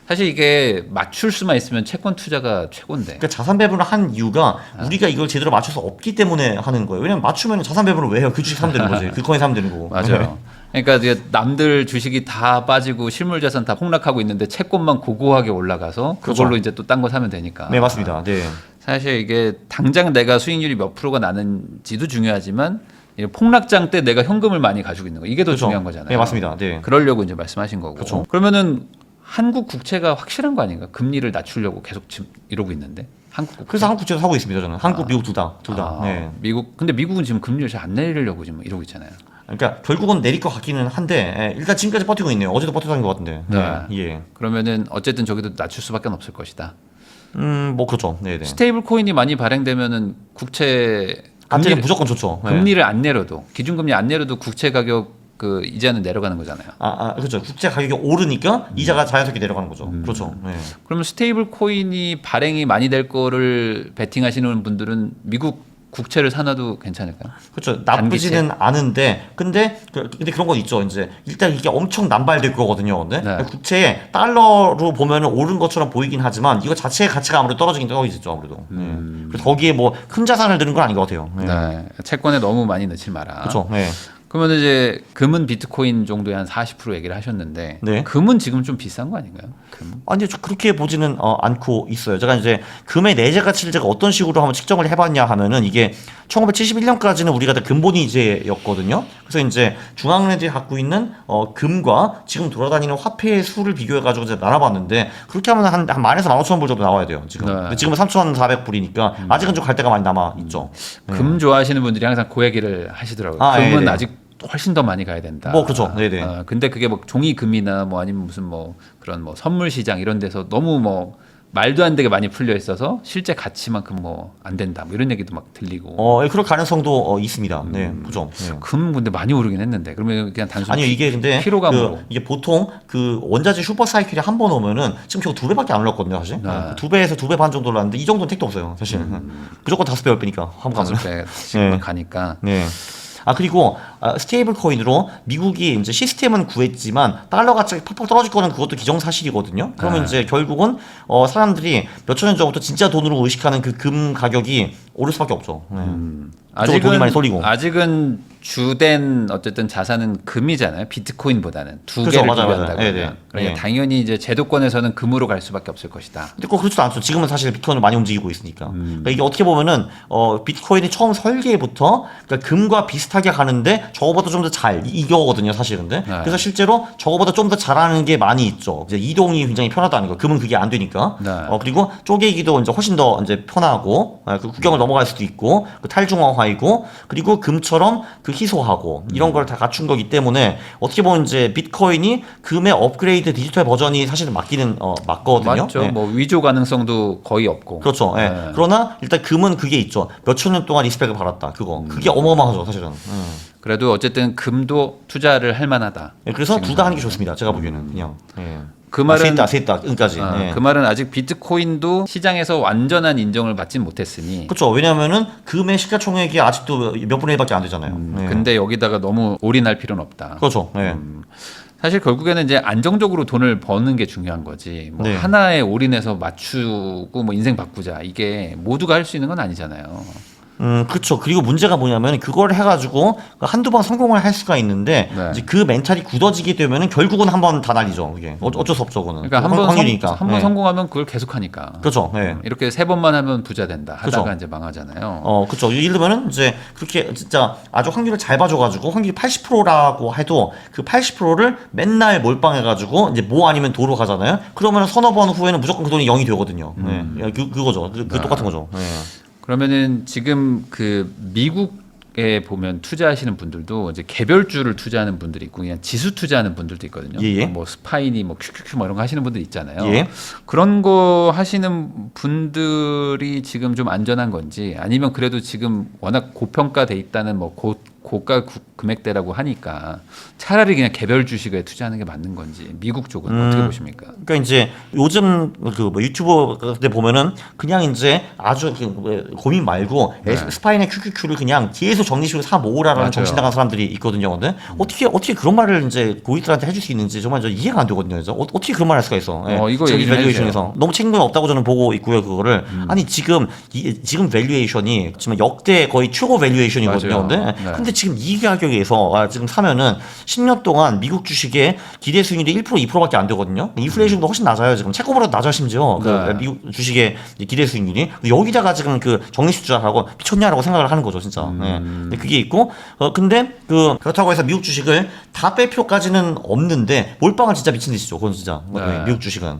사실 이게 맞출 수만 있으면 채권 투자가 최고인데. 그러니까 자산 배분을 한 이유가 우리가 이걸 제대로 맞출 수 없기 때문에 하는 거예요. 왜냐면 맞추면 자산 배분을 왜 해요? 그 주식 사면 되는 거지. 그 코인 사면 되는 거고. 맞아요. 그러니까 이제 남들 주식이 다 빠지고 실물 자산 다 폭락하고 있는데 채권만 고고하게 올라가서 그걸로 그렇죠. 이제 또 딴 거 사면 되니까. 네, 맞습니다. 네. 사실 이게 당장 내가 수익률이 몇 프로가 나는지도 중요하지만 이 폭락장 때 내가 현금을 많이 가지고 있는 거 이게 더 그렇죠. 중요한 거잖아요. 네, 맞습니다. 네. 그러려고 이제 말씀하신 거고. 그렇죠. 그러면은 한국 국채가 확실한 거 아닌가? 금리를 낮추려고 계속 지금 이러고 있는데 한국 국채. 그래서 한국 국채도 사고 있습니다. 저는 한국, 미국 둘 다. 네. 미국 근데 미국은 지금 금리를 잘 안 내리려고 지금 이러고 있잖아요. 그러니까 결국은 내릴 것 같기는 한데 일단 지금까지 버티고 있네요. 어제도 버텨서 것 같은데. 네. 예. 그러면은 어쨌든 저기도 낮출 수밖에 없을 것이다. 뭐 그렇죠. 네, 네. 스테이블 코인이 많이 발행되면은 국채 안테는 무조건 좋죠. 네. 금리를 안 내려도 기준금리 안 내려도 국채 가격 그 이자는 내려가는 거잖아요. 그렇죠. 국제 가격이 오르니까 이자가 자연스럽게 내려가는 거죠. 그렇죠. 네. 그러면 스테이블 코인이 발행이 많이 될 거를 베팅하시는 분들은 미국 국채를 사놔도 괜찮을까요? 그렇죠. 나쁘지는 않은데 근데 그런 건 있죠. 이제 일단 이게 엄청 남발될 거거든요. 근데 네. 국채에 달러로 보면은 오른 것처럼 보이긴 하지만 이거 자체의 가치가 아무래도 떨어지긴 떨어지죠. 아무래도. 네. 그래서 거기에 뭐 큰 자산을 드는 건 아닌 것 같아요. 네. 네. 채권에 너무 많이 넣지 마라. 그렇죠. 네. 그러면 이제 금은 비트코인 정도에 한 40% 얘기를 하셨는데 네. 금은 지금 좀 비싼 거 아닌가요? 금? 아니 저 그렇게 보지는 않고 있어요. 제가 이제 금의 내재 가치를 제가 어떤 식으로 한번 측정을 해봤냐 하면은 이게 1971년까지는 우리가 다 근본이 이제였거든요. 그래서 이제 중앙은행들이 갖고 있는 금과 지금 돌아다니는 화폐의 수를 비교해가지고 이제 나눠봤는데 그렇게 하면 한 10,000에서 15,000불 정도 나와야 돼요. 지금. 네. 근데 지금은 3,400불이니까 아직은 좀 갈 데가 많이 남아 있죠. 금 좋아하시는 분들이 항상 그 얘기를 하시더라고요. 금은 네네. 아직 훨씬 더 많이 가야 된다. 뭐 그렇죠. 네네. 근데 그게 뭐 종이금이나 뭐 아니면 무슨 뭐 그런 뭐 선물 시장 이런 데서 너무 뭐 말도 안 되게 많이 풀려 있어서 실제 가치만큼 뭐 안 된다. 뭐 이런 얘기도 막 들리고. 그럴 가능성도 있습니다. 네, 보죠. 네. 금 근데 많이 오르긴 했는데 그러면 그냥 단순히 아니요 이게 근데 피로감으로. 이게 보통 그 원자재 슈퍼 사이클이 한 번 오면은 지금 겨우 2배밖에 안 올랐거든요 사실. 네. 2배에서 2배 반 정도 올랐는데 이 정도는 택도 없어요 사실. 무조건 5배 10배니까 한 번 가면. 5배씩만 네. 가니까. 네. 그리고 스테이블 코인으로 미국이 이제 시스템은 구했지만 달러 가치가 팍팍 떨어질 거는 그것도 기정사실이거든요. 그러면 네. 이제 결국은 사람들이 몇천 년 전부터 진짜 돈으로 의식하는 그 금 가격이 오를 수밖에 없죠. 네. 그쪽으로 돈이 많이 쏠리고. 아직은 주된 어쨌든 자산은 금이잖아요. 비트코인보다는 두 그렇죠. 개를 맞아요, 비교한다고 맞아요. 하면. 네, 네. 그러니까 네. 당연히 이제 제도권에서는 금으로 갈 수밖에 없을 것이다. 근데 꼭 그렇지도 않죠. 지금은 사실 비트코인을 많이 움직이고 있으니까. 그러니까 이게 어떻게 보면은 비트코인이 처음 설계부터 그러니까 금과 비슷하게 가는데 저거보다 좀 더 잘 이거거든요, 사실은데. 네. 그래서 실제로 저거보다 좀 더 잘하는 게 많이 있죠. 이제 이동이 굉장히 편하다는 거. 금은 그게 안 되니까. 네. 그리고 쪼개기도 이제 훨씬 더 이제 편하고 그 국경을 넘어갈 수도 있고 그 탈중앙화이고 그리고 금처럼 그 희소하고 이런 걸 다 갖춘 거기 때문에 어떻게 보면 이제 비트코인이 금의 업그레이드 디지털 버전이 사실은 맞거든요. 맞죠. 네. 뭐 위조 가능성도 거의 없고. 그렇죠. 예. 네. 그러나 일단 금은 그게 있죠. 몇천 년 동안 리스펙을 받았다. 그게 어마어마하죠, 사실은. 그래도 어쨌든 금도 투자를 할 만하다. 예, 그래서 둘 다 하는 게 좋습니다. 제가 보기에는 그냥. 예. 그 말은 셋다 은까지. 예. 그 말은 아직 비트코인도 시장에서 완전한 인정을 받진 못했으니. 그렇죠. 왜냐하면은 금의 시가총액이 아직도 몇 분의 1밖에 안 되잖아요. 예. 근데 여기다가 너무 올인할 필요는 없다. 그렇죠. 예. 사실 결국에는 이제 안정적으로 돈을 버는 게 중요한 거지. 뭐 네. 하나에 올인해서 맞추고 뭐 인생 바꾸자 이게 모두가 할 수 있는 건 아니잖아요. 그렇죠. 그리고 문제가 뭐냐면 그걸 해가지고 한두 번 성공을 할 수가 있는데 네. 이제 그 멘탈이 굳어지게 되면은 결국은 한 번 다 날리죠. 그게 어쩔 수 없죠, 그거는. 그러니까 한번 확률이니까. 한번 예. 성공하면 그걸 계속하니까. 그렇죠. 예. 이렇게 세 번만 하면 부자 된다. 하다가 그쵸. 이제 망하잖아요. 그쵸. 예를 들면은 이제 그렇게 진짜 아주 확률을 잘 봐줘가지고 확률이 80%라고 해도 그 80%를 맨날 몰빵해가지고 이제 뭐 아니면 도로 가잖아요. 그러면은 서너 번 후에는 무조건 그 돈이 0이 되거든요. 예. 그거죠. 그 똑같은 거죠. 예. 그러면은 지금 그 미국에 보면 투자하시는 분들도 이제 개별주를 투자하는 분들이 있고 그냥 지수 투자하는 분들도 있거든요. 예. 뭐 스파이니 뭐 큐큐큐 뭐 이런 거 하시는 분들 있잖아요. 예. 그런 거 하시는 분들이 지금 좀 안전한 건지 아니면 그래도 지금 워낙 고평가돼 있다는 뭐 고가 금액대라고 하니까 차라리 그냥 개별 주식에 투자하는 게 맞는 건지 미국 쪽은 어떻게 보십니까? 그러니까 이제 요즘 그 뭐 유튜브 때 보면은 그냥 이제 아주 고민 말고 스파인의 QQQ를 그냥 계속 정리식으로 사 모으라라는 맞아요. 정신 나간 사람들이 있거든요. 근데 어떻게 그런 말을 이제 고객들한테 해줄 수 있는지 정말 저 이해가 안 되거든요. 그래서 어떻게 그런 말 할 수가 있어? 이거 저기 얘기 좀 밸류에이션에서 너무 책임감이 없다고 저는 보고 있고요. 그거를 아니 지금 밸류에이션이 지금 역대 거의 최고 밸류에이션이거든요. 맞아요. 근데 지금 이 가격에서 지금 사면은 10년 동안 미국 주식의 기대 수익률이 1% 2%밖에 안 되거든요. 인플레이션도 훨씬 낮아요. 지금 채권보다 낮아 심지어 그 미국 주식의 기대 수익률이. 여기다가 지금 그 정리식 투자하고 미쳤냐라고 생각을 하는 거죠, 진짜. 근데 그게 있고 근데 그렇다고 해서 미국 주식을 다 뺄 필요까지는 없는데 몰빵은 진짜 미친 듯이죠. 그건 진짜 미국 주식은.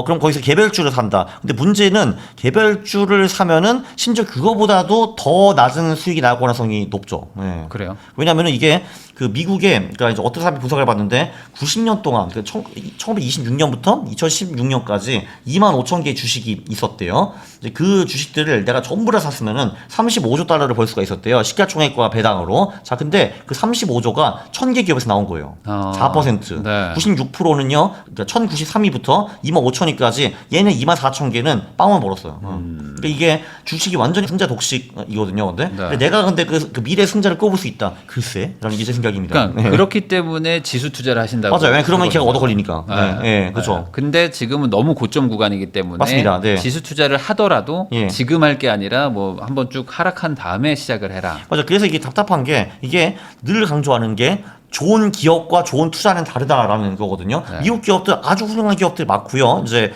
그럼 거기서 개별주를 산다. 근데 문제는 개별주를 사면은 심지어 그거보다도 더 낮은 수익이 나올 가능성이 높죠. 그래요? 왜냐면은 이게 그 미국에 그러니까 이제 어떤 사람이 분석을 해봤는데 90년 동안 1926년부터 2016년까지 2만 5천 개의 주식이 있었대요. 이제 그 주식들을 내가 전부 다 샀으면은 35조 달러를 벌 수가 있었대요. 시가총액과 배당으로. 자, 근데 그 35조가 1000개 기업에서 나온 거예요. 4%. 네. 96%는요. 그러니까 1093위부터 2만 5천위까지 얘는 2만 4천 개는 빵을 벌었어요. 그러니까 이게 주식이 완전히 승자 독식이거든요. 근데 내가 근데 그 미래 승자를 꼽을 수 있다. 글쎄, 라는 게 제 생각입니다. 그러니까 그렇기 때문에 지수 투자를 하신다고. 맞아요. 그러면 걔가 얻어 걸리니까. 그렇죠. 근데 지금은 너무 고점 구간이기 때문에 맞습니다. 네. 지수 투자를 하더라도 지금 할 게 아니라 뭐 한번 쭉 하락한 다음에 시작을 해라. 맞아. 그래서 이게 답답한 게 이게 늘 강조하는 게 좋은 기업과 좋은 투자는 다르다라는 거거든요. 미국 기업들 아주 훌륭한 기업들 많고요. 이제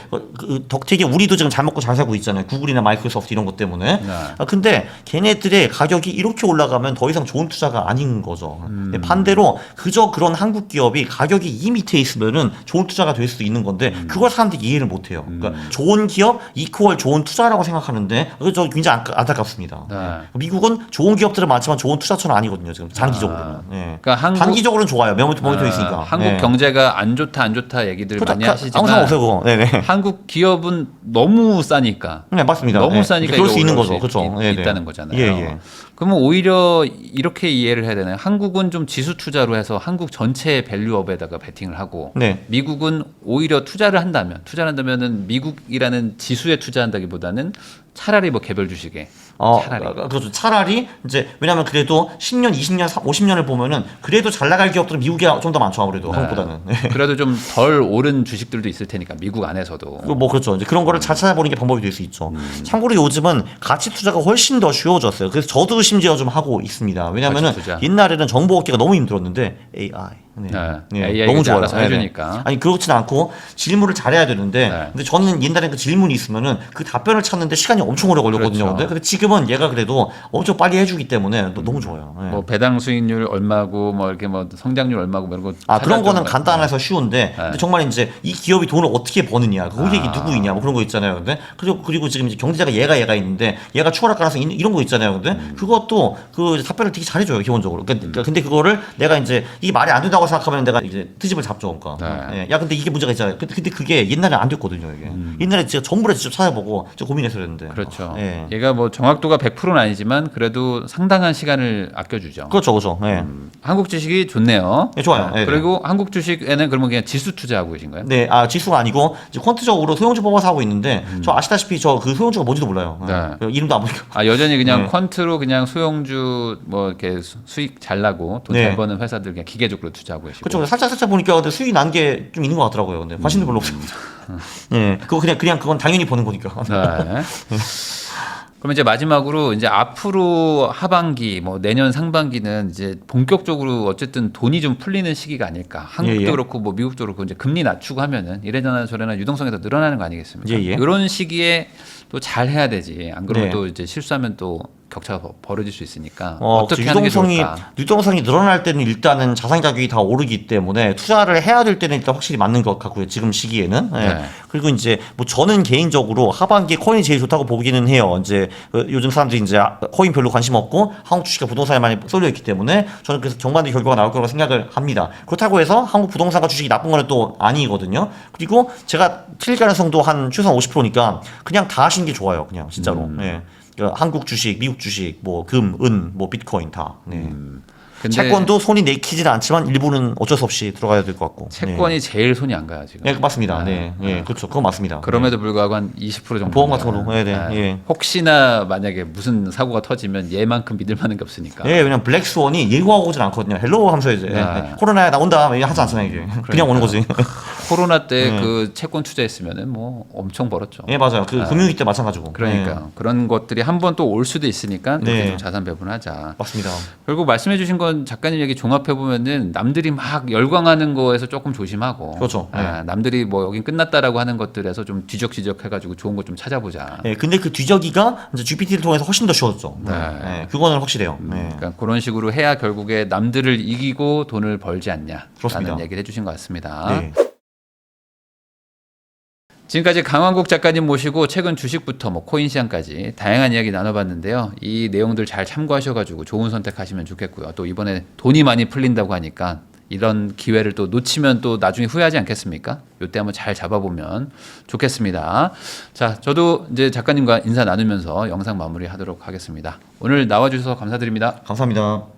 덕택에 우리도 지금 잘 먹고 잘 살고 있잖아요. 구글이나 마이크로소프트 이런 것 때문에. 근데 걔네들의 가격이 이렇게 올라가면 더 이상 좋은 투자가 아닌 거죠. 반대로 그저 그런 한국 기업이 가격이 이 밑에 있으면은 좋은 투자가 될 수도 있는 건데 그걸 사람들이 이해를 못 해요. 그러니까 좋은 기업 이퀄 좋은 투자라고 생각하는데 그저 굉장히 안타깝습니다. 미국은 좋은 기업들은 많지만 좋은 투자처는 아니거든요. 지금 장기적으로는. 그러니까 단기적으로는 좋아요. 모니터 있으니까. 한국 경제가 안 좋다 얘기들 많이 하시지만 아무 상관없어요, 그거. 네네. 한국 기업은 너무 싸니까. 네, 맞습니다. 너무 싸니까 그럴 수 있는 올라올 거죠. 그렇죠. 있다는 거잖아요. 그러면 오히려 이렇게 이해를 해야 되나요? 한국은 좀 지수 투자로 해서 한국 전체 밸류업에다가 베팅을 하고 미국은 오히려 투자를 한다면은 미국이라는 지수에 투자한다기보다는 차라리 뭐 개별 주식에 그렇죠. 차라리 이제 왜냐하면 그래도 10년, 20년, 50년을 보면은 그래도 잘 나갈 기업들은 미국이 좀 더 많죠 아무래도 한국보다는. 그래도 좀 덜 오른 주식들도 있을 테니까 미국 안에서도. 뭐 그렇죠. 이제 그런 거를 잘 찾아보는 게 방법이 될 수 있죠. 참고로 요즘은 가치 투자가 훨씬 더 쉬워졌어요. 그래서 저도 심지어 좀 하고 있습니다. 왜냐하면은 옛날에는 정보 얻기가 너무 힘들었는데 AI 너무 좋아요. 해주니까. 아니 그렇진 않고 질문을 잘해야 되는데 근데 저는 옛날에 그 질문이 있으면은 그 답변을 찾는데 시간이 엄청 오래 걸렸거든요. 그렇죠. 근데 지금은 얘가 그래도 엄청 빨리 해주기 때문에 너무 좋아요. 뭐 배당 수익률 얼마고 뭐 이렇게 뭐 성장률 얼마고 뭐 이런 거. 그런 거는 간단해서 쉬운데 근데 정말 이제 이 기업이 돈을 어떻게 버느냐, 고객이 누구이냐, 뭐 그런 거 있잖아요. 근데 그리고 지금 이제 경제자가 얘가 있는데 얘가 추월할 가능성 이런 거 있잖아요. 근데 그것도 그 답변을 되게 잘해줘요 기본적으로. 근데 그거를 내가 이제 이게 말이 안 된다고 생각하면 내가 이제 트집을 잡죠. 그러니까. 야 근데 이게 문제가 있잖아요. 근데 그게 옛날에 안 됐거든요. 이게 옛날에 제가 전부 다 직접 찾아보고 고민했어야 했는데. 그렇죠. 얘가 뭐 정확도가 100%는 아니지만 그래도 상당한 시간을 아껴주죠. 그렇죠. 한국 주식이 좋네요. 좋아요. 그리고 한국 주식에는 그러면 그냥 지수 투자하고 계신가요? 네, 지수가 아니고 이제 퀀트적으로 소형주 뽑아서 하고 있는데 저 아시다시피 저 그 소형주가 뭔지도 몰라요. 이름도 안 보니까. 여전히 그냥 퀀트로 그냥 소형주 뭐 이렇게 수익 잘 나고 돈 잘 버는 회사들 그냥 기계적으로 투자하고 계시고. 그렇죠. 살짝 보니까 근데 수익이 난 게 좀 있는 것 같더라고요. 근데 관심도 별로 없습니다. 그거 그냥 그건 당연히 버는 거니까. 그럼 이제 마지막으로 이제 앞으로 하반기 뭐 내년 상반기는 이제 본격적으로 어쨌든 돈이 좀 풀리는 시기가 아닐까. 한국도 그렇고 뭐 미국도 그렇고 이제 금리 낮추고 하면은 이래저래 저래나 유동성이 더 늘어나는 거 아니겠습니까? 이런 시기에 또 잘 해야 되지. 안 그러면 또 이제 실수하면 또 격차가 벌어질 수 있으니까 어떻게 하는 게 좋을까? 유동성이 늘어날 때는 일단은 자산 가격이 다 오르기 때문에 투자를 해야 될 때는 일단 확실히 맞는 것 같고요. 지금 시기에는. 그리고 이제 뭐 저는 개인적으로 하반기에 코인이 제일 좋다고 보기는 해요. 이제 요즘 사람들이 이제 코인 별로 관심 없고 한국 주식과 부동산에 많이 쏠려 있기 때문에 저는 그래서 정반대 결과가 나올 거라고 생각을 합니다. 그렇다고 해서 한국 부동산과 주식이 나쁜 거는 또 아니거든요. 그리고 제가 틀릴 가능성도 한 최소한 50%니까 그냥 다 하시는 게 좋아요. 그냥 진짜로. 한국 주식, 미국 주식, 뭐 금, 은, 뭐 비트코인 다. 네. 근데 채권도 손이 내키지는 않지만 일부는 어쩔 수 없이 들어가야 될 것 같고. 채권이 제일 손이 안 가요 지금. 네, 맞습니다. 네, 예, 그렇죠. 그건 맞습니다. 그럼에도 불구하고 한 20% 정도. 보험 같은 걸로 해야 돼. 예. 혹시나 만약에 무슨 사고가 터지면 얘만큼 믿을 만한 게 없으니까. 예, 왜냐면 블랙스원이 예고하고 오진 않거든요. 헬로 하면서 이제 코로나에 나온다 하지 않잖아요. 이게 그냥 오는 거지. 코로나 때 그 채권 투자했으면은 뭐 엄청 벌었죠. 예, 맞아요. 그 금융위기 때 마찬가지고. 그러니까 그런 것들이 한 번 또 올 수도 있으니까 이렇게 네. 좀 자산 배분하자. 맞습니다. 결국 말씀해주신 건 작가님 얘기 종합해 보면은 남들이 막 열광하는 거에서 조금 조심하고, 그렇죠. 네. 남들이 뭐 여긴 끝났다라고 하는 것들에서 좀 뒤적뒤적 해가지고 좋은 것 좀 찾아보자. 예, 근데 그 뒤적이가 이제 GPT를 통해서 훨씬 더 쉬워졌죠. 네. 예, 그거는 확실해요. 네. 그러니까 그런 식으로 해야 결국에 남들을 이기고 돈을 벌지 않냐라는 그렇습니다. 얘기를 해주신 것 같습니다. 네. 지금까지 강wan국 작가님 모시고 최근 주식부터 뭐 코인 시장까지 다양한 이야기 나눠봤는데요. 이 내용들 잘 참고하셔가지고 좋은 선택하시면 좋겠고요. 또 이번에 돈이 많이 풀린다고 하니까 이런 기회를 또 놓치면 또 나중에 후회하지 않겠습니까? 이때 한번 잘 잡아보면 좋겠습니다. 자, 저도 이제 작가님과 인사 나누면서 영상 마무리하도록 하겠습니다. 오늘 나와주셔서 감사드립니다. 감사합니다.